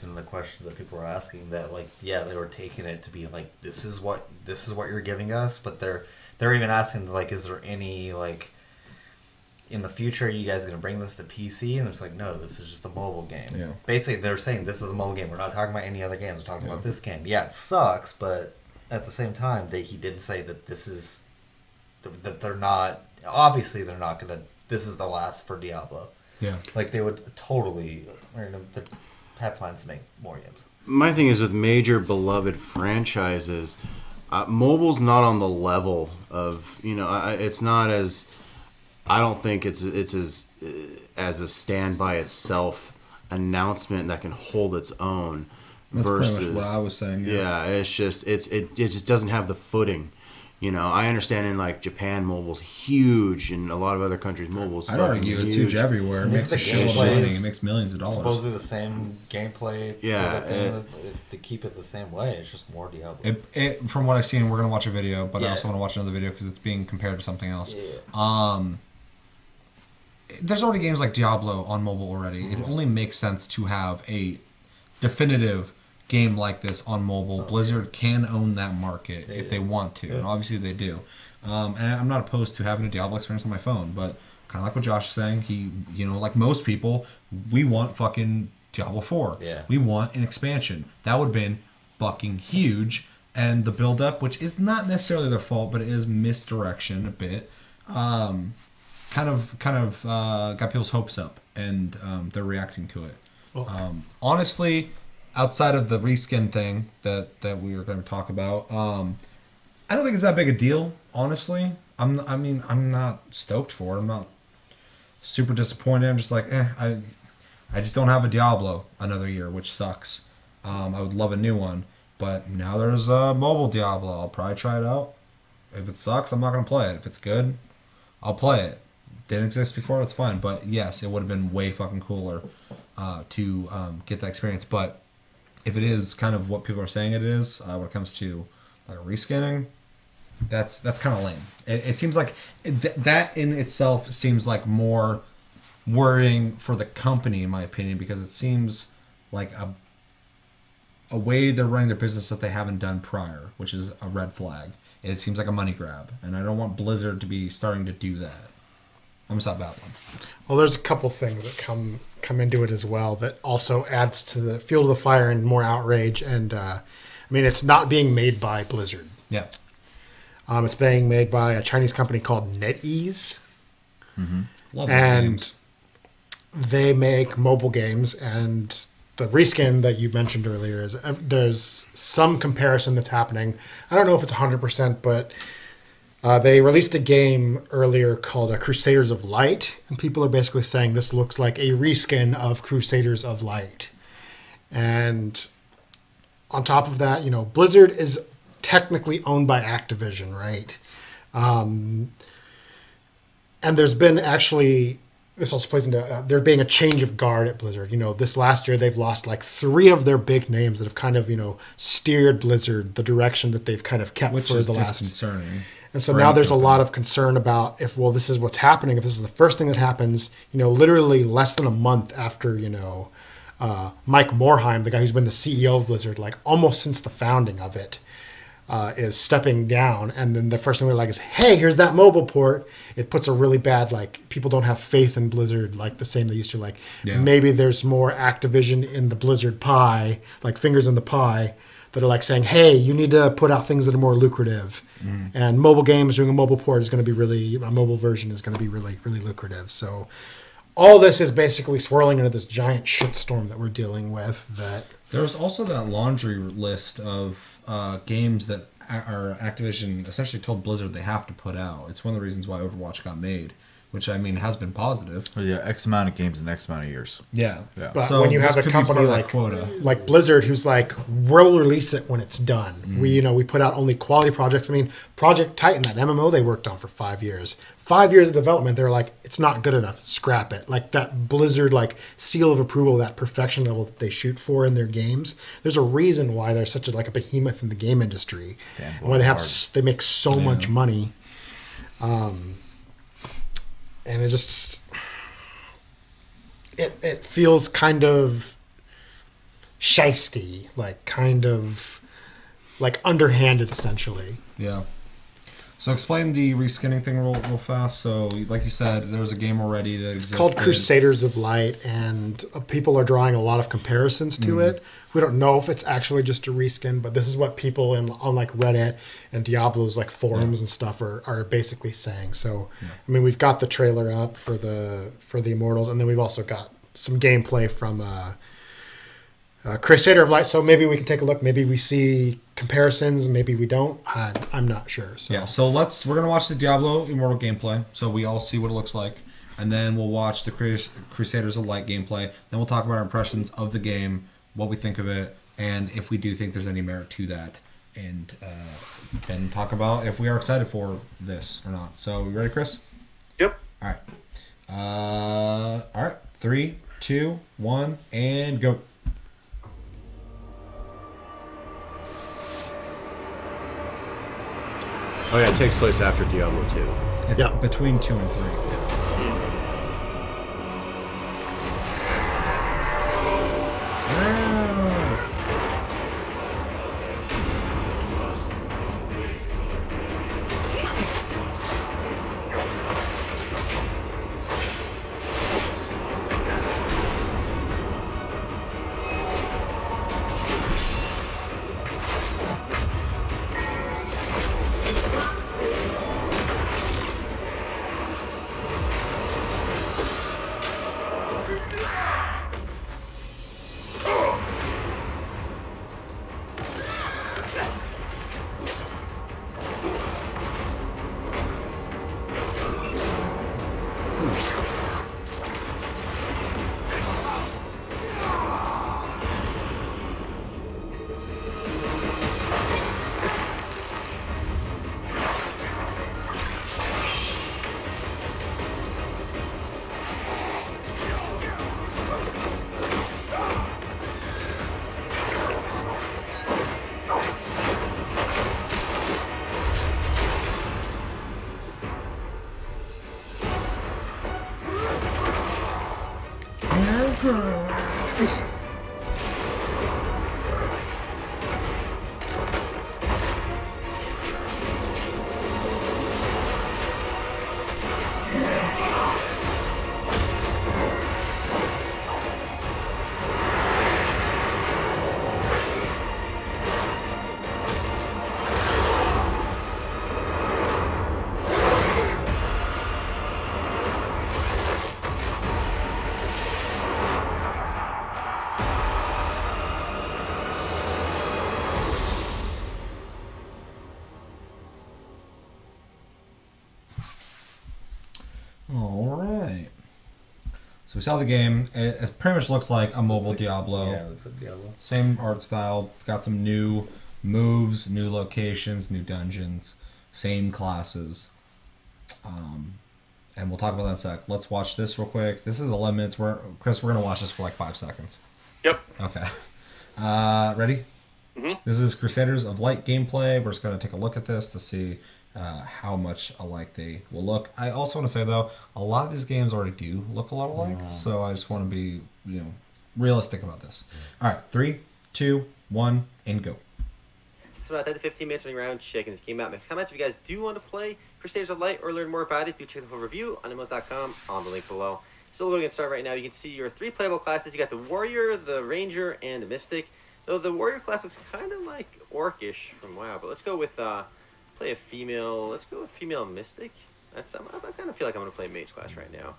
in the question that people were asking that they were taking it to be like, this is what you're giving us, but they're even asking is there any in the future, are you guys going to bring this to PC? And it's like, no, this is just a mobile game. Yeah. Basically, they're saying this is a mobile game. We're not talking about any other games. We're talking about this game. Yeah, it sucks, but at the same time, he did say that this is that they're not. Obviously, they're not going to. This is the last for Diablo. Yeah. They would totally have plans to make more games. My thing is with major beloved franchises, mobile's not on the level of it's not as. I don't think it's as a stand by itself announcement that can hold its own, That's versus pretty much what I was saying. Yeah, it's just it just doesn't have the footing. You know, I understand in like Japan, mobile's huge, and a lot of other countries, mobile's I'd argue it's huge everywhere. It makes a shitload of money. It makes millions of dollars. Supposedly the same gameplay. Yeah, sort of thing, if they keep it the same way, it's just more Diablo. From what I've seen, we're gonna watch a video, but I Yeah. also want to watch another video because it's being compared to something else. Yeah. There's already games like Diablo on mobile already. It only makes sense to have a definitive game like this on mobile. Blizzard can own that market if they want to, and obviously they do. And I'm not opposed to having a Diablo experience on my phone, but kind of like what Josh is saying, like most people, we want fucking Diablo 4. Yeah. We want an expansion. That would have been fucking huge. And the build up, which is not necessarily their fault, but it is misdirection a bit, kind of got people's hopes up, and they're reacting to it. Honestly, outside of the reskin thing that we were going to talk about, I don't think it's that big a deal. Honestly, I'm not stoked for it. I'm not super disappointed. I'm just like, I just don't have a Diablo another year, which sucks. I would love a new one, but now there's a mobile Diablo. I'll probably try it out. If it sucks, I'm not going to play it. If it's good, I'll play it. Didn't exist before, that's fine. But yes, it would have been way fucking cooler to get that experience. But if it is kind of what people are saying it is, when it comes to like reskinning, that's kind of lame. It seems like that in itself seems like more worrying for the company, in my opinion, because it seems like a way they're running their business that they haven't done prior, which is a red flag. It seems like a money grab, and I don't want Blizzard to be starting to do that. I'm gonna stop babbling. Well, there's a couple things that come into it as well that also adds to the fuel to the fire and more outrage. And it's not being made by Blizzard. Yeah. It's being made by a Chinese company called NetEase. Mm-hmm. Love and games. They make mobile games. And the reskin that you mentioned earlier is there's some comparison that's happening. I don't know if it's 100%, but they released a game earlier called Crusaders of Light, and people are basically saying this looks like a reskin of Crusaders of Light. And on top of that, Blizzard is technically owned by Activision, right? And there's been actually, this also plays into there being a change of guard at Blizzard. This last year they've lost like 3 of their big names that have kind of, steered Blizzard the direction that they've kind of kept for the last. Disconcerting. And so now there's a lot of concern about this is what's happening, if this is the first thing that happens, literally less than a month after, Mike Morhaime, the guy who's been the CEO of Blizzard, like almost since the founding of it, is stepping down. And then the first thing they're like is, hey, here's that mobile port. It puts a really bad, like, people don't have faith in Blizzard like the same they used to. Like, maybe there's more Activision in the Blizzard pie, like fingers in the pie, that are like saying, hey, you need to put out things that are more lucrative. And mobile games doing a mobile port is going to be a mobile version is going to be really, really lucrative. So all this is basically swirling into this giant shitstorm that we're dealing with. That there's also that laundry list of games that are Activision essentially told Blizzard they have to put out. It's one of the reasons why Overwatch got made, which has been positive. Well, yeah, X amount of games in X amount of years. Yeah. But so when you have a company like Blizzard who's like, we'll release it when it's done. Mm-hmm. We put out only quality projects. Project Titan, that MMO they worked on for 5 years. 5 years of development, they're like, it's not good enough. Scrap it. Like that Blizzard seal of approval, that perfection level that they shoot for in their games. There's a reason why they're such a behemoth in the game industry. Why they make so much money. And it just it feels kind of shisty, kind of underhanded, essentially. Yeah. So explain the reskinning thing real fast. So, like you said, there's a game already that exists. It's called Crusaders of Light, and people are drawing a lot of comparisons to it. We don't know if it's actually just a reskin, but this is what people on Reddit and Diablo's forums and stuff are basically saying. So, we've got the trailer up for the Immortals, and then we've also got some gameplay from Crusader of Light. So maybe we can take a look. Maybe we see comparisons. Maybe we don't. I'm not sure. So. Yeah. So we're gonna watch the Diablo Immortal gameplay, so we all see what it looks like, and then we'll watch the Crusaders of Light gameplay. Then we'll talk about our impressions of the game, what we think of it, and if we do think there's any merit to that, and then talk about if we are excited for this or not. So, you ready, Chris? Yep. All right. All right. 3, 2, 1, and go. Oh yeah, it takes place after Diablo 2. It's between 2 and 3. So we saw the game. It pretty much looks like a mobile Diablo. Yeah, it looks like Diablo. Same art style. It's got some new moves, new locations, new dungeons, same classes. And we'll talk about that in a sec. Let's watch this real quick. This is 11 minutes. Chris, we're going to watch this for like 5 seconds. Yep. Okay. Ready? Mm-hmm. This is Crusaders of Light gameplay. We're just going to take a look at this to see how much alike they will look. I also want to say, though, a lot of these games already do look a lot alike, so I just want to be, realistic about this. All right, 3, 2, 1, and go. So about 10 to 15 minutes running around checking this game out. Make comments if you guys do want to play Crusaders of Light or learn more about it. Do check the full review on MMOs.com on the link below. So we're going to get started right now. You can see your 3 playable classes. You got the Warrior, the Ranger, and the Mystic. Though the Warrior class looks kind of like Orcish from WoW, but let's go with play a female. Let's go with female Mystic. I kind of feel like I'm going to play Mage class right now.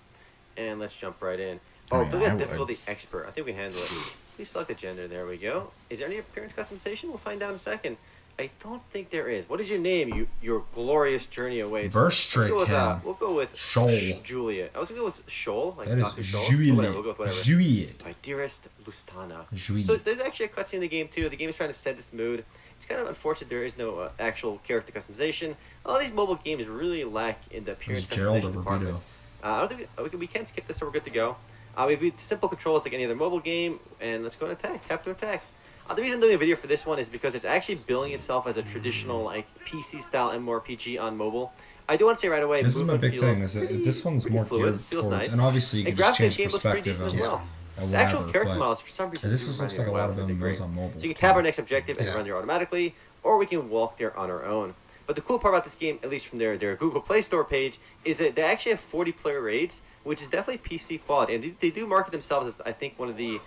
And let's jump right in. Oh, look at difficulty expert. I think we can handle it. Please select the gender. There we go. Is there any appearance customization? We'll find out in a second. I don't think there is. What is your name? Your glorious journey awaits. We'll go with Shoal. Juliet. I was going to go with Shoal, like that Dr. is Shoal. Juliet. Whatever, we'll go with whatever. Juliet. My dearest Lustana. Juliet. So there's actually a cutscene in the game too. The game is trying to set this mood. It's kind of unfortunate there is no actual character customization. A lot of these mobile games really lack in the appearance customization department. I don't think we can skip this, so we're good to go. We have simple controls like any other mobile game, and let's go and attack. Tap to attack. The reason I'm doing a video for this one is because it's actually billing itself as a traditional like PC-style MMORPG on mobile. I do want to say right away, this is my big thing. Is that this one's more fluid, geared feels towards, nice. And obviously you can just change perspective as well. of The actual whatever, character models for some reason this just looks like a lot of MMOs on mobile. So you can tab our next objective and run there automatically, or we can walk there on our own. But the cool part about this game, at least from their Google Play Store page, is that they actually have 40-player raids, which is definitely PC quality. And they do market themselves as, I think, the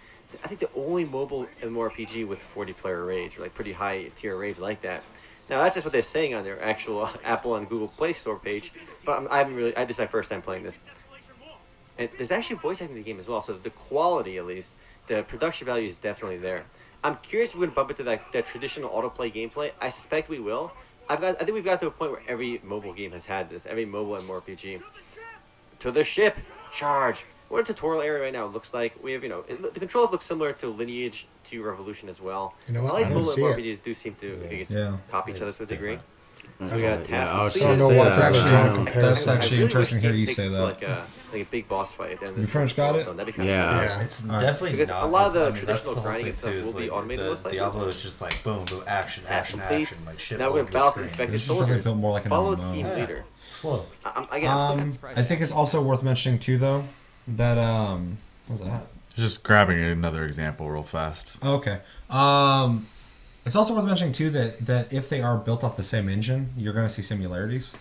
only mobile MMORPG with 40-player raids, or like pretty high-tier raids like that. Now, that's just what they're saying on their actual Apple and Google Play Store page, but this is my first time playing this. And there's actually voice acting in the game as well, so the quality, at least, the production value is definitely there. I'm curious if we're going to bump into that traditional autoplay gameplay. I suspect we will. I think we've got to a point where every mobile game has had this, every mobile MMORPG. To the ship! Charge! what a tutorial area right now looks like. We have, the controls look similar to Lineage to Revolution as well. You know what? All these I don't mobile see it. RPGs do seem to, I guess, Yeah. copy each other It's to a degree. different. So we got task. I was I don't gonna know say why that. it's actually drawing Um, comparison. That's actually interesting to hear you say that. Like a big boss fight at the end of You this. pretty much got it? That'd be kind Yeah. Yeah. It's Alright. definitely Because not. a lot of the that's traditional the whole grinding thing, stuff too, is, will be automated the most likely. Diablo is just like boom, boom, action, Task action, complete. action, like shit. Now all we're over gonna the battle some screen. infected This is definitely soldiers. built more like an Follow MMO. team Yeah. leader. Slow. I'm still kind of surprised. I think it's also worth mentioning too, though, that what was that? Just grabbing another example real fast. Okay. It's also worth mentioning too that if they are built off the same engine, you're going to see similarities,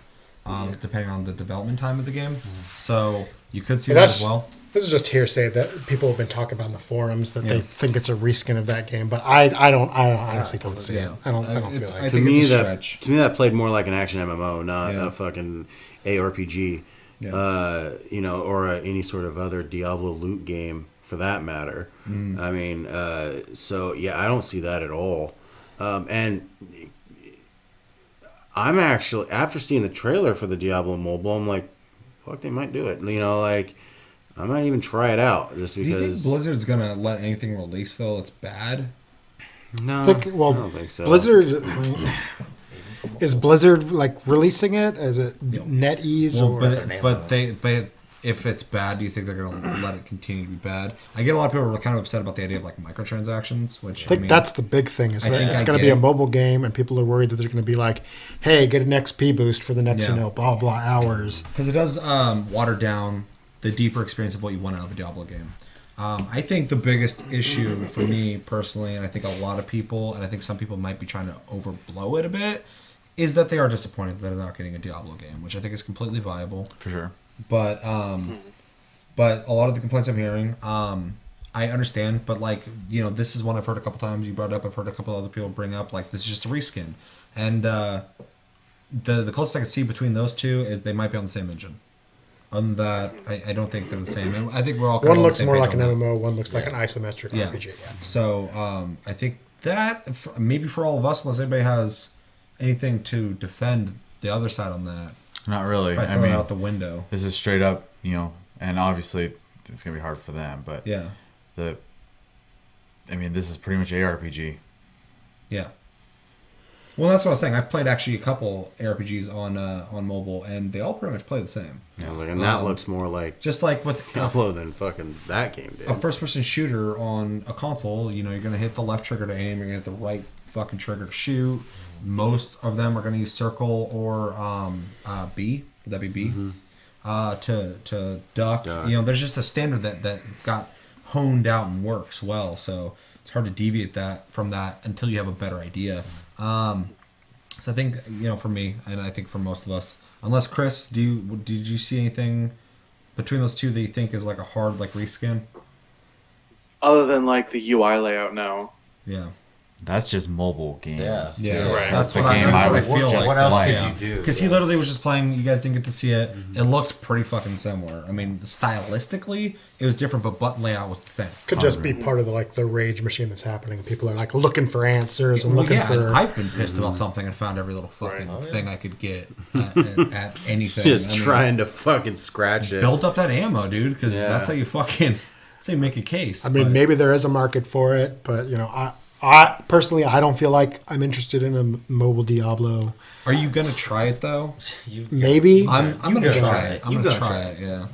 depending on the development time of the game. So you could see But that as well. This is just hearsay that people have been talking about in the forums that they think it's a reskin of that game, but I honestly don't see it. I don't feel It's- like I it. To think me, it's a that stretch. played more like an action MMO, not Yeah. a fucking ARPG. Yeah. Or any sort of other Diablo loot game for that matter. I mean, so yeah, I don't see that at all. And I'm actually, after seeing the trailer for the Diablo mobile, I'm like, fuck, they might do it. Like, I might even try it out just Do you think because. Blizzard's going to let anything release though that's bad? No, I think, well, I don't think so. Blizzard is Blizzard like releasing it as a NetEase Well, or but if it's bad, do you think they're going to let it continue to be bad? I get a lot of people who are kind of upset about the idea of like microtransactions, which I think that's the big thing is I that think it's I going to get be a it. mobile game and people are worried that they're going to be like, hey, get an XP boost for the next Yeah. blah blah hours. because it does water down the deeper experience of what you want out of a Diablo game. I think the biggest issue for me personally, and I think a lot of people, and I think some people might be trying to overblow it a bit, is that they are disappointed that they're not getting a Diablo game, which I think is completely viable. For sure. But a lot of the complaints I'm hearing, I understand. But like this is one I've heard a couple times. You brought it up. I've heard a couple other people bring up. Like this is just a reskin, and the closest I can see between those two is they might be on the same engine. Other than that, I don't think they're the same. And I think we're all kind One of on looks the same more page like an on that. MMO, one looks like an isometric Yeah. RPG. Yeah. So I think that maybe for all of us, unless anybody has anything to defend the other side on that, Not really. I I mean, out the window. this is straight up, and obviously it's gonna be hard for them, but Yeah, this is pretty much ARPG. yeah. Well, that's what I was saying. I've played actually a couple ARPGs on mobile, and they all pretty much play the same. Yeah, and that looks more like Just like with Diablo than fucking that game did. a first-person shooter on a console, you're gonna hit the left trigger to aim, you're gonna hit the right fucking trigger to shoot. Most of them are gonna use circle or B. Would that be B? To duck. Duck. There's just a standard that got honed out and works well. So it's hard to deviate from that until you have a better idea. So I think for me, and I think for most of us, unless Chris, did you see anything between those two that you think is like a hard like reskin? Other than like the UI layout, no. Yeah. That's just mobile games. Yeah, Right. that's The what game I I feel like. What else like. could you do? Because he literally was just playing. You guys didn't get to see it. It looked pretty fucking similar. I mean, stylistically, it was different, but button layout was the same. Could just be part of the rage machine that's happening. People are like looking for answers and Well, looking yeah, and for. I've been pissed about something and found every little fucking Right. thing I could get at anything. Just I mean, trying to fucking scratch it. build up that ammo, dude. Because Yeah. that's how you fucking. That's how you make a case. I mean, but- maybe there is a market for it, but I personally I don't feel like I'm interested in a mobile Diablo. Are you gonna try it though? Maybe I'm gonna gotta try try it. it. I'm You gonna gotta try try it. Yeah,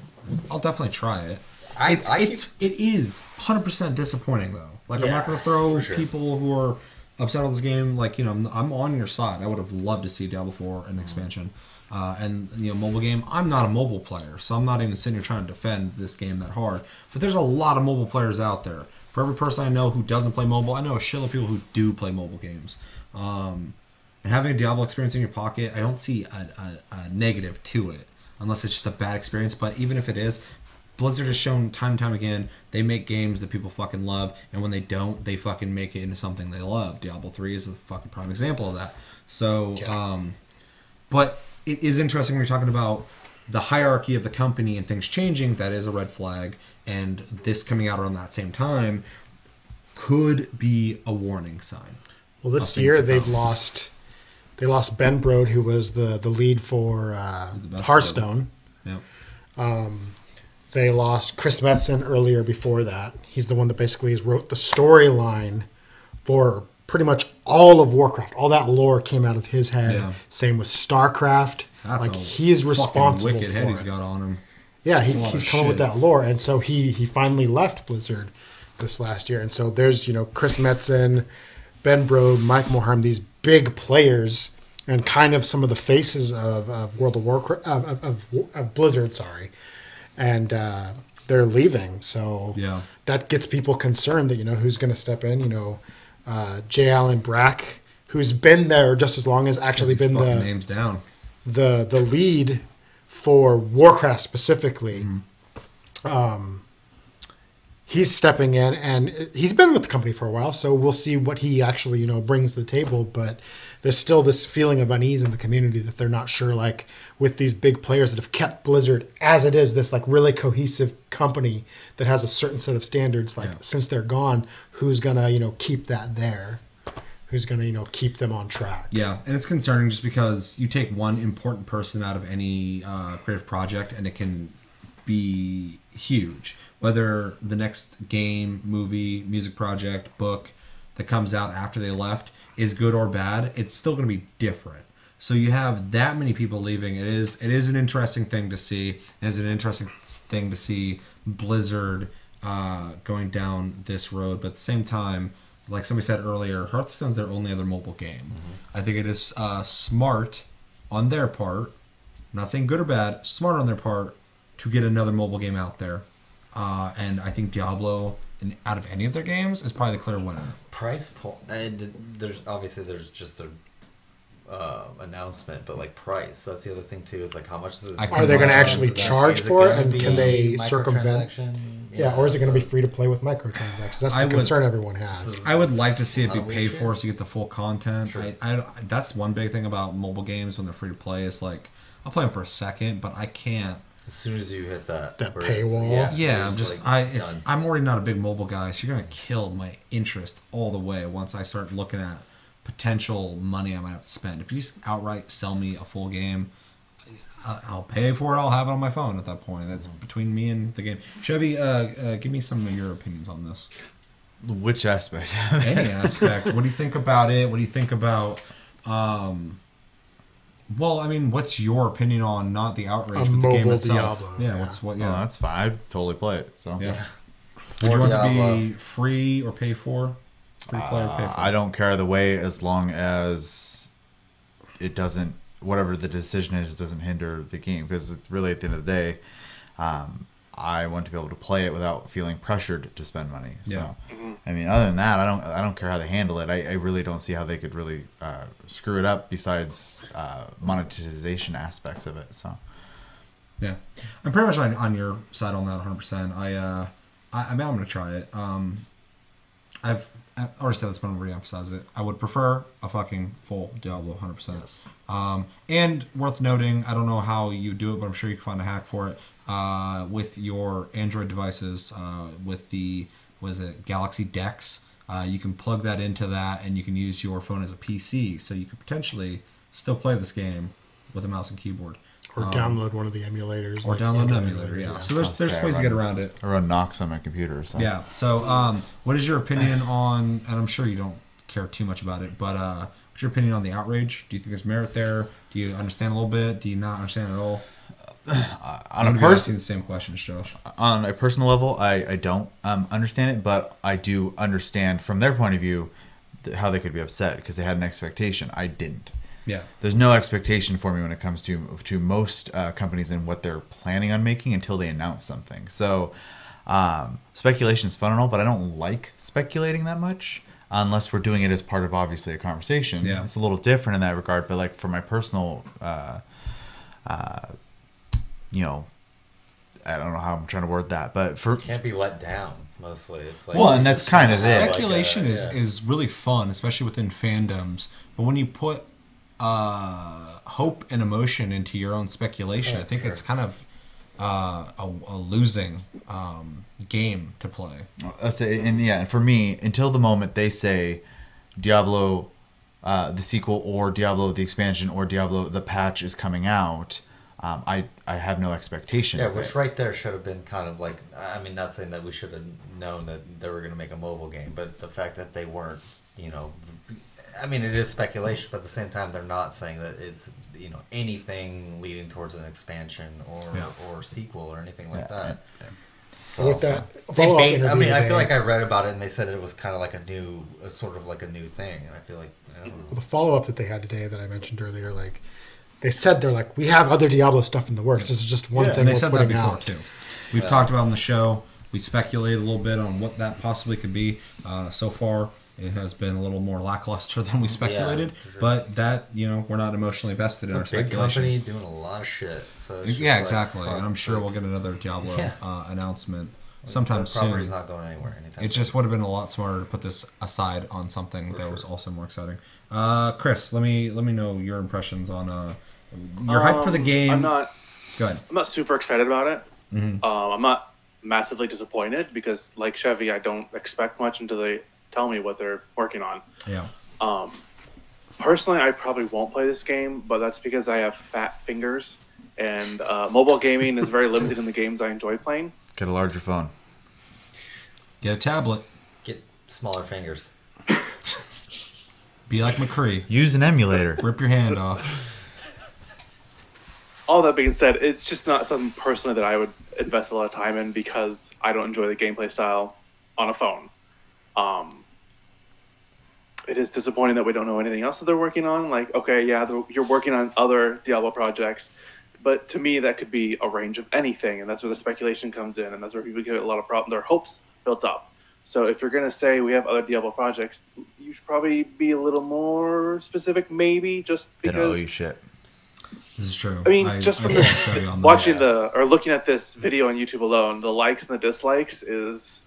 I'll definitely try it. I It is 100% disappointing though. Like I'm not gonna throw for sure. people who are upset with this game. Like I'm on your side. I would have loved to see Diablo 4 an expansion, and mobile game. I'm not a mobile player, so I'm not even sitting here trying to defend this game that hard. But there's a lot of mobile players out there. For every person I know who doesn't play mobile, I know a shitload of people who do play mobile games. And having a Diablo experience in your pocket, I don't see a negative to it, unless it's just a bad experience. But even if it is, Blizzard has shown time and time again they make games that people fucking love, and when they don't, they fucking make it into something they love. Diablo 3 is a fucking prime example of that. So, but it is interesting when you're talking about the hierarchy of the company and things changing. That is a red flag, and this coming out around that same time could be a warning sign. Well, this things year to they've come. lost. They lost Ben Brode, who was the lead for best Hearthstone. Yep. They lost Chris Metzen earlier before that. He's the one that basically wrote the storyline for pretty much all of Warcraft. All that lore came out of his head. Yeah. Same with StarCraft. That's like a he is responsible wicked for head it. he's got on him. Yeah, A lot he's of come up with shit. that lore, and so he finally left Blizzard this last year. And so there's Chris Metzen, Ben Brode, Mike Morhaime, these big players, and kind of some of the faces of World of Warcraft of Blizzard. Sorry, and they're leaving. So Yeah. that gets people concerned that who's going to step in. J. Allen Brack, who's been there just as long as actually These been fucking the names down. the lead for Warcraft specifically. He's stepping in, and he's been with the company for a while, so we'll see what he actually brings to the table. But there's still this feeling of unease in the community that they're not sure, like with these big players that have kept Blizzard as it is, this like really cohesive company that has a certain set of standards. Like since they're gone, who's gonna keep that there? Who's gonna keep them on track? Yeah, and it's concerning just because you take one important person out of any creative project, and it can be huge. Whether the next game, movie, music project, book that comes out after they left is good or bad, it's still going to be different. So you have that many people leaving. It is an interesting thing to see. It is an interesting thing to see Blizzard going down this road. But at the same time, like somebody said earlier, Hearthstone's their only other mobile game. I think it is smart on their part, I'm not saying good or bad, smart on their part to get another mobile game out there. And I think Diablo, out of any of their games, is probably the clear winner. Price point. There's just a announcement, but like price. That's the other thing too. Is like how much is it? Are they going to actually charge for it, and can they microtransaction? circumvent? Yeah, or is it going to be free to play with microtransactions? That's the concern everyone has. I would like to see it be paid for so you get the full content. Sure. That's one big thing about mobile games when they're free to play. Is like I'll play them for a second, but I can't. As soon as you hit that paywall, I'm already not a big mobile guy, so you're gonna kill my interest all the way once I start looking at potential money I might have to spend. If you just outright sell me a full game, I'll pay for it. I'll have it on my phone at that point. That's between me and the game. Chevy, give me some of your opinions on this. Which aspect? Any aspect. What do you think about it? What do you think about? Well, I mean, what's your opinion on not the outrage, but the game itself? Diablo. Yeah. Oh, that's fine. I'd totally play it. So yeah. Would you want it to be free or pay for? Free play or pay for? I don't care either way, as long as it doesn't, whatever the decision is, doesn't hinder the game. Because it's really, at the end of the day, I want to be able to play it without feeling pressured to spend money. So, Yeah. I mean, other than that, I don't care how they handle it. I really don't see how they could really screw it up. Besides monetization aspects of it. So, yeah, I'm pretty much on your side on that 100%. I mean, I'm gonna try it. I've already said this, but I'm gonna reemphasize it. I would prefer a fucking full Diablo 100%. Yes. And worth noting, I don't know how you do it, but I'm sure you can find a hack for it. With your Android devices, with the Galaxy Dex, you can plug that into that, and you can use your phone as a PC, so you could potentially still play this game with a mouse and keyboard. Or download one of the emulators. Or download an emulator, yeah. So there's ways to get around it. I run Nox on my computer. So. Yeah. So what is your opinion on, and I'm sure you don't care too much about it, but what's your opinion on the outrage? Do you think there's merit there? Do you understand a little bit? Do you not understand at all? On a person, the same questions, Josh. On a personal level, I don't understand it, but I do understand from their point of view how they could be upset because they had an expectation. I didn't. Yeah. There's no expectation for me when it comes to most companies and what they're planning on making until they announce something. So speculation is fun and all, but I don't like speculating that much unless we're doing it as part of obviously a conversation. Yeah. It's a little different in that regard, but like for my personal I don't know how I'm trying to word that, but for can't be let down. Mostly, it's like and that's kind of it. Speculation is really fun, especially within fandoms. But when you put hope and emotion into your own speculation, I think it's kind of a losing game to play. That's it, and for me, until the moment they say Diablo, the sequel, or Diablo the expansion, or Diablo the patch is coming out. I have no expectation. Yeah, of which it. right there should have been kind of like, I mean, not saying that we should have known that they were going to make a mobile game, but the fact that they weren't, I mean, it is speculation, but at the same time, they're not saying that it's, anything leading towards an expansion or sequel or anything like that. Yeah. So with that, I mean, I feel like I read about it and they said it was kind of like sort of like a new thing, and I feel like, I don't know. Well, the follow-up that they had today that I mentioned earlier, like, they said they're like, we have other Diablo stuff in the works. This is just one thing and they we're said that putting before out. too. We've talked about on the show. We speculated a little bit on what that possibly could be. So far, it has been a little more lackluster than we speculated. For sure. But that, we're not emotionally vested in our It's a big speculation. company doing a lot of shit. So it's just Yeah, like, exactly. fuck, And I'm sure like, we'll get another Diablo announcement the sometime property's soon. not going anywhere anytime It soon. just would have been a lot smarter to put this aside on something that was also more exciting. Chris, let me know your impressions on you're hyped for the game. Go ahead. I'm not super excited about it. Mm-hmm. I'm not massively disappointed because, like Chevy, I don't expect much until they tell me what they're working on. Yeah. Personally, I probably won't play this game, but that's because I have fat fingers, and mobile gaming is very limited in the games I enjoy playing. Get a larger phone. Get a tablet. Get smaller fingers. Be like McCree. Use an emulator. Rip your hand off. All that being said, it's just not something personally that I would invest a lot of time in because I don't enjoy the gameplay style on a phone. It is disappointing that we don't know anything else that they're working on. Like, okay, yeah, you're working on other Diablo projects, but to me, that could be a range of anything, and that's where the speculation comes in, and that's where people get a lot of their hopes built up. So if you're going to say we have other Diablo projects, you should probably be a little more specific, maybe, just They because... don't owe you shit. This is true. I mean, just from watching or looking at this video on YouTube alone, the likes and the dislikes is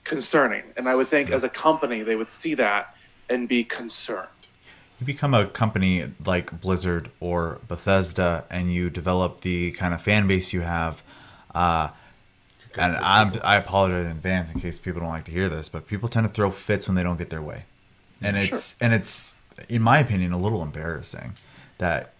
concerning. And I would think as a company, they would see that and be concerned. You become a company like Blizzard or Bethesda, and you develop the kind of fan base you have. And I apologize in advance in case people don't like to hear this, but people tend to throw fits when they don't get their way, and it's in my opinion a little embarrassing that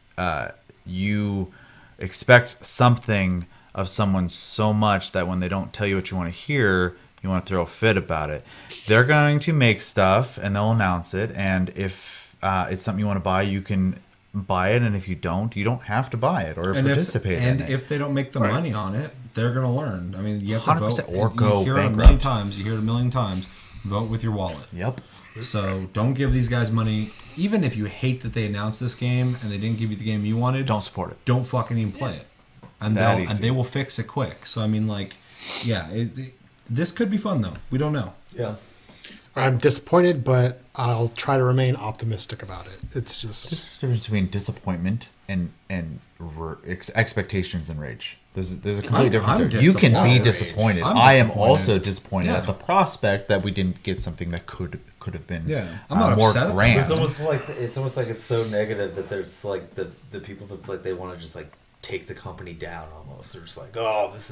you expect something of someone so much that when they don't tell you what you want to hear, you want to throw a fit about it. They're going to make stuff and they'll announce it, and if it's something you want to buy, you can buy it, and if you don't have to buy it or participate in it. If they don't make the money on it, they're going to learn. I mean, you have to vote. Or go you hear it a bankrupt. million times. You hear it a million times. Vote with your wallet. Yep. So don't give these guys money. Even if you hate that they announced this game and they didn't give you the game you wanted, don't support it. Don't fucking even play it. And they will fix it quick. So I mean, like, yeah, this could be fun though. We don't know. Yeah. I'm disappointed, but I'll try to remain optimistic about it. It's just There's a difference between disappointment and expectations and rage. There's a complete difference. You can be disappointed. I am also disappointed at the prospect that we didn't get something that could have been I'm not more upset. grand. It's almost like it's so negative that there's like the people that's like they want to just like take the company down almost. They're just like, oh, this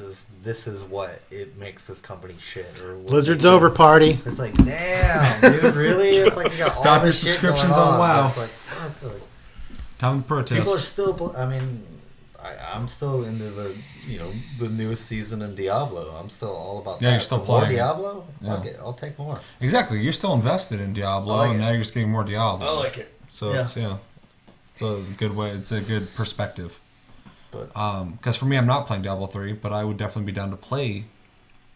is what it makes this company shit. Or Blizzard's over party. It's like, damn, dude, really? It's like you got Stop all your this shit subscriptions going on WoW. It's like, fuck, like, Time to protest. people are still. I mean, I'm still into the newest season in Diablo. I'm still all about that. You're still So more playing. Diablo. Yeah. I'll take more. Exactly. You're still invested in Diablo, I like and it. now you're just getting more Diablo. I like it. So it's a good way. It's a good perspective. But because for me, I'm not playing Diablo 3, but I would definitely be down to play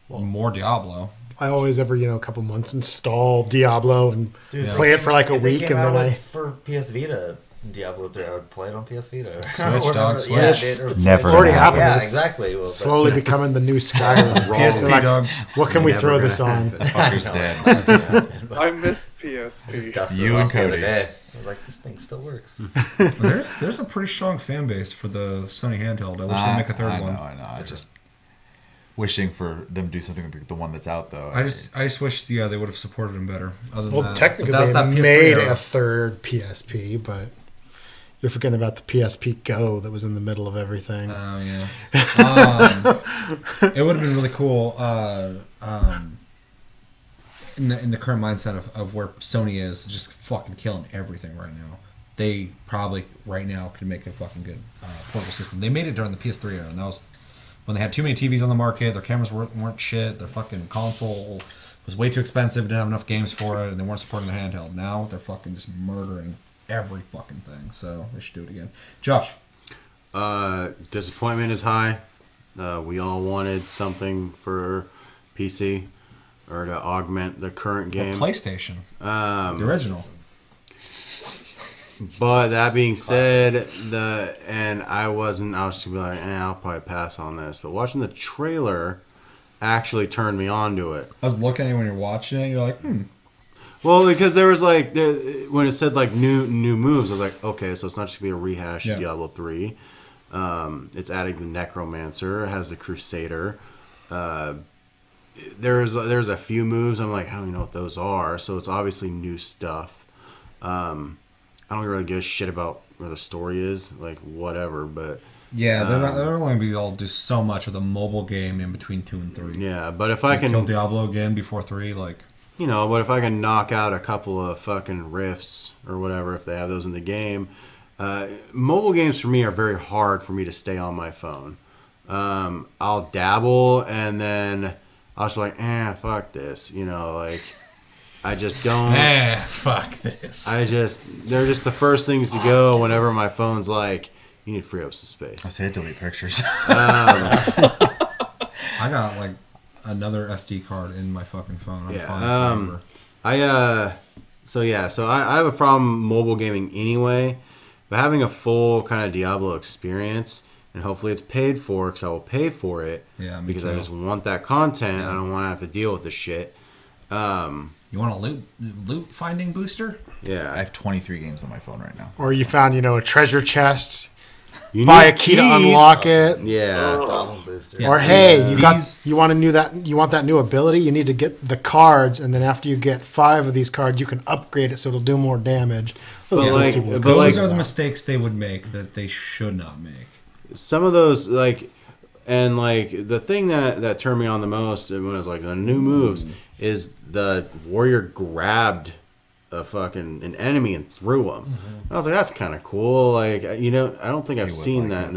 more Diablo. I always every a couple months install Diablo and play it for like a if they week, came and then out I for PS Vita. Diablo 3, I would play it on PS Vita. Switch, dog, Switch. Never already happened. Yeah, It's exactly. Well, slowly becoming the new Skyrim. PSP, Like, dog. what can we throw this on? That fucker's dead. I missed PSP. You and Cody. I was like, this thing still works. There's a pretty strong fan base for the Sony handheld. I wish they'd make a third one. I know. I just wishing for them to do something with the one that's out though. I just wish they would have supported them better. Other than Well, that. technically But that was they that PS3 made era. a third PSP, but you're forgetting about the PSP Go that was in the middle of everything. Oh yeah. It would have been really cool in the current mindset of where Sony is, just fucking killing everything right now. they probably right now could make a fucking good portable system. They made it during the PS3 era, and that was when they had too many TVs on the market. Their cameras weren't shit. Their fucking console was way too expensive. Didn't have enough games for it, and they weren't supporting their handheld. Now they're fucking just murdering every fucking thing. So they should do it again. Josh. Disappointment is high. We all wanted something for PC or to augment the current game. Or PlayStation. The original. But that being said, I was just gonna be like, I'll probably pass on this. But watching the trailer actually turned me on to it. I was looking at it when you're watching it, you're like, Well, because there was like when it said like new moves, I was like, okay, so it's not just gonna be a rehash of Diablo 3. It's adding the Necromancer, it has the Crusader. There's a few moves I'm like, I don't even know what those are. So it's obviously new stuff. I don't really give a shit about where the story is, like whatever. But yeah, they're only gonna be able to do so much with a mobile game in between 2 and 3. Yeah, but if I can kill Diablo again before 3, like. But if I can knock out a couple of fucking rifts or whatever, if they have those in the game, mobile games for me are very hard for me to stay on my phone. I'll dabble and then I'll just be like, fuck this, like I just don't. Fuck this. They're just the first things to go whenever my phone's like, you need to free up some space. I say delete pictures. I got like another SD card in my fucking phone. I have a problem mobile gaming anyway, but having a full kind of Diablo experience, and hopefully it's paid for because I will pay for it. Yeah, because I just want that content. I don't want to have to deal with this shit. You want a loot finding booster? Yeah, I have 23 games on my phone right now. Or you found a treasure chest. You buy a key to unlock it. Yeah. Or hey, you want that new ability. You need to get the cards, and then after you get 5 of these cards, you can upgrade it so it'll do more damage. Those are the mistakes they would make that they should not make. Some of those the thing that turned me on the most when it was like the new moves is the warrior grabbed an enemy and threw him. I was like, that's kind of cool. I don't think I've seen that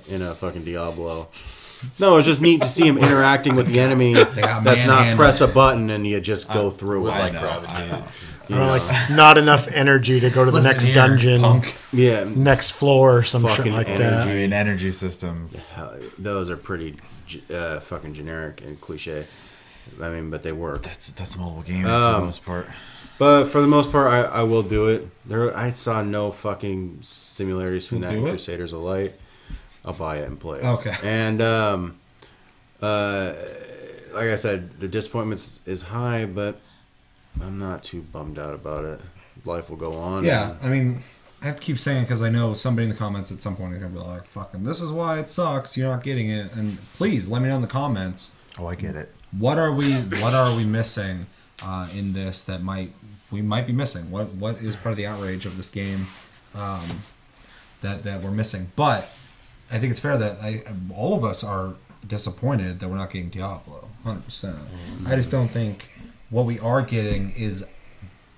in a fucking Diablo. No, it's just neat to see him interacting with the enemy. That's not press a button and you just go through it. Not enough energy to go to the next dungeon. Punk. Yeah, next floor or some shit like that. I mean, energy systems. Those are pretty fucking generic and cliche. I mean, but they work. That's mobile gaming for the most part. But for the most part, I will do it. I saw no fucking similarities between that and Crusaders of Light. I'll buy it and play it. Okay. And like I said, the disappointment is high, but I'm not too bummed out about it. Life will go on. Yeah, I mean, I have to keep saying it because I know somebody in the comments at some point is gonna be like, "Fucking, this is why it sucks. You're not getting it." And please let me know in the comments. Oh, I get it. What are we missing in this that we might be missing? What is part of the outrage of this game that we're missing? But I think it's fair that all of us are disappointed that we're not getting Diablo, 100%. I just don't think what we are getting is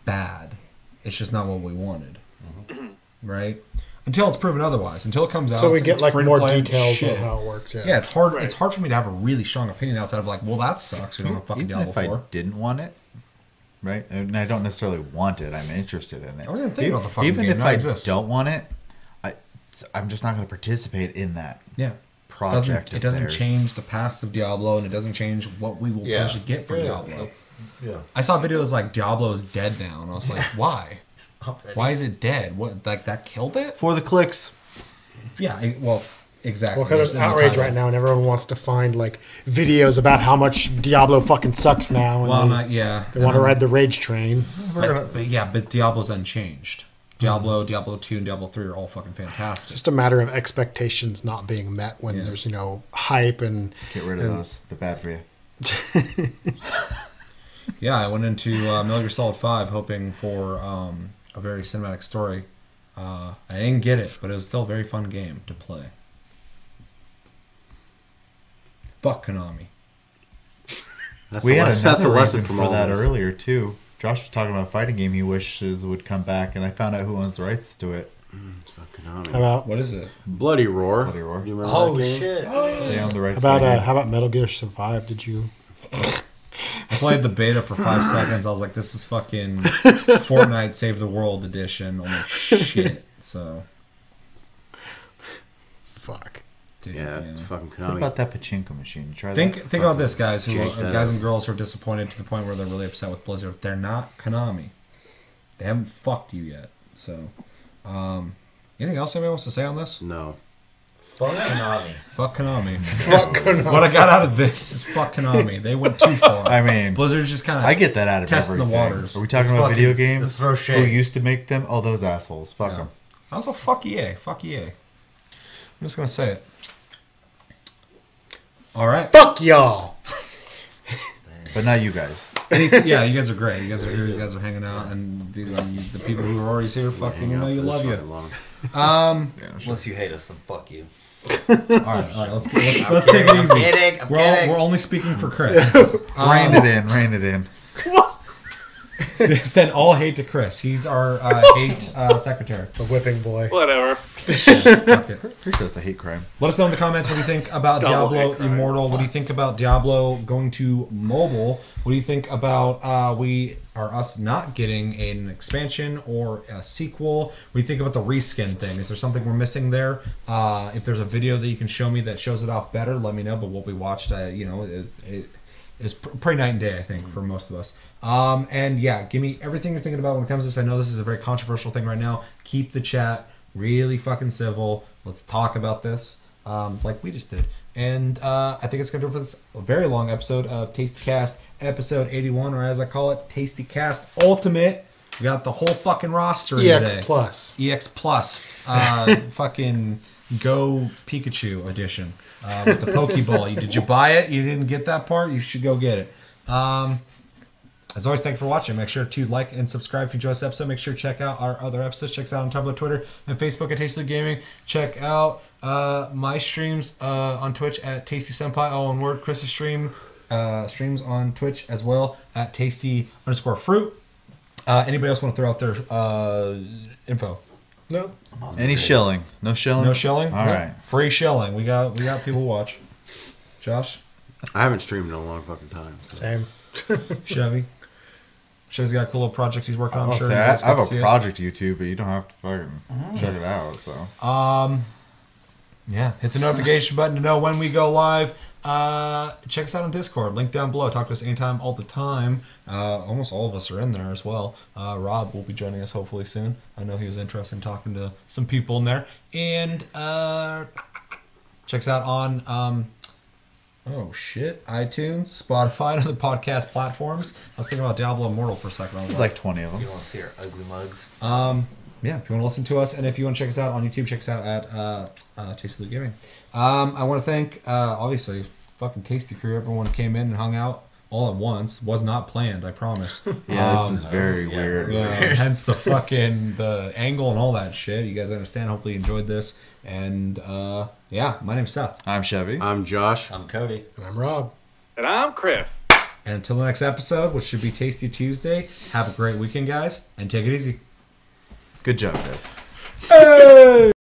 bad. It's just not what we wanted, right? Until it's proven otherwise. Until it comes out. So we get more details on how it works. Yeah, it's hard. Right. It's hard for me to have a really strong opinion outside of well, that sucks. We don't have fucking Diablo 4. If I didn't want it, right, and I don't necessarily want it, I'm interested in it. I wasn't thinking about the fucking even game. If I don't want it, I'm just not going to participate in that. Yeah. Project. It doesn't change the past of Diablo, and it doesn't change what we will potentially get from Diablo. I saw videos like Diablo is dead now, and I was like, why? Why is it dead? What, that killed it? For the clicks. Yeah, exactly. Well, because there's outrage right now, and everyone wants to find videos about how much Diablo fucking sucks now. And they want to ride the rage train. But Diablo's unchanged. Diablo 2, and Diablo 3 are all fucking fantastic. Just a matter of expectations not being met when there's hype and get rid of those. They're bad for you. I went into Metal Gear Solid 5 hoping for a very cinematic story. I didn't get it, but it was still a very fun game to play. Fuck Konami. We had another lesson from all that earlier too. Josh was talking about a fighting game he wishes would come back, and I found out who owns the rights to it. How about What is it? Bloody Roar. Bloody Roar. Do you remember Oh that game? shit! They own the rights. how to the about game. how about Metal Gear Survive? Did you? I played the beta for 5 seconds. I was like, this is fucking Fortnite Save the World edition. Holy shit. So, Fuck. dude, Yeah, it's fucking What Konami. about that pachinko machine? Try Think that. about this, guys. Who Jake that guys up. and girls who are disappointed to the point where they're really upset with Blizzard. They're not Konami. They haven't fucked you yet. So, anything else anybody wants to say on this? No. Fuck Konami. Fuck Konami. Fuck Konami. What I got out of this is fuck Konami. They went too far. I mean, Blizzard's just kind of. I get that out of testing the everything. waters. Are we talking Let's about video fucking- games? let's throw Who shade. used to make them? Oh, those assholes. Fuck Yeah. them. Also, fuck EA. Fuck EA. I'm just gonna say it. All right. Fuck y'all. But not you guys. Yeah, you guys are great. You guys are here. You guys are hanging out, and the people who are already here, fucking, you know, you love you. Yeah, no, sure. Unless you hate us, then fuck you. All right. Let's take it easy. I'm kidding. We're only speaking for Chris. Rein it in. Rein it in. Send all hate to Chris. He's our hate secretary. The whipping boy. Whatever. Fuck it. Pretty sure that's a hate crime. Let us know in the comments what do you think about Double Diablo hate crime. Immortal. What do you think about Diablo going to mobile? What do you think about us not getting an expansion or a sequel? What do you think about the reskin thing? Is there something we're missing there? If there's a video that you can show me that shows it off better, let me know. But what we watched, is pretty night and day, I think, for most of us. And yeah, give me everything you're thinking about when it comes to this. I know this is a very controversial thing right now. Keep the chat really fucking civil. Let's talk about this, like we just did. And I think it's gonna do it for this very long episode of Tasty Cast, episode 81, or as I call it, Tasty Cast Ultimate. We got the whole fucking roster EX today. Plus. EX Plus, fucking Go Pikachu edition with the Pokeball. Did you buy it? You didn't get that part? You should go get it. As always, thank you for watching. Make sure to like and subscribe if you enjoyed this episode. Make sure to check out our other episodes. Check us out on Tumblr, Twitter, and Facebook at Tasty Gaming. Check out my streams on Twitch at Tasty Senpai, all one word. Chris's streams on Twitch as well at Tasty_fruit. Anybody else want to throw out their info? No. Any shilling? No shilling? No shilling? All right. Free shilling. We got people to watch. Josh? I haven't streamed in a long fucking time. So. Same. Chevy? Chevy's got a cool little project he's working on. I'm sure I you guys have got to a see it. project YouTube, but you don't have to fucking check it out. So Yeah, hit the notification button to know when we go live. Check us out on Discord. Link down below. Talk to us anytime, all the time. Almost all of us are in there as well. Rob will be joining us hopefully soon. I know he was interested in talking to some people in there. And check us out on iTunes, Spotify, and other podcast platforms. I was thinking about Diablo Immortal for a second. there's like 20 of them. You want to see our ugly mugs? Yeah, if you want to listen to us, and if you want to check us out on YouTube, check us out at Tasty Loot Gaming. I want to thank, obviously, fucking Tasty Crew. Everyone came in and hung out all at once. Was not planned, I promise. Yeah, this is very weird. Yeah, hence the angle and all that shit. You guys understand. Hopefully you enjoyed this. And yeah, my name's Seth. I'm Chevy. I'm Josh. I'm Cody. And I'm Rob. And I'm Chris. And until the next episode, which should be Tasty Tuesday, have a great weekend, guys, and take it easy. Good job, guys. Hey!